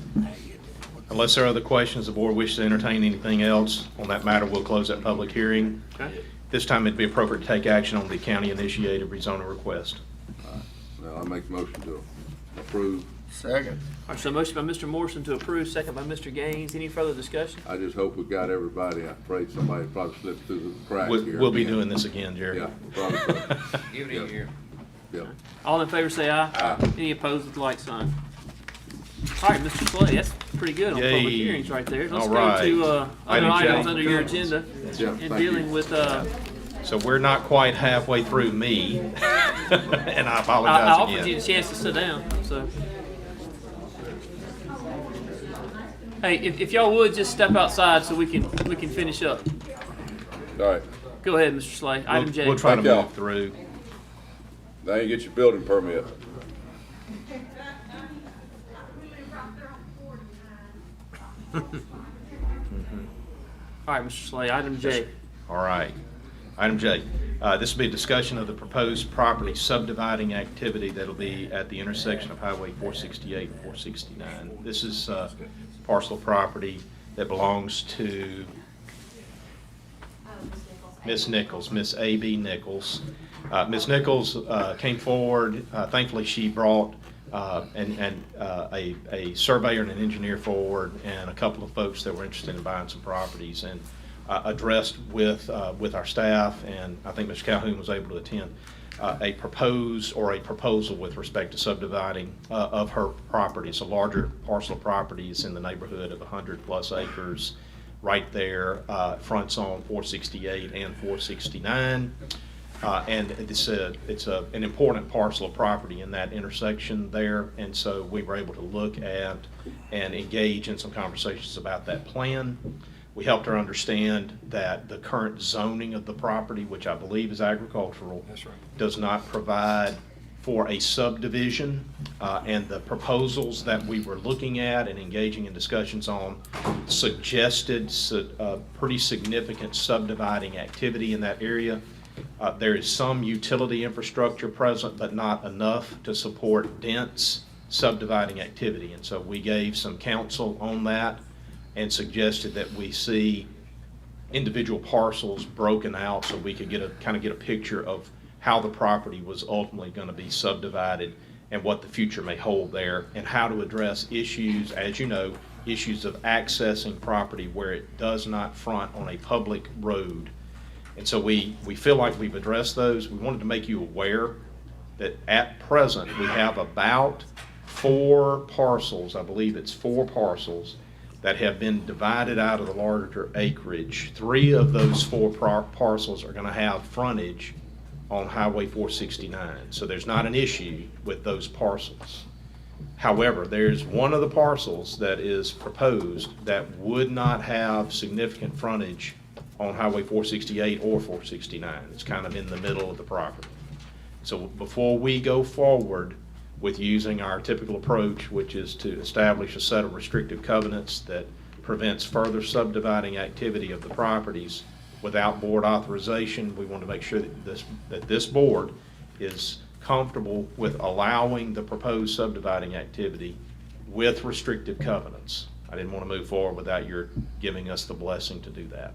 Unless there are other questions, the board wishes to entertain anything else on that matter, we'll close that public hearing. Okay. This time it'd be appropriate to take action on the county-initiated rezoning request. Now, I make a motion to approve Second. All right, so motion by Mr. Morrison to approve, second by Mr. Gaines. Any further discussion? I just hope we got everybody. I'm afraid somebody probably slipped through the cracks here. We'll be doing this again, Jerry. Yeah, probably so. Give it a year. Yeah. All in favor say aye. Aye. Any opposed with the like sign. All right, Mr. Slay, that's pretty good on Yay. public hearings right there. Let's All go right. to other Item J. items under your agenda Yeah, and thank dealing you. with, So we're not quite halfway through me, and I I apologize offered you again. a chance to sit down, so. Hey, if y'all would just step outside so we can finish up. All right. Go ahead, Mr. Slay. Item J. We'll try to Thank y'all. move through. Now you get your building permit. All right, Mr. Slay, item J. All right. Item J. This will be a discussion of the proposed property subdividing activity that'll be at the intersection of Highway 468 and 469. This is parcel of property that belongs to Miss Nichols, Miss A.B. Nichols. Miss Nichols came forward. Thankfully, she brought a surveyor and an engineer forward, and a couple of folks that were interested in buying some properties, and addressed with our staff, and I think Mr. Calhoun was able to attend a proposal with respect to subdividing of her property. It's a larger parcel of properties in the neighborhood of 100+ acres, right there, fronts on 468 and 469. And it's an important parcel of property in that intersection there, and so we were able to look at and engage in some conversations about that plan. We helped her understand that the current zoning of the property, which I believe is agricultural, That's right. does not provide for a subdivision, and the proposals that we were looking at and engaging in discussions on suggested pretty significant subdividing activity in that area. There is some utility infrastructure present, but not enough to support dense subdividing activity. And so we gave some counsel on that and suggested that we see individual parcels broken out so we could get a picture of how the property was ultimately going to be subdivided and what the future may hold there, and how to address issues, as you know, issues of accessing property where it does not front on a public road. And so we feel like we've addressed those. We wanted to make you aware that at present, we have about 4 parcels, I believe it's 4 parcels, that have been divided out of the larger acreage. 3 of those 4 parcels are gonna have frontage on Highway 469. So there's not an issue with those parcels. However, there's one of the parcels that is proposed that would not have significant frontage on Highway 468 or 469. It's kind of in the middle of the property. So before we go forward with using our typical approach, which is to establish a set of restrictive covenants that prevents further subdividing activity of the properties without board authorization, we want to make sure that this board is comfortable with allowing the proposed subdividing activity with restrictive covenants. I didn't want to move forward without your giving us the blessing to do that.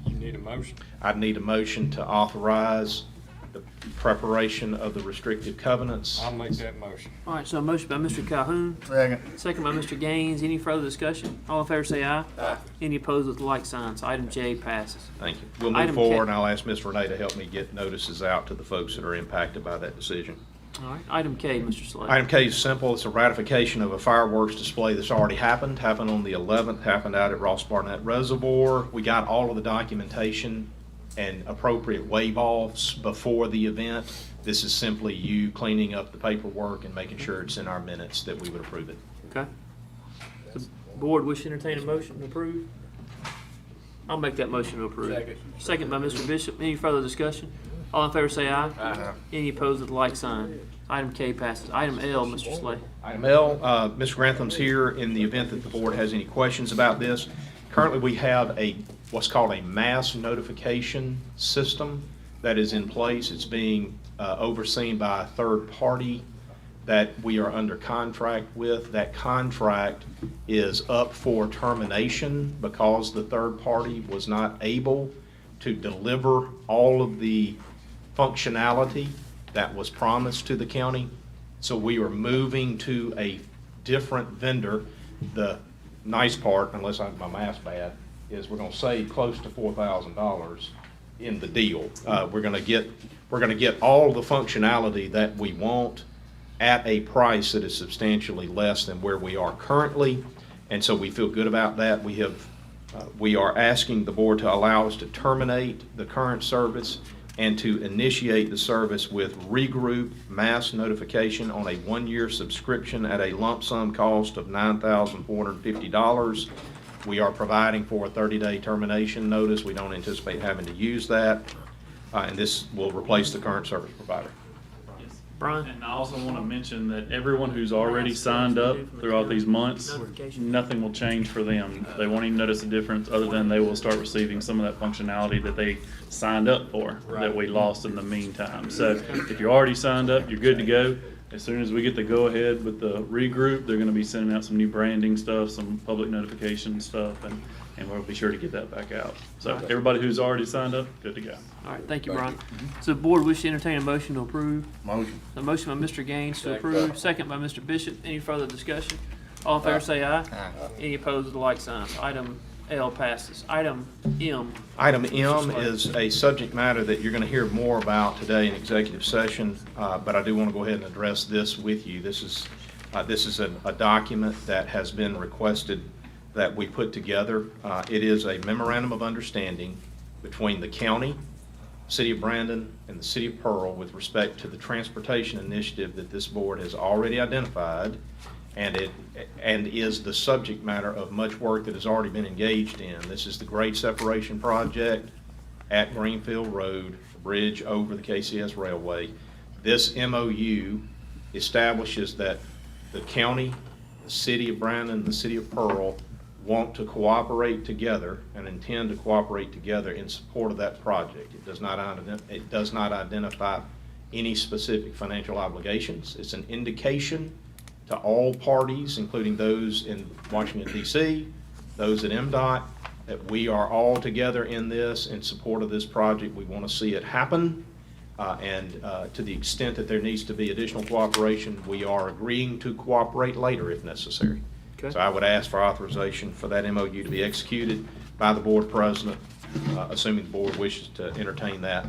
You need a motion? I'd need a motion to authorize the preparation of the restrictive covenants. I'll make that motion. All right, so a motion by Mr. Calhoun. Second. Second by Mr. Gaines. Any further discussion? All in favor say aye. Aye. Any opposed with the like sign. So item J passes. Thank you. We'll move Item K. forward, and I'll ask Ms. Renee to help me get notices out to the folks that are impacted by that decision. All right, item K, Mr. Slade. Item K is simple. It's a ratification of a fireworks display that's already happened on the 11th, happened out at Ross Barnett Reservoir. We got all of the documentation and appropriate waive-offs before the event. This is simply you cleaning up the paperwork and making sure it's in our minutes that we would approve it. Okay. The board wish to entertain a motion to approve? I'll make that motion to approve. Second. Second by Mr. Bishop. Any further discussion? All in favor say aye. Aye. Any opposed with the like sign. Item K passes. Item L, Mr. Slade. Item L, Mr. Grantham's here in the event that the board has any questions about this. Currently, we have what's called a mass notification system that is in place. It's being overseen by a third party that we are under contract with. That contract is up for termination because the third party was not able to deliver all of the functionality that was promised to the county. So we are moving to a different vendor. The nice part, unless my math's bad, is we're gonna save close to $4,000 in the deal. We're gonna get all the functionality that we want at a price that is substantially less than where we are currently, and so we feel good about that. We are asking the board to allow us to terminate the current service and to initiate the service with regroup mass notification on a 1-year subscription at a lump sum cost of $9,450. We are providing for a 30-day termination notice. We don't anticipate having to use that, and this will replace the current service provider. Brian? And I also want to mention that everyone who's already signed up throughout these months, nothing will change for them. They won't even notice a difference other than they will start receiving some of that functionality that they signed up for that we lost in the meantime. So if you're already signed up, you're good to go. As soon as we get the go-ahead with the regroup, they're going to be sending out some new branding stuff, some public notification stuff, and we'll be sure to get that back out. So everybody who's already signed up, good to go. All right, thank you, Brian. So the board wish to entertain a motion to approve. Motion. A motion by Mr. Gaines to approve, second by Mr. Bishop. Any further discussion? All in favor say aye. Aye. Any opposed with the like sign. So item L passes. Item M. Item M is a subject matter that you're going to hear more about today in executive session, but I do want to go ahead and address this with you. This is a document that has been requested that we put together. It is a memorandum of understanding between the county, City of Brandon, and the City of Pearl with respect to the transportation initiative that this board has already identified, and is the subject matter of much work that has already been engaged in. This is the grade separation project at Greenfield Road, the bridge over the KCS Railway. This MOU establishes that the county, the City of Brandon, and the City of Pearl want to cooperate together and intend to cooperate together in support of that project. It does not identify any specific financial obligations. It's an indication to all parties, including those in Washington, D.C., those at MDOT, that we are all together in this in support of this project. We want to see it happen, and to the extent that there needs to be additional cooperation, we are agreeing to cooperate later if necessary. Okay. So I would ask for authorization for that MOU to be executed by the board president, assuming the board wishes to entertain that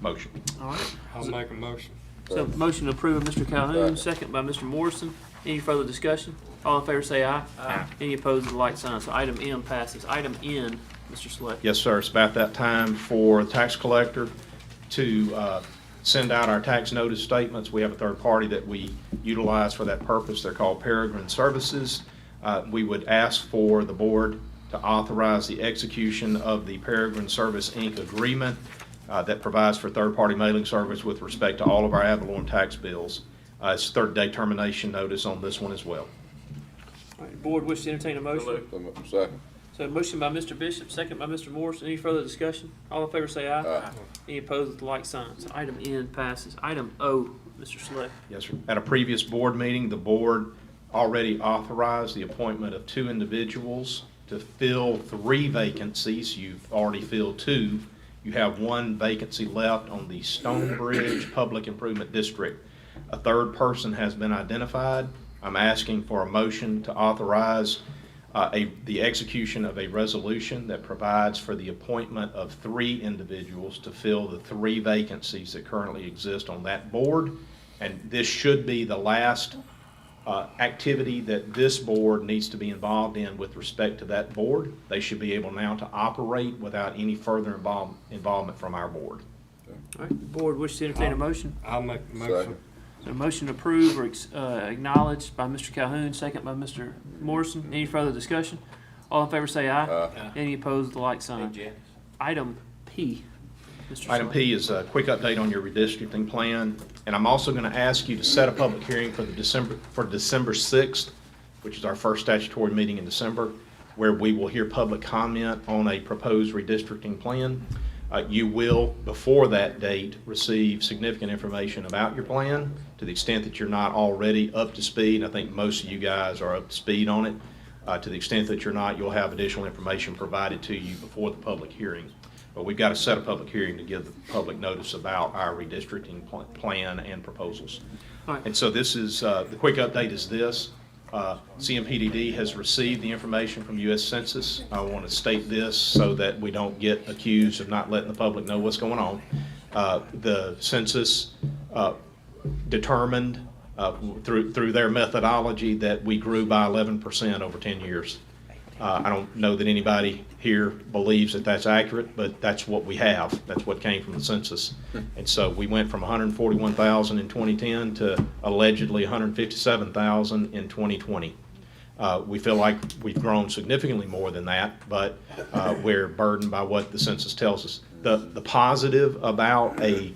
motion. All right. I'll make a motion. So motion to approve by Mr. Calhoun, second by Mr. Morrison. Any further discussion? All in favor say aye. Aye. Any opposed with the like sign. So item M passes. Item N, Mr. Slay. Yes, sir. It's about that time for the tax collector to send out our tax notice statements. We have a third party that we utilize for that purpose. They're called Peregrine Services. We would ask for the board to authorize the execution of the Peregrine Service, Inc. agreement that provides for third-party mailing service with respect to all of our ad valorem tax bills. It's a 30-day termination notice on this one as well. All right, board wish to entertain a motion. Second. So motion by Mr. Bishop, second by Mr. Morrison. Any further discussion? All in favor say aye. Aye. Any opposed with the like sign. So item N passes. Item O, Mr. Slay. Yes, sir. At a previous board meeting, the board already authorized the appointment of 2 individuals to fill 3 vacancies. You've already filled 2. You have 1 vacancy left on the Stonebridge Public Improvement District. A third person has been identified. I'm asking for a motion to authorize the execution of a resolution that provides for the appointment of 3 individuals to fill the 3 vacancies that currently exist on that board. And this should be the last activity that this board needs to be involved in with respect to that board. They should be able now to operate without any further involvement from our board. All right, the board wish to entertain a motion. I'll make the motion. So a motion approved or acknowledged by Mr. Calhoun, second by Mr. Morrison. Any further discussion? All in favor say aye. Aye. Any opposed with the like sign. Item P, Mr. Item Slay. P is a quick update on your redistricting plan, and I'm also going to ask you to set a public hearing for December 6th, which is our first statutory meeting in December, where we will hear public comment on a proposed redistricting plan. You will, before that date, receive significant information about your plan to the extent that you're not already up to speed. I think most of you guys are up to speed on it. To the extent that you're not, you'll have additional information provided to you before the public hearing. But we've got to set a public hearing to give the public notice about our redistricting plan and proposals. All right. And so this is, the quick update is this. CMPDD has received the information from U.S. Census. I want to state this so that we don't get accused of not letting the public know what's going on. The census determined through their methodology that we grew by 11% over 10 years. I don't know that anybody here believes that that's accurate, but that's what we have. That's what came from the census. And so we went from 141,000 in 2010 to allegedly 157,000 in 2020. We feel like we've grown significantly more than that, but we're burdened by what the census tells us. The positive about a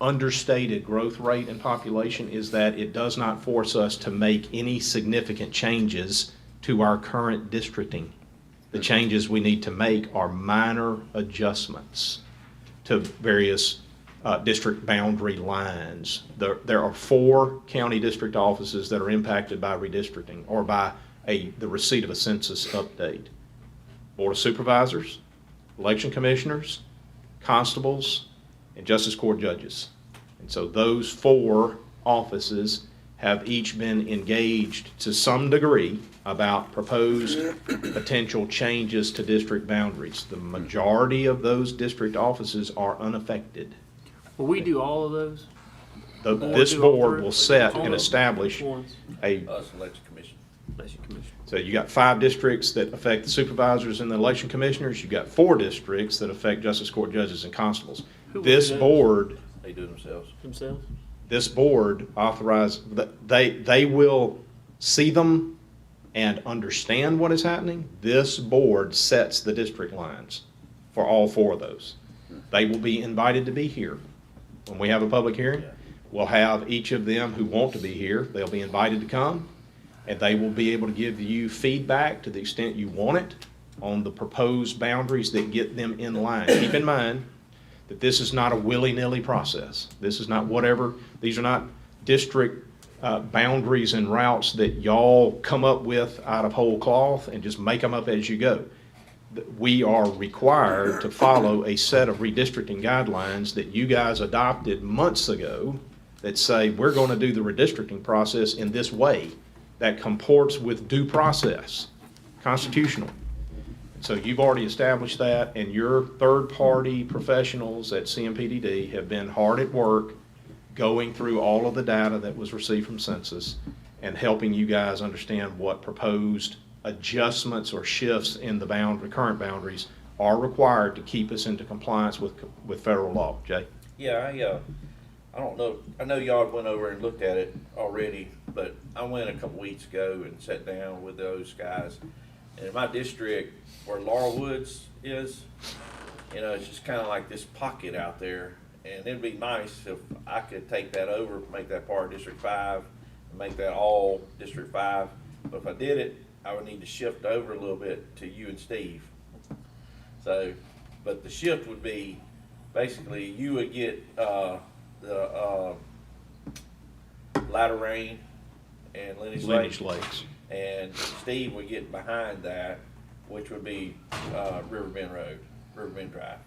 understated growth rate in population is that it does not force us to make any significant changes to our current districting. The changes we need to make are minor adjustments to various district boundary lines. There are 4 county district offices that are impacted by redistricting or by the receipt of a census update. Board of Supervisors, election commissioners, constables, and justice court judges. And so those 4 offices have each been engaged to some degree about proposed potential changes to district boundaries. The majority of those district offices are unaffected. Will we do all of those? This board will set and establish a. Us, election commission. Election commission. So you got 5 districts that affect the supervisors and the election commissioners. You got 4 districts that affect justice court judges and constables. This board. They do themselves. Themselves? This board authorized, they will see them and understand what is happening. This board sets the district lines for all 4 of those. They will be invited to be here. When we have a public hearing, we'll have each of them who want to be here, they'll be invited to come, and they will be able to give you feedback to the extent you want it on the proposed boundaries that get them in line. Keep in mind that this is not a willy-nilly process. This is not whatever, these are not district boundaries and routes that y'all come up with out of whole cloth and just make them up as you go. We are required to follow a set of redistricting guidelines that you guys adopted months ago that say we're going to do the redistricting process in this way that comports with due process, constitutional. So you've already established that, and your third-party professionals at CMPDD have been hard at work going through all of the data that was received from census and helping you guys understand what proposed adjustments or shifts in the current boundaries are required to keep us into compliance with federal law. Jay? Yeah, I don't know. I know y'all went over and looked at it already, but I went a couple weeks ago and sat down with those guys. And in my district, where Laurel Woods is, it's just kind of like this pocket out there. And it'd be nice if I could take that over, make that part of District 5, and make that all District 5. But if I did it, I would need to shift over a little bit to you and Steve. So, but the shift would be, basically, you would get the Ladder Rain and Lineage Lakes. And Steve would get behind that, which would be Riverbend Road, Riverbend Drive.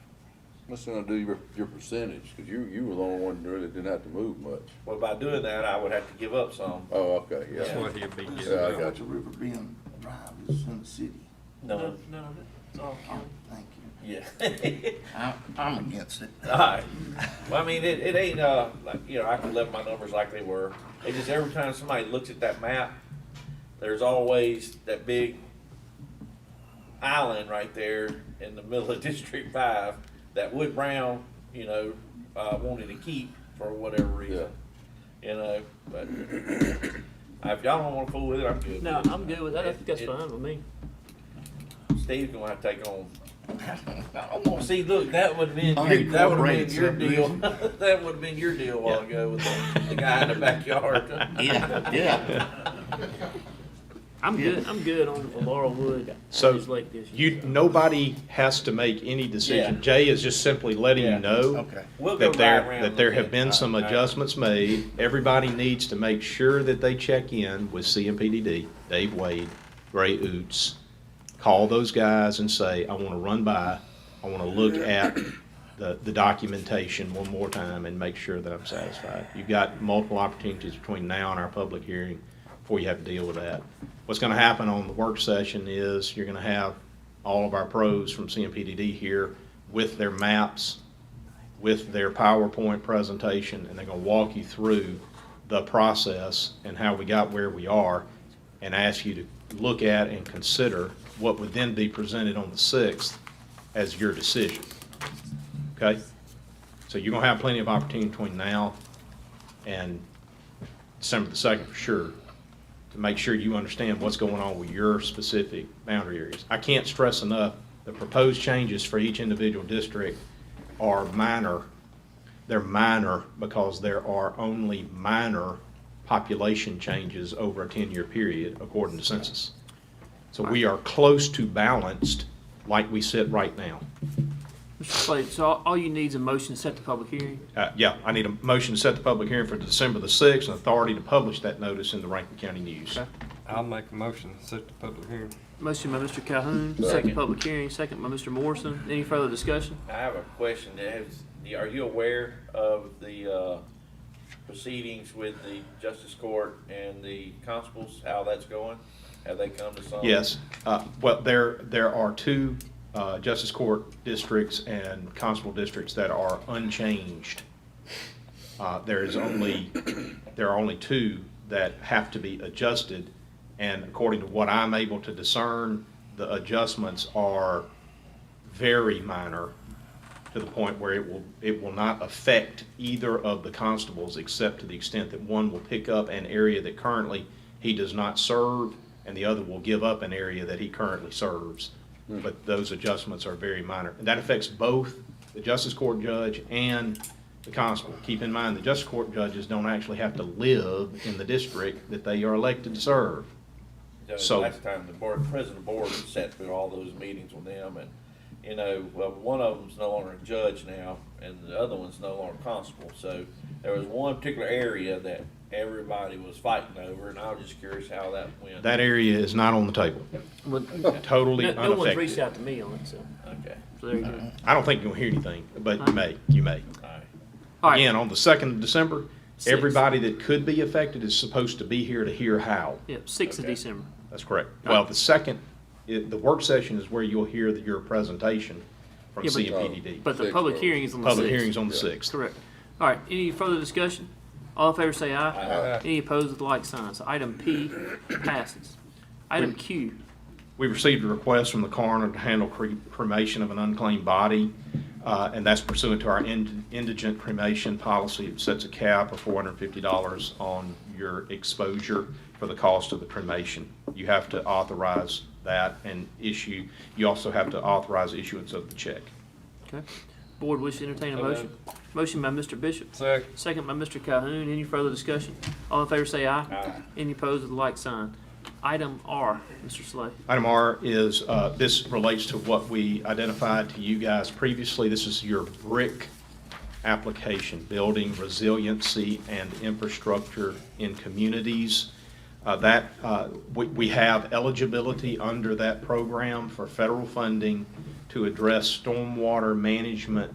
What's gonna do your percentage? Because you were the only one that really didn't have to move much. Well, by doing that, I would have to give up some. Oh, okay, yeah. That's what he'd be getting. Yeah, I got you. Riverbend Drive is in the city. No. None of it. It's all county. Thank you. Yeah. I'm against it. All right. Well, I mean, it ain't, like, I can left my numbers like they were. It just, every time somebody looks at that map, there's always that big island right there in the middle of District 5 that Wood Brown, wanted to keep for whatever reason. But if y'all don't want to fool with it, I'm good. No, with it. I'm good with that. I think that's fine with me. Steve's gonna have to take on. See, look, that would have been Unincorporated your deal. subdivision. That would have been your deal a while ago with the guy in the backyard. Yeah. I'm good on Laurel Wood. So Lake this year. nobody has to make any decision. Yeah. Jay is just simply letting you know Okay. We'll go that right around that there and have look been at it. some adjustments made. Everybody needs to make sure that they check in with CMPDD, Dave Wade, Ray Oots. Call those guys and say, I want to run by, I want to look at the documentation one more time and make sure that I'm satisfied. You've got multiple opportunities between now and our public hearing before you have to deal with that. What's going to happen on the work session is you're going to have all of our pros from CMPDD here with their maps, with their PowerPoint presentation, and they're going to walk you through the process and how we got where we are, and ask you to look at and consider what would then be presented on the 6th as your decision. Okay? So you're going to have plenty of opportunity between now and December the 2nd for sure to make sure you understand what's going on with your specific boundary areas. I can't stress enough, the proposed changes for each individual district are minor. They're minor because there are only minor population changes over a 10-year period according to census. So we are close to balanced like we sit right now. Mr. Slade, so all you need is a motion to set the public hearing? Yeah, I need a motion to set the public hearing for December the 6th and authority to publish that notice in the Rankin County News. Okay. I'll make a motion to set the public hearing. Motion by Mr. Calhoun, second public hearing, second by Mr. Morrison. Any further discussion? I have a question. Are you aware of the proceedings with the Justice Court and the constables, how that's going? Have they come to some? Yes. Well, there are two Justice Court districts and constable districts that are unchanged. There are only two that have to be adjusted, and according to what I'm able to discern, the adjustments are very minor to the point where it will not affect either of the constables except to the extent that one will pick up an area that currently he does not serve and the other will give up an area that he currently serves. But those adjustments are very minor. And that affects both the Justice Court judge and the constable. Keep in mind, the Justice Court judges don't actually have to live in the district that they are elected to serve. So last time the president of the board sat through all those meetings with them, and well, one of them's no longer a judge now, and the other one's no longer constable. So there was one particular area that everybody was fighting over, and I was just curious how that went. that area is not on the table. Totally No one's unaffected. reached out to me on it, so. Okay. So there you go. I don't think you'll hear anything, but you may. All right. Again, on the 2nd of December, Six. everybody that could be affected is supposed to be here to hear how. Yep, 6th of December. That's correct. Well, the 2nd, the work session is where you'll hear your presentation from Yeah, but- CMPDD. But the public hearing is on the 6th. Public hearing's on the 6th. Correct. All right, any further discussion? All in favor say aye. Aye. Any opposed with like sign. So item P passes. Item Q. We received a request from the coroner to handle cremation of an unclaimed body, and that's pursuant to our indigent cremation policy. It sets a cap of $450 on your exposure for the cost of the cremation. You have to authorize that and issue. You also have to authorize issuance of the check. Okay. Board wish to entertain a motion. Motion by Mr. Bishop. Second by Mr. Calhoun. Any further discussion? All in favor say aye. Aye. Any opposed with the like sign. Item R, Mr. Slade. Item R is, this relates to what we identified to you guys previously. This is your BRIC application, Building Resiliency and Infrastructure in Communities. We have eligibility under that program for federal funding to address stormwater management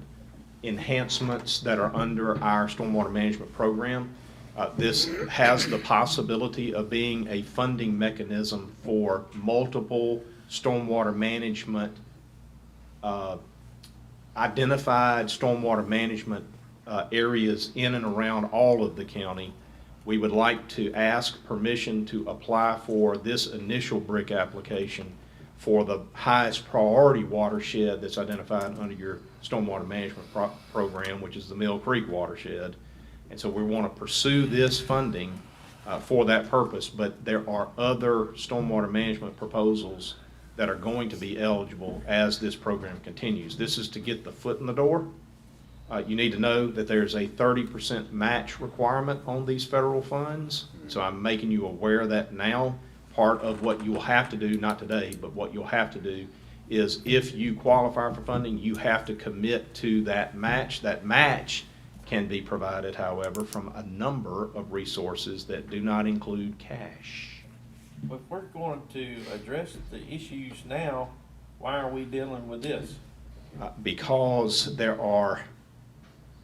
enhancements that are under our stormwater management program. This has the possibility of being a funding mechanism for multiple stormwater management, identified stormwater management areas in and around all of the county. We would like to ask permission to apply for this initial BRIC application for the highest priority watershed that's identified under your stormwater management program, which is the Mill Creek watershed. And so we want to pursue this funding for that purpose, but there are other stormwater management proposals that are going to be eligible as this program continues. This is to get the foot in the door. You need to know that there's a 30% match requirement on these federal funds. So I'm making you aware of that now. Part of what you will have to do, not today, but what you'll have to do is if you qualify for funding, you have to commit to that match. That match can be provided, however, from a number of resources that do not include cash. Well, if we're going to address the issues now, why are we dealing with this? because there are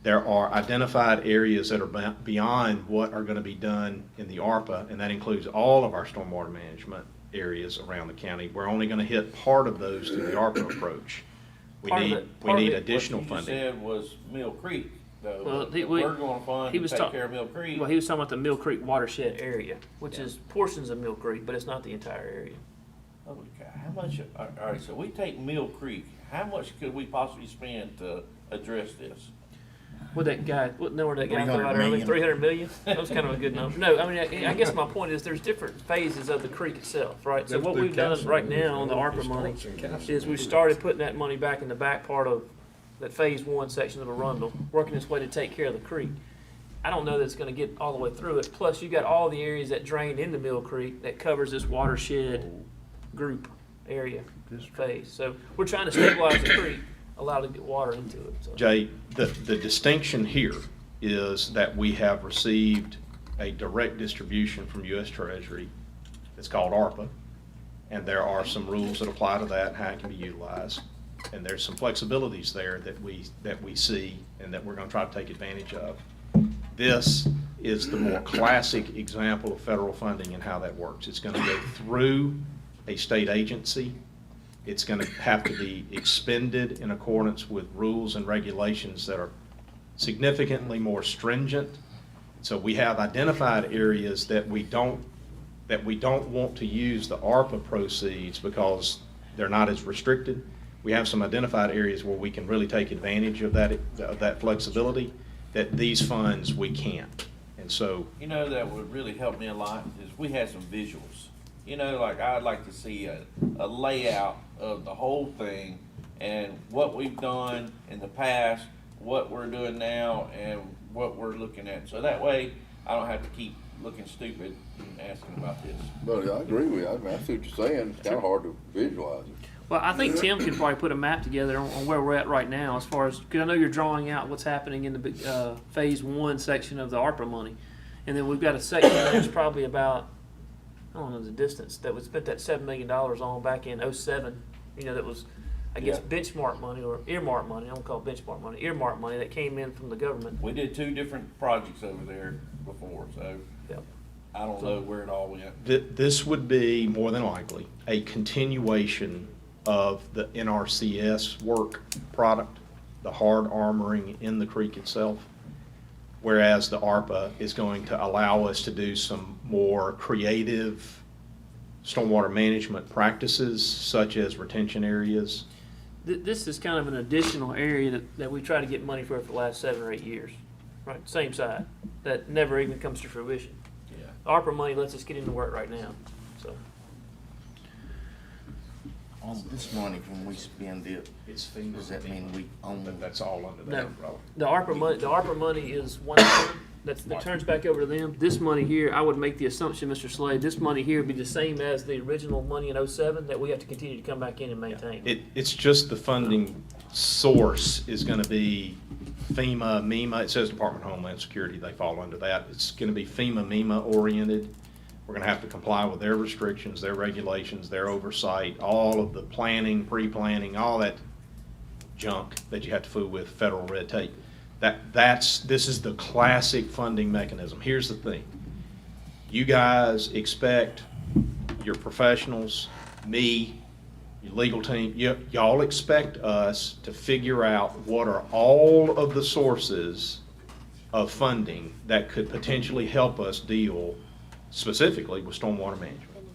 identified areas that are beyond what are going to be done in the ARPA, and that includes all of our stormwater management areas around the county. We're only going to hit part of those through the ARPA approach. We need additional funding. What you said was Mill Creek, though. Well, We're going to fund to take care of Mill Creek. Well, he was talking about the Mill Creek watershed area, which is portions of Mill Creek, but it's not the entire area. Holy cow, how much, all right, so we take Mill Creek, how much could we possibly spend to address this? What that guy, what number that guy threw 300 out earlier, million. 300 million? That was kind of a good number. No, I mean, I guess my point is there's different phases of the creek itself, right? So what we've done right now on the ARPA money is we started putting that money back in the back part of that phase 1 section of Arundel, working its way to take care of the creek. I don't know that it's gonna get all the way through it. Plus, you got all the areas that drain into Mill Creek that covers this watershed group area phase. So we're trying to stabilize the creek, allow it to get water into it. So. Jay, the distinction here is that we have received a direct distribution from U.S. Treasury. It's called ARPA, and there are some rules that apply to that, how it can be utilized. And there's some flexibilities there that we see and that we're going to try to take advantage of. This is the more classic example of federal funding and how that works. It's going to go through a state agency. It's going to have to be expended in accordance with rules and regulations that are significantly more stringent. So we have identified areas that we don't want to use the ARPA proceeds because they're not as restricted. We have some identified areas where we can really take advantage of that flexibility, that these funds we can't. And so, You know, that would really help me a lot is we had some visuals. You know, like I'd like to see a layout of the whole thing and what we've done in the past, what we're doing now, and what we're looking at. So that way, I don't have to keep looking stupid and asking about this. But I agree with you. I mean, I see what you're saying. It's kind of hard to visualize it. Well, I think Tim could probably put a map together on where we're at right now as far as, because I know you're drawing out what's happening in the big, phase 1 section of the ARPA money. And then we've got a section that's probably about, I don't know the distance, that we spent that $7 million on back in '07. You know, that was, I guess, benchmark money or earmark money. I don't call it benchmark money, earmark money that came in from the government. We did 2 different projects over there before, so I don't know where it all went. this would be more than likely a continuation of the NRCS work product, the hard armoring in the creek itself, whereas the ARPA is going to allow us to do some more creative stormwater management practices, such as retention areas. This is kind of an additional area that we try to get money for the last 7 or 8 years, right? Same side, that never even comes to fruition. Yeah. ARPA money lets us get into work right now, so. On this money, when we spend it, does that mean we own? That's all under that No, umbrella. the ARPA money is one time, that turns back over to them. This money here, I would make the assumption, Mr. Slade, this money here would be the same as the original money in '07 that we have to continue to come back in and maintain. It's just the funding source is going to be FEMA, MEMA. It says Department of Homeland Security. They fall under that. It's going to be FEMA, MEMA oriented. We're going to have to comply with their restrictions, their regulations, their oversight, all of the planning, pre-planning, all that junk that you have to fool with federal red tape. This is the classic funding mechanism. Here's the thing. You guys expect your professionals, me, your legal team, y'all expect us to figure out what are all of the sources of funding that could potentially help us deal specifically with stormwater management.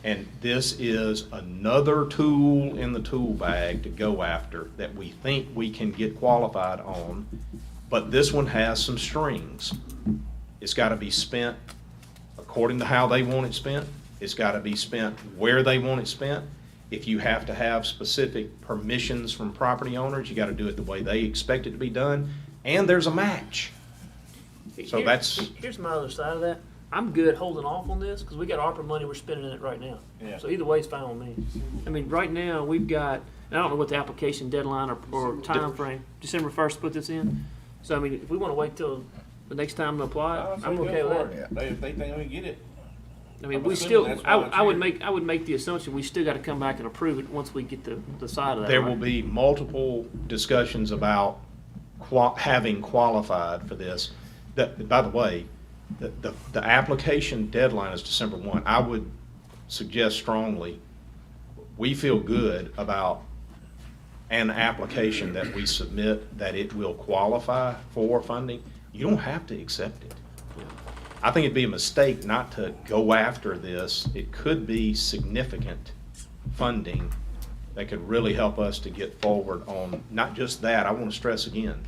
And this is another tool in the tool bag to go after that we think we can get qualified on, but this one has some strings. It's got to be spent according to how they want it spent. It's got to be spent where they want it spent. If you have to have specific permissions from property owners, you got to do it the way they expect it to be done, and there's a match. So Here's my other side of that. I'm good holding off on this because we got ARPA money we're spending in it right now. Yeah. So either way, it's fine with me. I mean, right now we've got, and I don't know what the application deadline or time frame, December 1st to put this in. So I mean, if we want to wait till the next time to apply, I'm okay with that. If they think we can get it. I mean, I'm we assuming still, that's I would volunteer. I would make the assumption we still gotta come back and approve it once we get the side of that, There right? will be multiple discussions about having qualified for this. By the way, the application deadline is December 1. I would suggest strongly, we feel good about an application that we submit that it will qualify for funding. You don't have to accept it. I think it'd be a mistake not to go after this. It could be significant funding that could really help us to get forward on not just that. I want to stress again,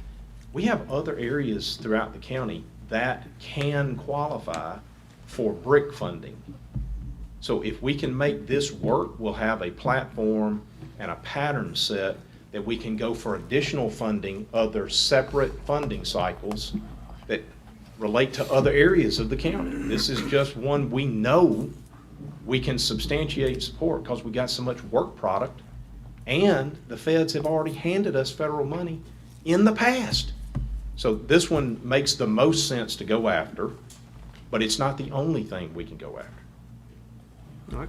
we have other areas throughout the county that can qualify for brick funding. So if we can make this work, we'll have a platform and a pattern set that we can go for additional funding, other separate funding cycles that relate to other areas of the county. This is just one we know we can substantiate and support because we got so much work product, and the feds have already handed us federal money in the past. So this one makes the most sense to go after, but it's not the only thing we can go after. All right.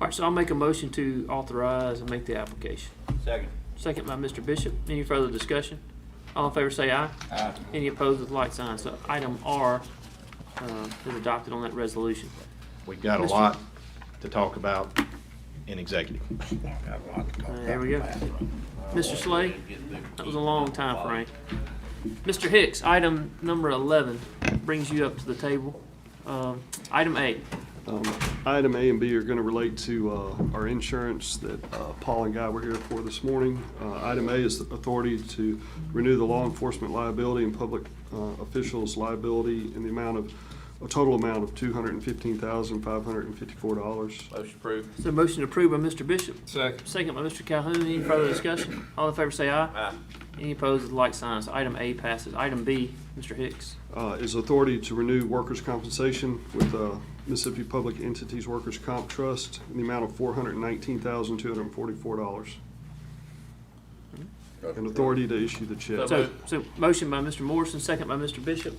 All right, so I'll make a motion to authorize and make the application. Second. Second by Mr. Bishop. Any further discussion? All in favor say aye. Aye. Any opposed with like sign. So item R is adopted on that resolution. We've got a Mr. lot to talk about in executive. There we go. Mr. Slay, that was a long time, Frank. Mr. Hicks, item number 11 brings you up to the table. Item A. Item A and B are going to relate to our insurance that Paul and Guy were here for this morning. Item A is the authority to renew the law enforcement liability and public officials liability in the amount of a total amount of $215,554. Motion approved. So motion approved by Mr. Bishop. Second. Second by Mr. Calhoun. Any further discussion? All in favor say aye. Aye. Any opposed with like signs. Item A passes. Item B, Mr. Hicks. Is authority to renew workers' compensation with Mississippi Public Entities Workers' Comp Trust in the amount of $419,244. And authority to issue the check. So motion by Mr. Morrison, second by Mr. Bishop.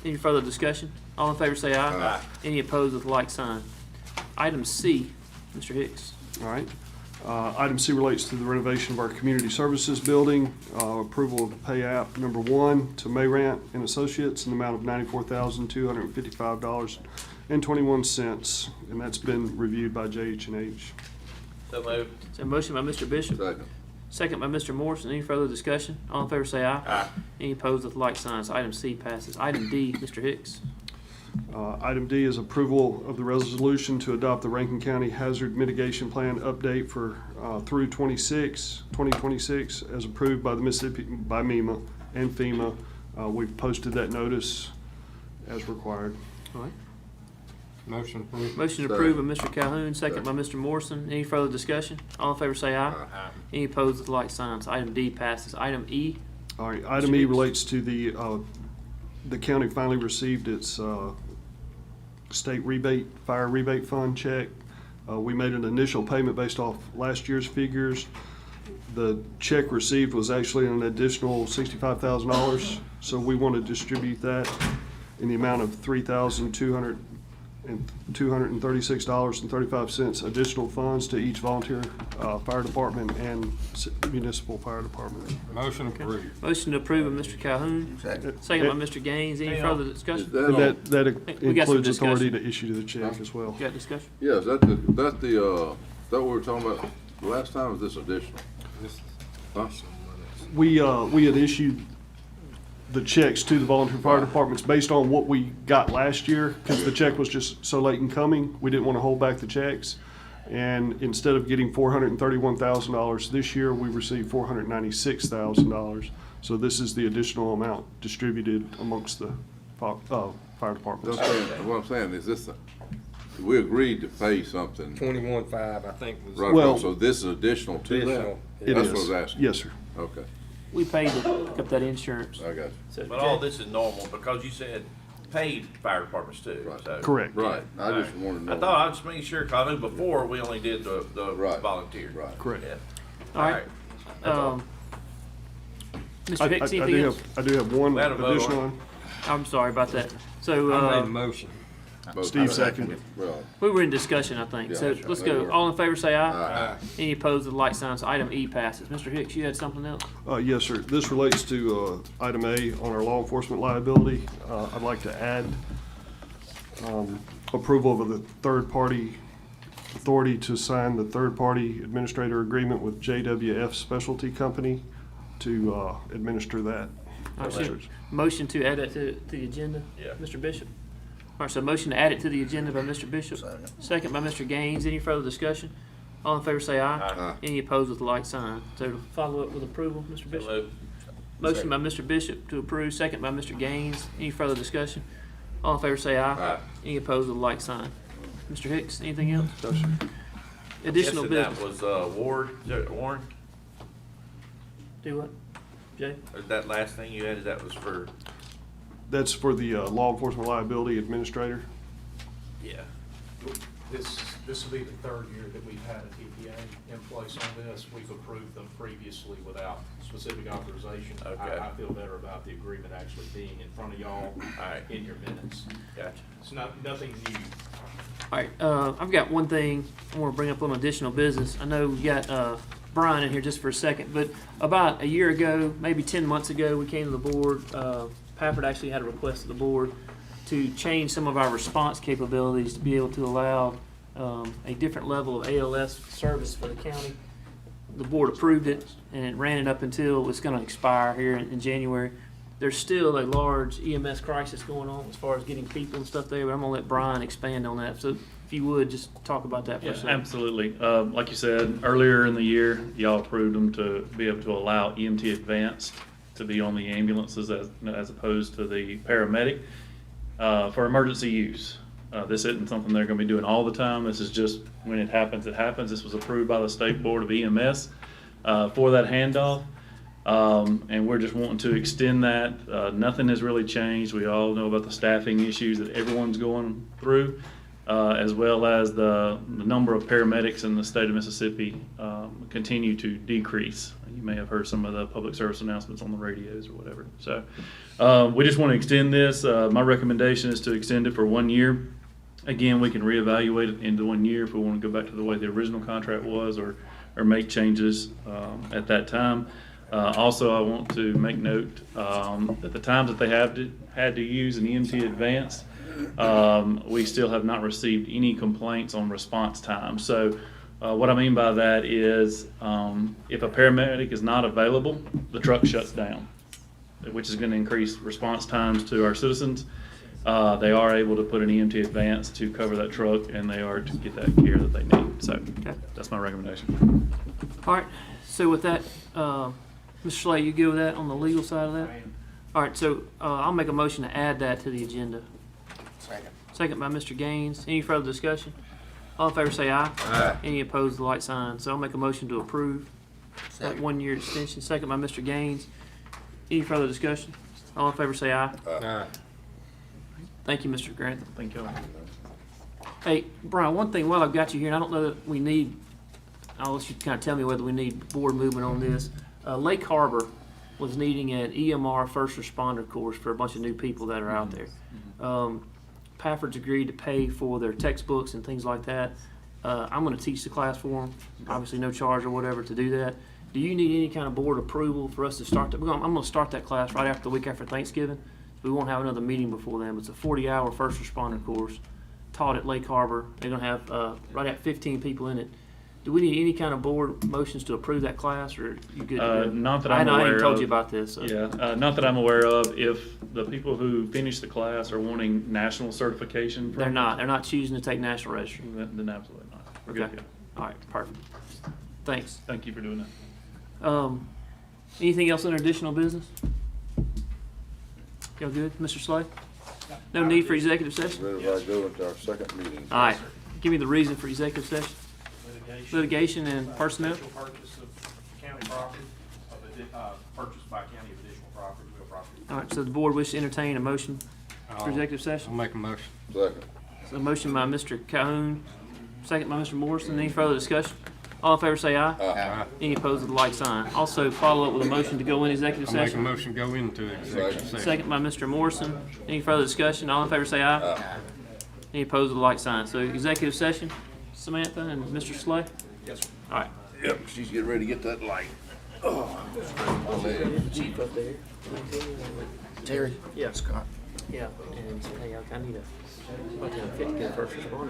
Any further discussion? All in favor say aye. Aye. Any opposed with like sign. Item C, Mr. Hicks. All right. Item C relates to the renovation of our community services building. Approval of pay app number 1 to Mayrant and Associates in the amount of $94,255.21, and that's been reviewed by JH&H. So moved. So motion by Mr. Bishop. Second. Second by Mr. Morrison. Any further discussion? All in favor say aye. Aye. Any opposed with like signs. Item C passes. Item D, Mr. Hicks. Item D is approval of the resolution to adopt the Rankin County Hazard Mitigation Plan update for through 2026 as approved by the by MEMA and FEMA. We've posted that notice as required. All right. Motion approved. Motion approved by Mr. Calhoun, second by Mr. Morrison. Any further discussion? All in favor say aye. Aye. Any opposed with like signs. Item D passes. Item E. All right, item E relates to the county finally received its state rebate, fire rebate fund check. We made an initial payment based off last year's figures. The check received was actually an additional $65,000, so we want to distribute that in the amount of $3,236.35 additional funds to each volunteer fire department and municipal fire department. Motion approved. Motion to approve by Mr. Calhoun. Second by Mr. Gaines. Any further discussion? And that We got some includes authority discussion. to issue the check as well. Got discussion? Yeah, is that what we were talking about the last time, or is this additional? Huh? We had issued the checks to the volunteer fire departments based on what we got last year, because the check was just so late in coming. We didn't want to hold back the checks. And instead of getting $431,000 this year, we received $496,000. So this is the additional amount distributed amongst the fire departments. What I'm saying is this, we agreed to pay something. 21.5, I think was. Right, Well, so this is additional to that? Additional. It That's is. what I was asking. Yes, sir. Okay, We paid to pick up that insurance. I got you. So But all this is normal because you said paid fire departments too. Right. So- Correct. Right, I just wanted to know. I thought I was making sure, cause I knew before we only did the Right. volunteer. Right. Correct. Yeah. All right. Mr. Hicks, anything else? I do have one We had a vote on additional it. one. I'm sorry about that. So, I made a motion. Steve seconded. Well, We were in discussion, I think. Yeah, So sure. let's go. All in favor, say aye. Aye. Any opposed with the light sign. So item E passes. Mr. Hicks, you had something else? Yes, sir. This relates to item A on our law enforcement liability. I'd like to add approval of the third-party authority to sign the third-party administrator agreement with JWF Specialty Company to administer that. All right, so motion to add that to the agenda? Yeah. Mr. Bishop? All right, so motion to add it to the agenda by Mr. Bishop. Second by Mr. Gaines. Any further discussion? All in favor say aye. Aye. Any opposed with the like sign. So to follow up with approval, Mr. Bishop? Motion by Mr. Bishop to approve, second by Mr. Gaines. Any further discussion? All in favor say aye. Aye. Any opposed with the like sign. Mr. Hicks, anything else? No, sir. Additional Guessing business. that was, Ward, is that Warren? Do what? Jay? Or that last thing you had, that was for, That's for the law enforcement liability administrator. yeah. This will be the third year that we've had a TPA in place on this. We've approved them previously without specific authorization. Okay. I feel better about the agreement actually being in front of y'all in your minutes. Gotcha. It's nothing new. All right, I've got one thing I want to bring up on additional business. I know we got Brian in here just for a second, but about a year ago, maybe 10 months ago, we came to the board. Pafford actually had a request to the board to change some of our response capabilities to be able to allow a different level of ALS service for the county. The board approved it, and it ran it up until it's going to expire here in January. There's still a large EMS crisis going on as far as getting people and stuff there, but I'm going to let Brian expand on that. So if you would, just talk about that for a Yeah, second. absolutely. Like you said, earlier in the year, y'all approved them to be able to allow EMT Advanced to be on the ambulances as opposed to the paramedic for emergency use. This isn't something they're going to be doing all the time. This is just when it happens, it happens. This was approved by the State Board of EMS for that handoff. And we're just wanting to extend that. Nothing has really changed. We all know about the staffing issues that everyone's going through, as well as the number of paramedics in the state of Mississippi continue to decrease. You may have heard some of the public service announcements on the radios or whatever. So we just want to extend this. My recommendation is to extend it for 1 year. Again, we can reevaluate it into 1 year if we want to go back to the way the original contract was or make changes at that time. Also, I want to make note that the times that they had to use an EMT Advanced, we still have not received any complaints on response time. So what I mean by that is if a paramedic is not available, the truck shuts down, which is going to increase response times to our citizens. They are able to put an EMT Advanced to cover that truck, and they are to get that care that they need. So that's my recommendation. All right, so with that, Mr. Slay, you good with that on the legal side of that? All right, so I'll make a motion to add that to the agenda. Second. Second by Mr. Gaines. Any further discussion? All in favor say aye. Aye. Any opposed, the light sign. So I'll make a motion to approve that 1 year extension. Second by Mr. Gaines. Any further discussion? All in favor say aye. Aye. Thank you, Mr. Grantham. Thank you. Hey, Brian, one thing while I've got you here, and I don't know that we need, I'll let you kind of tell me whether we need board movement on this. Lake Harbor was needing an EMR first responder course for a bunch of new people that are out there. Pafford's agreed to pay for their textbooks and things like that. I'm going to teach the class for them, obviously no charge or whatever to do that. Do you need any kind of board approval for us to start that? I'm going to start that class right after the week after Thanksgiving. We won't have another meeting before then, but it's a 40-hour first responder course taught at Lake Harbor. They're going to have right at 15 people in it. Do we need any kind of board motions to approve that class, or are you good to go? Not that I'm aware of. I haven't told you about this. So. Yeah, not that I'm aware of. If the people who finish the class are wanting national certification from They're not. They're not choosing to take national registry. Then absolutely not. We're Okay. good. All right, perfect. Thanks. Thank you for doing that. Anything else in additional business? Y'all good, Mr. Slay? No need for executive session? Everybody go into our second meeting. All right. Give me the reason for executive session. Litigation and personnel. Additional purchase of county property, purchase by county of additional property, real property. All right, so the board wishes to entertain a motion for executive session? I'll make a motion. Second. So a motion by Mr. Calhoun, second by Mr. Morrison. Any further discussion? All in favor say aye. Aye. Any opposed with the like sign. Also follow up with a motion to go in executive I'll make a session. motion, go into executive session. Second by Mr. Morrison. Any further discussion? All in favor say aye. Any opposed with a like sign. So executive session, Samantha and Mr. Slay? Yes, sir. All right. Yep, she's getting ready to get that light. Chief up there. Terry? Yeah. Scott? Yeah, and hey, I need a, first responder.